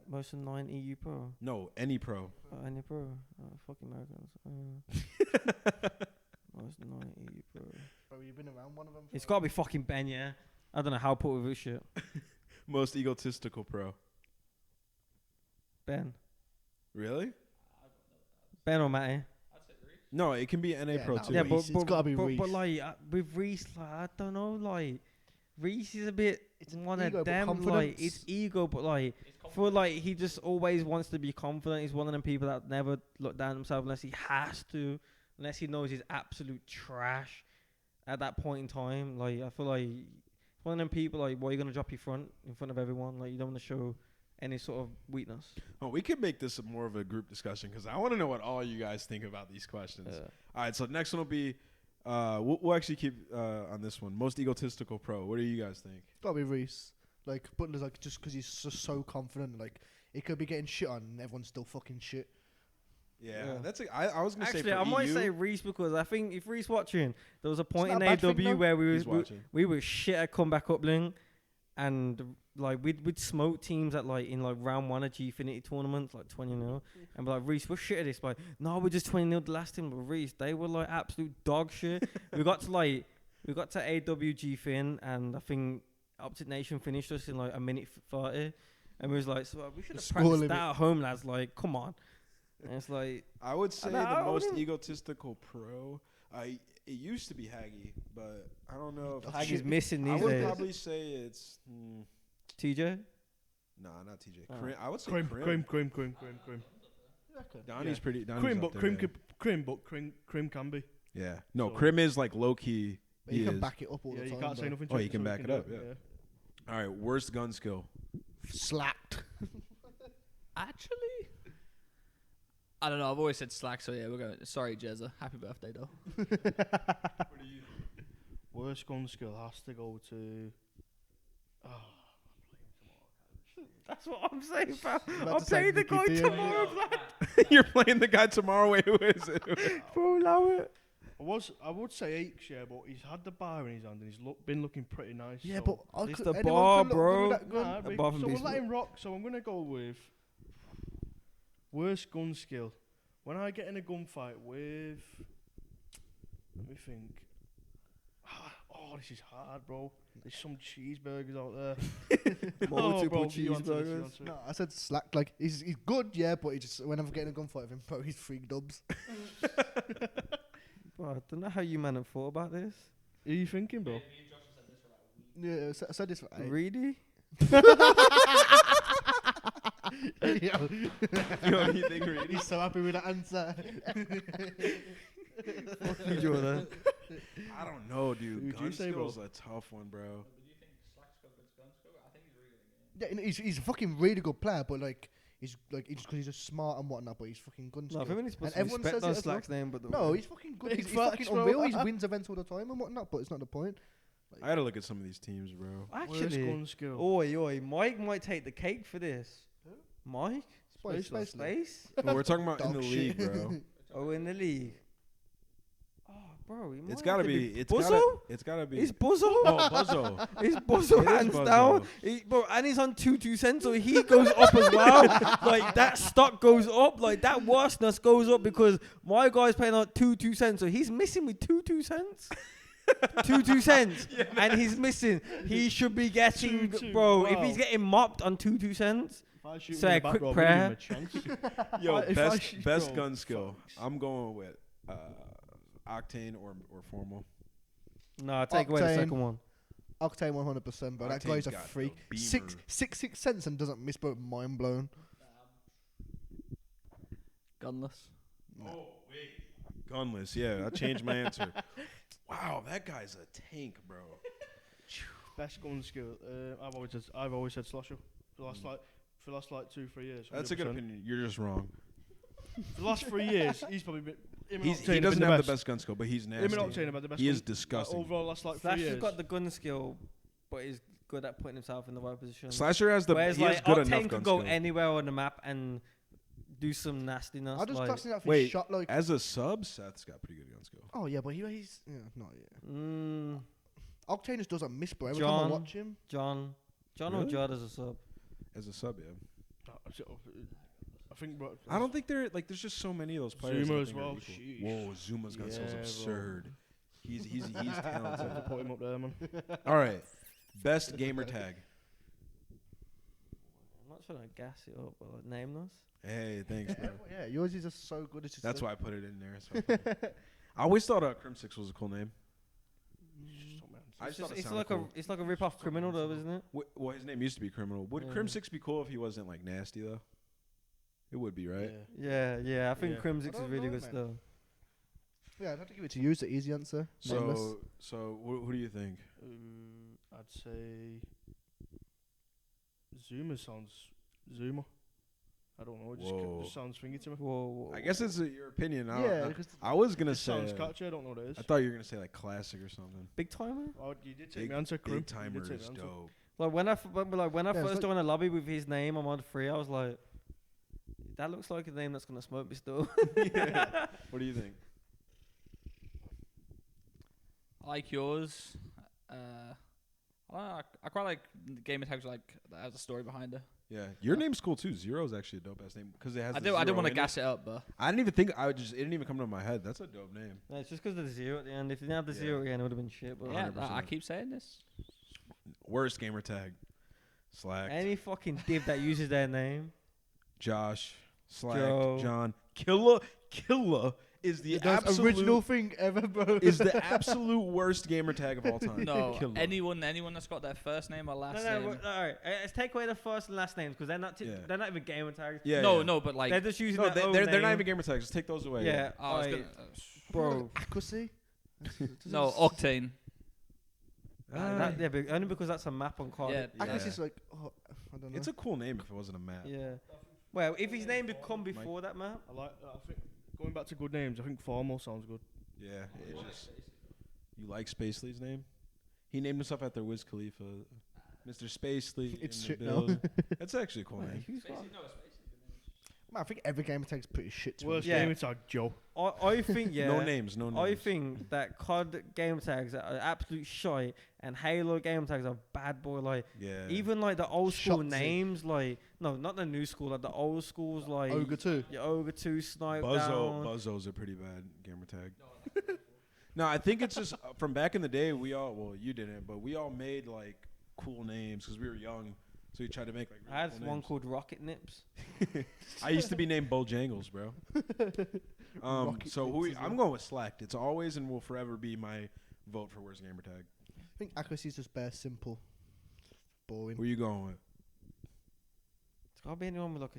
Most annoying EU pro. No, any pro. Any pro. Fuck Americans. Most annoying EU pro. Bro, you've been around one of them. It's gotta be fucking Ben, yeah. I don't know how to put with this shit. Most egotistical pro. Ben. Really? Ben or Matty. No, it can be NA Yeah, pro no, too. Yeah, Reece, it's gotta be but Reece. like with Reece, like I don't know, like Reece is a bit It's an one ego, of but them. Like confidence. it's ego, but like I feel like he just always wants to be confident. He's one of them people that never look down on himself unless he has to, unless he knows he's absolute trash at that point in time. Like I feel like one of them people like, why are you gonna drop your front in front of everyone? Like you don't want to show any sort of weakness. Oh, we could make this more of a group discussion because I want to know what all you guys think about these questions. All right, so next one will be, we'll actually keep on this one. Most egotistical pro. What do you guys think? Gotta be Reece. Like Butler's like just because he's just so confident. Like he could be getting shit on, and everyone's still fucking shit. Yeah, Yeah. that's. I was gonna Actually, say for I might EU, say Reece because I think if Reece watching, there was a point not in a bad thing, AW though. where he's watching. we were shit at comeback upling, and like we'd smoke teams at like in like round 1 of Gfinity tournaments like 20-0, and be like, Reece, we're shit at this. Like, no, we're just 20-0 the last time. But Reece, they were like absolute dog shit. we got to AWG Fin, and I think Optic Nation finished us in like a minute 30, and we was like, so we should have Score practiced limit. that at home, lads. Like, come on. And it's like, I would say know, the I most wouldn't- egotistical pro. It used to be Haggy, but I don't know. If Haggy's missing I these would days. probably say it's. TJ. Nah, not TJ. Oh. I would say Cream. Crim. Donnie's Yeah. pretty. Donnie's Cream, up but there, cream, yeah. cream can be. Yeah. No, So- Crim is like low key. But He you can is. back it up all Yeah, the you time. can't say though. nothing. Oh, to you it, can so back it do up, yeah. All right, worst gun skill. Slacked. Actually, I don't know. I've always said slack, so yeah, we're going. Sorry, Jezza. Happy birthday, though. Worst gun skill has to go to. Oh, That's what I'm saying, fam. about I'll to say play the Nicky guy D, tomorrow, blood. You're playing the guy tomorrow. Wait, who is it? Bro, allow it. I would say Aches, yeah, but he's had the bar in his hand and he's been looking pretty nice. Yeah, so but It's could, the anyone bar, could look good bro. with that gun. Nah, Above and so we'll beast. let him rock. So I'm gonna go with worst gun skill. When I get in a gunfight with, let me think. Oh, this is hard, bro. There's some cheeseburgers out there. Multiple bro, you answer this, you cheeseburgers. answer it. No, I said slack. Like he's good, yeah, but he just whenever getting a gunfight with him, bro, he's 3 dubs. Bro, I don't know how you man have thought about this. What are you thinking, bro? Yeah, I said this for 8. Really? Yo, Yo, you think really? he's so happy with that answer. Fuck you, Jordan. I don't know, dude. Who'd you Gun say, bro? skill's a tough one, bro. Yeah, he's a fucking really good player, but like he's just because he's just smart and whatnot, but he's fucking gun No, I skilled. think we need to put And some everyone respect says on it as well. Slack's name, but No, he's fucking good. Big He's facts, fucking bro. unreal. He wins events all the time and whatnot, but it's not the point. I gotta look at some of these teams, bro. Worst actually, gun skill. oi, Mike might take the cake for this. Mike? Space. Space? No, we're talking about in Dog the shit. league, bro. Oh, in the league. Oh, bro, he It's might gotta have to be. It's Buzzo? gotta. It's gotta be. He's Buzzo. Oh, Buzzo. He's Buzzo It is hands Buzzo. down. Bro, and he's on 2 cents, so he goes up as well. Like, that stock goes up. Like, that worstness goes up because my guy's paying out 2 cents, so he's missing with 2 cents. 2 cents. And he's missing. He should be getting, 2-2, bro, if wow. he's getting mopped on 2 cents. If I shoot Say him a in the back quick row, I'm prayer. gonna give him a chance. Yo, If I best shoot- best bro, gun skill. fucks. I'm going with Octane or Formal. No, take away the Octane. second one. Octane 100%, bro. That Octane's guy's a got the freak. beamer. 6 cents and doesn't miss, bro. Mind blown. Gunless. Oh wait. Gunless. Yeah, that changed my answer. Wow, that guy's a tank, bro. Best gun skill. I've always said slasher. For the last 2-3 years. That's a good 100%. opinion. You're just wrong. For the last 3 years, he's probably been. Him and He Octane doesn't been have the best gun skill, but he's Him and nasty. Octane have had the best. He gun- is disgusting. Overall, last 3 Slash has years. got the gun skill, but he's good at putting himself in the right position. Slasher has the. Whereas He has like good Octane enough could gun go skill. anywhere on the map and do some nastiness. I just like, classing that for Wait, shot like. As a sub, Seth's got pretty good gun skill. Oh yeah, but he's not yet. Octane just doesn't miss, bro. Every time I John. watch him, John or Really? Judd as a sub. As a sub, yeah. I think. Bro, I don't think there like. There's just so many of those players. Zuma that I as think are well, equal. sheesh. Whoa, Zuma's gun skill's Yeah, bro. absurd. He's I have to talented. put him up there, man. All right, best gamer tag. I'm not trying to gas it up, but like, Nameless. Hey, thanks, bro. yeah, yours is just so good. It's just That's so why I put it in there. That's why I put it. I always thought Crim6 was a cool name. I just thought it It's sounded like cool. a rip rip-off Criminal though, isn't it? Well, his name used to be Criminal. Would Yeah. Crim6 be cool if he wasn't like nasty though? It would be, right? Yeah. I think Yeah. Crim6 I is don't really know, good man. stuff. Yeah, I'd have to give it to you. It's the easy answer. Nameless. So who do you think? I'd say Zuma sounds Zuma. I don't know. It Whoa. just sounds thingy to me. Whoa. I guess it's your opinion. Yeah, because I was gonna It say. sounds catchy. I don't know what it is. I thought you were gonna say like classic or something. Big timer. Oh, you did take Big- my answer, Krim. Big timer You did take is my answer. dope. Like when I Yeah, it's first like- joined a lobby with his name, I'm on 3. I was like, that looks like a name that's gonna smoke me still. What do you think? I like yours. I quite like gamer tags like that has a story behind it. Yeah, your name's cool too. Zero's actually a dope ass name because it has. I the didn't zero want to in gas it up, but I didn't even think. It didn't even come to my head. That's a dope name. No, it's just because of the 0 at the end. If you didn't have the Yeah. 0 at the end, it would have been shit. But yeah, 100%. I keep saying this. Worst gamer tag. Slack. any fucking div that uses their name. Josh. Slack. Joe. John. Killa is the That's original thing ever, bro. is the absolute worst gamer tag of all time. No, Killa. anyone that's got their first name or last name. All right. Let's take away the first and last names because they're not. Yeah. They're not even gamer tags. Yeah. no, yeah. no, but like, They're just using No, their own they're not name. even gamer tags. Just take those away. Yeah. I was alright, gonna, bro. Accuracy. no, Octane. Yeah, but only because that's a map on card. Yeah. Accuracy Yeah. is like, oh, I don't know. It's a cool name if it wasn't a map. Yeah. Well, if his name had come before that map. I think going back to good names. I think Formal sounds good. Yeah. It just. You like Spacely's name? He named himself after Wiz Khalifa. Mr. Spacely. It's in the shit now. building. That's actually a cool Wait, name. who's got? Man, I think every game takes pretty shit to Worst Yeah. game tag, Joe. I think yeah. No names, no names. I think that COD game tags are absolute shite, and Halo game tags are bad boy. Like Yeah. even like the old school Shotzi. names, like no, not the new school, like the old schools, like Ogre 2. your Ogre 2, Snipe Buzzo, Down. Buzzo's a pretty bad gamer tag. No, I think it's just from back in the day. You didn't, but we all made like cool names because we were young. So we tried to make like. I had really cool one names. called Rocket Nips. I used to be named Bojangles, bro. Rocket So Nips as I'm well. going with Slacked. It's always and will forever be my vote for worst gamer tag. I think accuracy is just bare simple. Boring. Who you going with? It's gotta be anyone with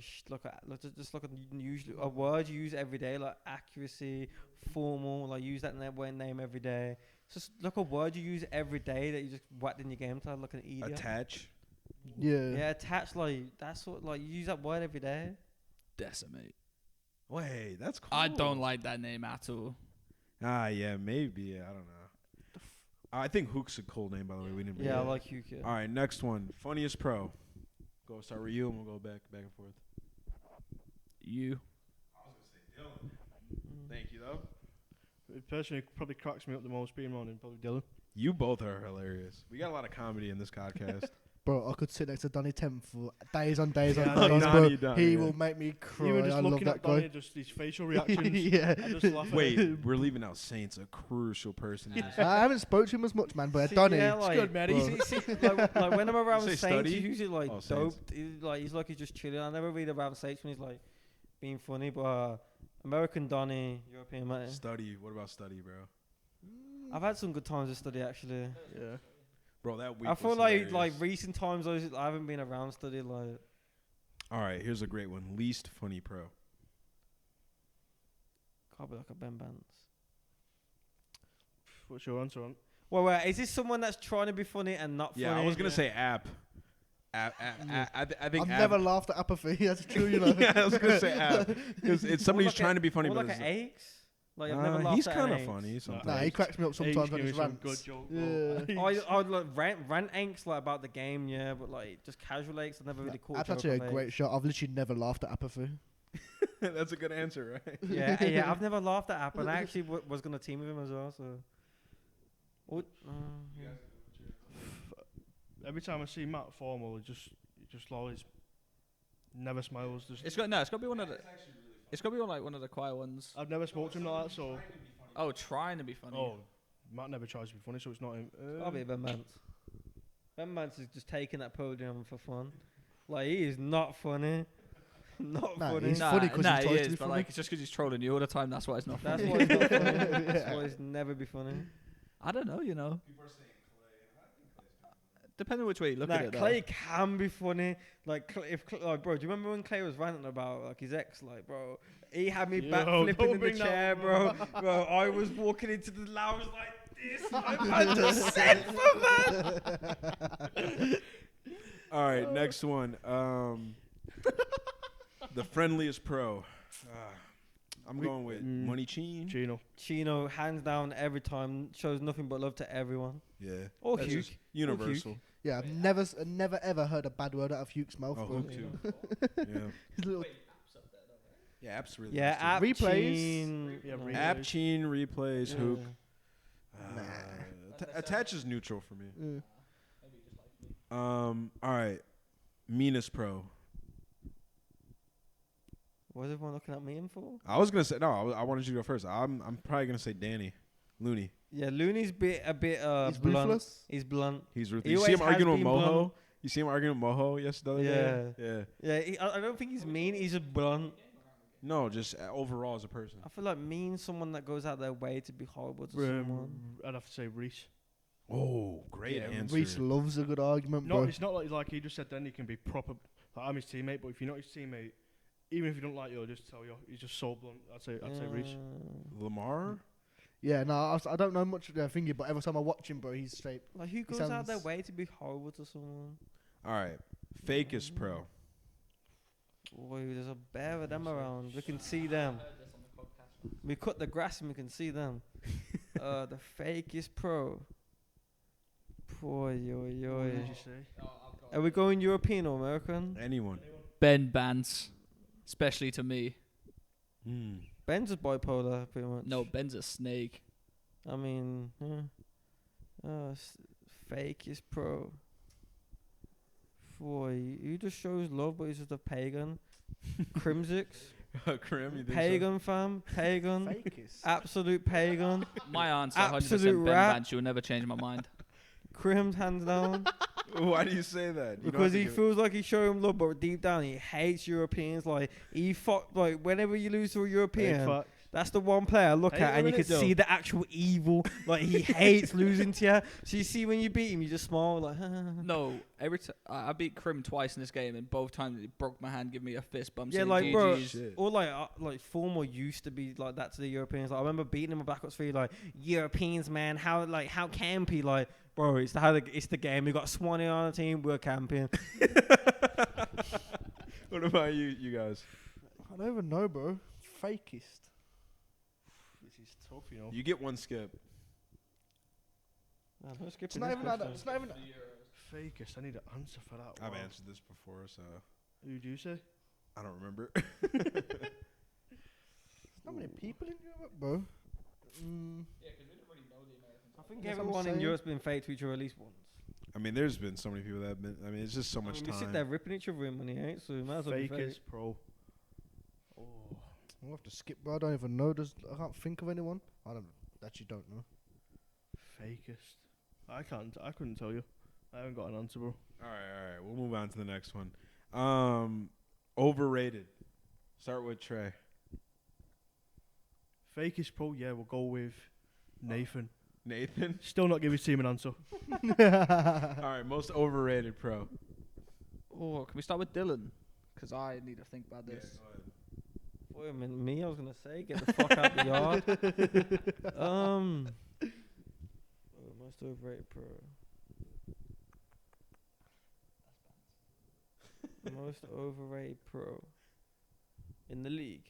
just like usually a word you use every day, like accuracy, formal, like use that name every day. It's just like a word you use every day that you just whacked in your game tag, like an idiot. Attach. Yeah. Yeah, attach, like that's what, like you use that word every day. Decimate. Wait, that's cool. I don't like that name at all. Yeah, maybe. I don't know. I think Hook's a cool name, by the way. We didn't. bring Yeah, it I up. like you, kid. All right, next one. Funniest pro. Go start with you, and we'll go back and forth. You. Thank you, though. It personally probably cracks me up the most being on him, probably Dylan. You both are hilarious. We got a lot of comedy in this podcast. Bro, I could sit next to Donny Temp for days on days Yeah, on days, Donny, bro. Donny, He yeah. will make me cry. Even just I love looking that at Donny, guy. just his facial reactions. Yeah. I just laugh at Wait, it. we're leaving out Saints, a crucial person. in this. I haven't spoke to him as much, man, but See, Donny. yeah, it's like, good, man. bro. He's- like when I'm around Say Saints, study? he's usually like Oh, Saints. doped. He's like he's just chilling. I never read around Saints when he's like being funny, but American Donny, European mate. Study. What about study, bro? I've had some good times with study actually. Yeah. Bro, that week. I feel was like hilarious. recent times I haven't been around study like. All right, here's a great one. Least funny pro. Can't be like a Ben Bance. What's your answer on? Well, wait, is this someone that's trying to be funny and not Yeah, funny? I was gonna say app. I think I've app. never laughed at apathy. That's true, you know. Yeah, I was gonna say app because it's somebody who's like trying to be funny, More but like an it's- Aches. Like I've never laughed he's at kind of an funny Aches. sometimes. Nah, he cracks me up sometimes Age when give he's me some rants. good joke. Yeah. I'd like rant Anks like about the game, yeah, but like just casual Aches, I've never really caught. That's joke actually a of great Aches. shot. I've literally never laughed at apathy. That's a good answer, right? Yeah, yeah, I've never laughed at App, and I actually was gonna team with him as well. So. What? Yeah. Every time I see Matt Formal, he just always never smiles. Just It's got to be one of the. It's got to be one of the quiet ones. I've never spoken to him like that, so Oh, trying to be funny. oh, Matt never tries to be funny, so it's not him. I'll be Ben Mance. Ben Mance is just taking that podium for fun. Like he is not funny. Not Nah, funny. he's funny 'cause he he tries to is, be but funny. like it's just because he's trolling you all the time. That's why it's not That's funny. why he's not funny. That's Yeah. why he's never be funny. I don't know, you know. Depending which way you look Nah, at it. though. Clay can be funny. Like, like, bro, do you remember when Clay was ranting about like his ex? Like, bro, he had me Yo, backflipping don't in the bring that chair, up, bro. Bro, I was walking into the lounge like this. I just said for man. All right, next one. The friendliest pro. I'm going with Money Cheen. Chino. Chino, hands down, every time shows nothing but love to everyone. Yeah. Or That's Hugh. just universal. Yeah, I've never ever heard a bad word out of Hugh's mouth. Oh, bro. Hook too. Yeah. His little Yeah, app's really Yeah, nice too. app Replays. Cheen, Yeah, no. replays. App Cheen replays Yeah. Hook. Nah. Attach is neutral for me. Yeah. All right. Meanest pro. What is everyone looking at me in for? I was gonna say no. I wanted you to go first. I'm probably gonna say Danny Looney. Yeah, Looney's a bit He's blunt. ruthless. He's blunt. He's ruthless. He You see him always has arguing with been Moho. blunt. You see him arguing with Moho yesterday. Yeah. Yeah, I don't think he's mean. He's just blunt. No, just overall as a person. I feel like mean someone that goes out their way to be horrible to someone. I'd have to say Reese. Oh, great Yeah, answer. Reese loves a good argument, No, bro. it's not like he just said. Then he can be proper. Like I'm his teammate, but if you're not his teammate, even if you don't like you, I'll just tell you. He's just so blunt. I'd say Reese. Lamar. Yeah, no, I don't know much of their thingy, but every time I watch him, bro, he's straight. Like who goes out their sounds- way to be horrible to someone? All right. Fakest pro. Boy, there's a bear of them around. We can see them. We cut the grass and we can see them. The fakest pro. Boy, yo, yo. What did you say? Are we going European or American? Anyone. Ben Bance. especially to me. Ben's is bipolar, pretty much. No, Ben's a snake. I mean, fake is pro. Boy, he just shows love, but he's just a pagan. Crimsix. Crim, you think Pagan, fam. Pagan. Fakest. Absolute pagan. My answer, Absolute 100% Ben rat. Vance. You will never change my mind. Crim's hands down. so? Why do you say that? You don't Because have to he give- feels like he's showing love, but deep down he hates Europeans. Like like whenever you lose to a European, Fuck. that's the one player I look Hate at, and you him, can innit, see though? the actual evil. Like he hates losing to you. So you see when you beat him, you just smile like. No, every time I beat Crim twice in this game, and both times he broke my hand, give me a fist bump. Yeah, saying like bro, GGs. Shit. or like formal used to be like that to the Europeans. Like, I remember beating him in Black Ops 3. Like Europeans, man, how campy? Like, bro, it's the game. We got Swanee on the team. We're camping. What about you guys? I don't even know, bro. Fakest. This is tough, you know. You get one skip. Nah, don't skip It's it, not this even that. question. It's not even. Fakest. I need an answer for that. I've Wow. answered this before, so Who do you say? I don't remember. There's not many people in Europe, bro. I think That's what I'm everyone in saying. Europe's been fake to each other at least once. I mean, there's been so many people that have been. I mean, it's just so much We sit time. there ripping each other in when he hates, so we might as well be fake. Fakest pro. Oh. I'll have to skip, bro. I don't even know. I can't think of anyone. I actually don't know. Fakest. I couldn't tell you. I haven't got an answer, bro. All right. We'll move on to the next one. Overrated. Start with Trey. Fakest pro, yeah, we'll go with Nathan. Nathan. Still not give his team an answer. All right. Most overrated pro. Oh, can we start with Dylan? Because I need to think about this. Wait a minute, me? I was gonna say, get the fuck out the yard. Most overrated pro. Most overrated pro in the league.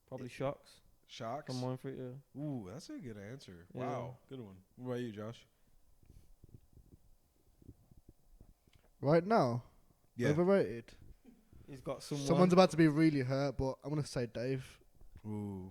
Probably Shocks. Shocks. From 1 for you. Ooh, that's a good answer. Yeah. Wow, good one. What about you, Josh? Right now, Yeah. overrated. He's got someone. Someone's about to be really hurt, but I'm gonna say Dave. Ooh.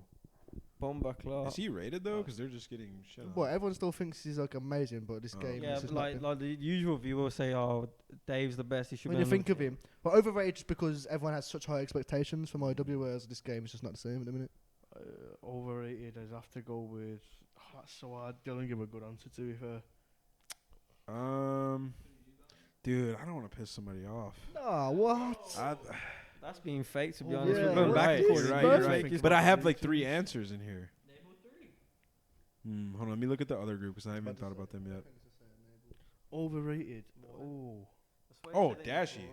Bomber Clark. Is he rated though? Because they're just getting shit on. Well, everyone still thinks he's like amazing, but this Oh. game Yeah, is but just not like the usual viewers say, "Oh, Dave's the best. He should when be." you on think the- of him. But overrated just because everyone has such high expectations from IW, whereas this game is just not the same at the minute. Overrated, I'd have to go with. Oh, that's so hard. Dylan give a good answer to be fair. Dude, I don't want to piss somebody off. Nah, what? That's being fake, to be Oh, honest. yeah. We're going back Right, and forth. you're right, You're you're right. Fake is But I have fake like too. 3 answers in here. Hold on, let me look at the other group because I haven't thought about them yet. Overrated. Oh. Oh, Dashy.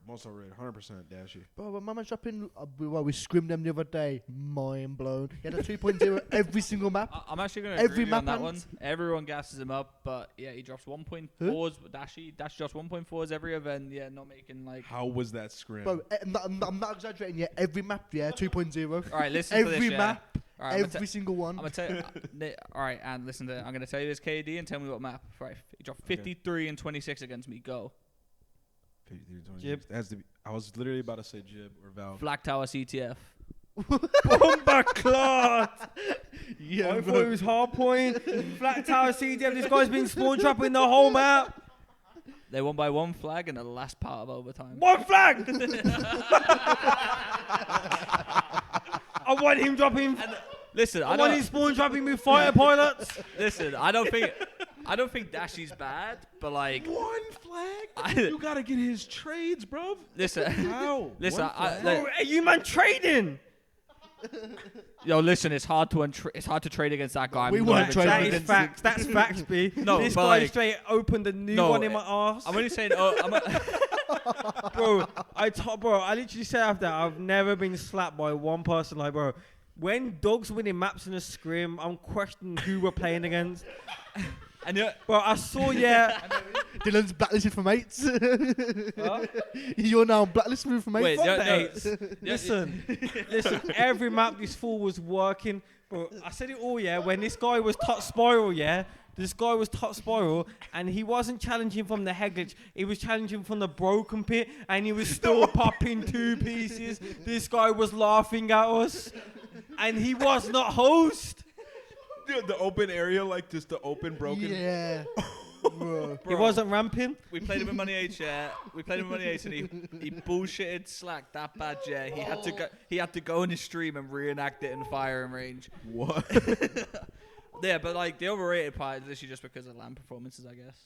Most overrated, 100% Dashy. Bro, when Mama's dropping, we scrimmed them the other day. Mind blown. He had a 3.0 every single map. I'm actually going to Every agree with you on map that one. ant. Everyone gasses him up, but yeah, he drops 1.4s. Dashi drops 1.4s every event. Yeah, not making like. How was that scrim? Bro, I'm not exaggerating. Yeah, every map, yeah, 2.0. All right, listen to this. Every Yeah. map, All right, every single I'm one. gonna tell you. All right, and listen to. I'm gonna tell you this KD and tell me what map. Right, he dropped 53 and 26 against me. Go. 53, 26. Jib. That has to be, I was literally about to say Jib or Valve. Flag Tower CTF. Bomber Clark. Yeah, I thought it was hard point. Flat Tower CDM. This guy's been spawn trapping the whole map. They won by 1 flag in the last part of overtime. One flag. I want him dropping. Listen, I I want him don't. spawn trapping with fighter pilots. Listen, I don't think Dashi's bad, but like, 1 flag? I- You gotta get his trades, bro. listen, How? listen. One flag? Bro, hey, you man trading. Yo, listen, it's hard to trade against that guy. We I'm weren't not even trading That joking. is against facts. That's facts, B. No, this but guy like- straight opened a new No, one in my ass. I'm only saying. Bro, I literally said after I've never been slapped by one person. Like, bro, when dogs winning maps in a scrim, I'm questioning who we're playing against. And you Bro, I saw, yeah. Dylan's blacklisted from mates. Huh? You're now blacklisted from mates. Wait, Fuck yeah, the no. eights. Listen, every map this fool was working. Bro, I said it all, yeah. When this guy was top spiral, yeah, This guy was top spiral, and he wasn't challenging from the head glitch. He was challenging from the broken pit, and he was still popping 2 pieces. This guy was laughing at us, and he was not host. Dude, the open area, like just the open broken. Yeah. Bro. He wasn't ramping. We played him in Money 8, yeah. We played him in Money 8 and he bullshitted Slack that bad, yeah. He had to go in his stream and reenact it in firing range. What? Yeah, but like the overrated part is literally just because of LAN performances, I guess.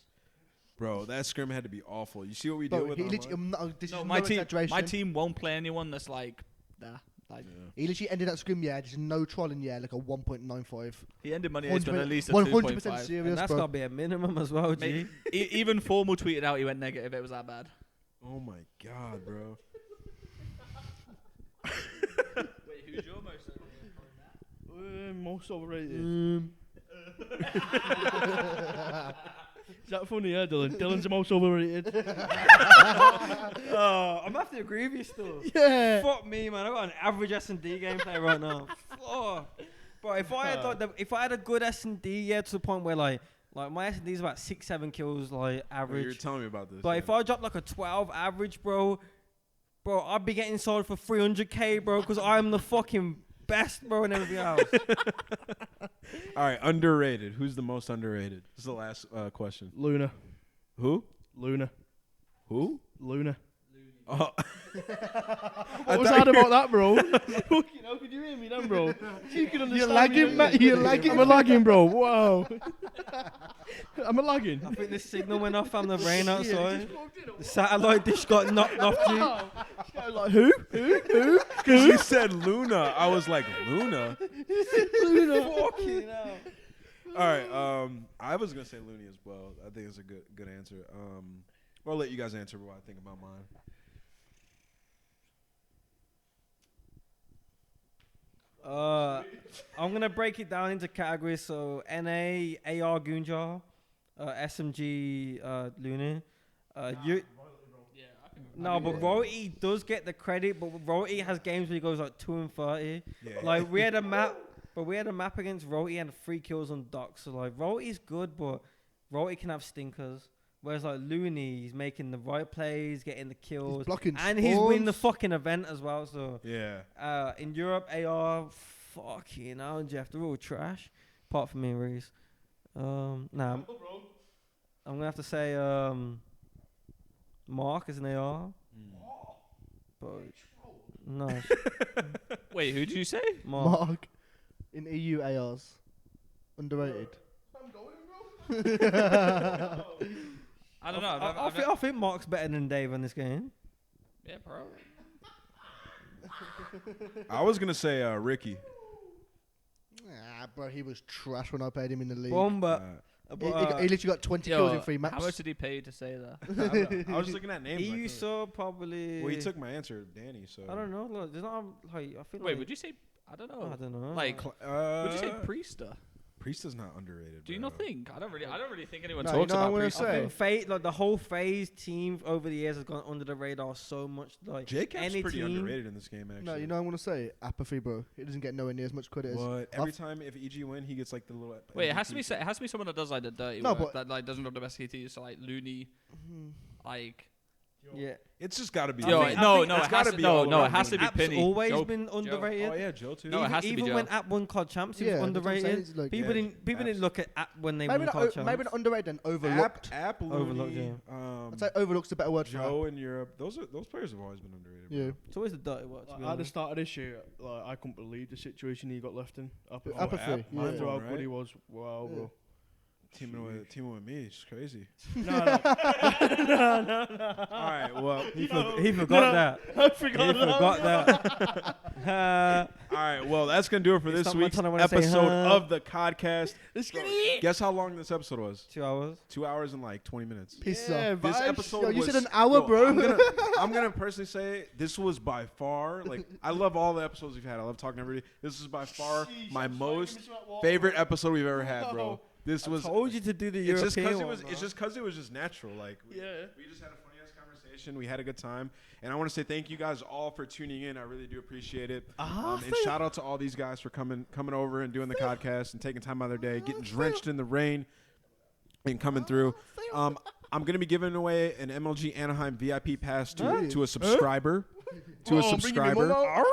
Bro, that scrim had to be awful. You see what we Bro, deal with he online? literally, this No, is my no team exaggeration. won't play anyone that's like that. Like He literally ended that scrim, yeah, just no trolling, yeah, like a 1.95. he ended Money 8 with at least a 100% 2.5. And serious, that's bro. got to be a minimum as well, G. Mate, even Formal tweeted out he went negative. It was that bad. Oh my god, bro. Wait, who's your most overrated? Most overrated. Is that funny, yeah, Dylan? Dylan's the most overrated. I'm have to agree with you still. Yeah. Fuck me, man. I got an average S&D gameplay right now. Fuck. Bro, if I had if I had a good S&D, yeah, to the point where like my S&D is about 6-7 kills, like Bro, you're average. telling me about this. But if I dropped like a 12 average, bro, I'd be getting sold for 300k, bro, because I'm the fucking best, bro, and everything else. All right, underrated. Who's the most underrated? This is the last question. Luna. Who? Luna. Who? Luna. Oh. What was hard about that, bro? Fucking hell, could you hear me then, bro? You can understand. You're lagging, mate. You're lagging. I'm a lagging, bro. Wow. I'm a lagging. I think the signal went off on the rain outside. The satellite dish got knocked off, G. Like, who? Because you said Luna. I was like, Luna? Fucking hell. All right. I was going to say Looney as well. I think it's a good answer. I'll let you guys answer what I think about mine. I'm gonna break it down into categories. So NA, AR, Goonjar, SMG, Luna. No, but Roty does get the credit, but Roty has games where he goes like 2 and 30. Yeah. Like we had a map against Roty and 3 kills on Doc. So like Roty's good, but Roty can have stinkers. Whereas like Looney, he's making the right plays, getting the kills, He's blocking and he's winning the spawns. fucking event as well. So Yeah. in Europe, AR, fucking hell, Jeff, they're all trash. Apart from me and Reese. Nah, I'm gonna have to say Mark is an AR. But no, Wait, who did you say? Mark. In EU ARs. Underrated. I don't know. I think Mark's better than Dave in this game. Yeah, bro. I was going to say Ricky. Bro, he was trash when I played him in the league. Bomba. He literally got 20 kills in 3 maps. How much did he pay you to say that? I was just looking at names. EU like, so probably. well, he took my answer, Danny. So I don't know. Look, there's not like I feel Wait, like. would you say? I don't know. I don't know. Like, would you say Priester? Priest is not underrated. Do you bro. not think? I don't really think anyone No, talks you know about what I'm Priester. gonna I think like the whole phase team over the years has gone under the radar so much. Like J-Cap's any pretty team, underrated in this game, actually. No, you know what I'm going to say? Apathy, bro. He doesn't get nowhere near as much credit as... What? Every time if EG win, he gets like the little... Wait, it has to be someone that does like the dirty No, work, but- that like doesn't have the best KTs. So like Looney, like. yeah. It's just got to be... Yo, I I think no, it's it has gotta to- be no, all no, it around has to be App's Penny. always Joe- been underrated. Oh, yeah, Joe too. No, it even has to be even Joe. when App won COD champs, he Yeah, was that's what I'm saying, underrated. it's like- People Yeah, didn't look at App when they Maybe won not, COD champs. maybe not underrated and overlooked. App, Overlooked, Looney, I'd say overlooked's a better word for Joe in Europe. Those players have always been underrated. that. Yeah. It's always the dirty work. To be At the honest. start of this year, like I couldn't believe the situation he got left in. Apathy. Apathy, App, yeah. After how right? good he was, wow, Yeah. bro. Teaming with me, it's crazy. No. All right, well, He forgot that. I He forgot forgot that. all right, well, that's gonna do it for It's this not my week's turn, I wanna say, episode huh? of the Codcast. Guess how long this episode was? 2 hours. 2 hours and like 20 minutes. Piss Yeah, off. This vibes. episode Yo, you was, said an hour, yo, bro. I'm gonna personally say this was by far, like, I love all the episodes we've had. I love talking to everybody. This is by far my most favorite episode we've ever had, bro. This was. Told you to do the It's just European because it one, was. bro. It's just because it was just natural. Like we just had a funny ass conversation. We had a good time, and I want to say thank you guys all for tuning in. I really do appreciate it. And shout out to all these guys for coming over and doing the podcast and taking time out of their day, getting drenched in the rain. and coming through. I'm going to be giving away an MLG Anaheim VIP pass to a subscriber. To a subscriber.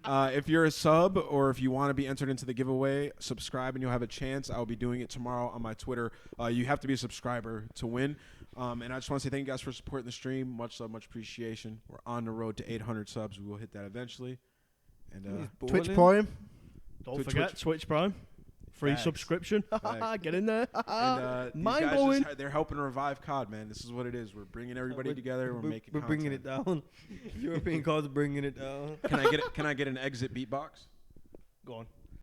If you're a sub or if you want to be entered into the giveaway, subscribe and you'll have a chance. I'll be doing it tomorrow on my Twitter. You have to be a subscriber to win. And I just want to say thank you guys for supporting the stream. Much love, much appreciation. We're on the road to 800 subs. We will hit that eventually. And Twitch Prime. Don't forget Twitch Prime. Free Facts. subscription. Get in there. and these Mind guys blowing. they're helping revive COD, man. This is what it is. We're bringing everybody together. We're making We're bringing it content. down. European cards bringing it down. Can I get an exit beatbox? Go on.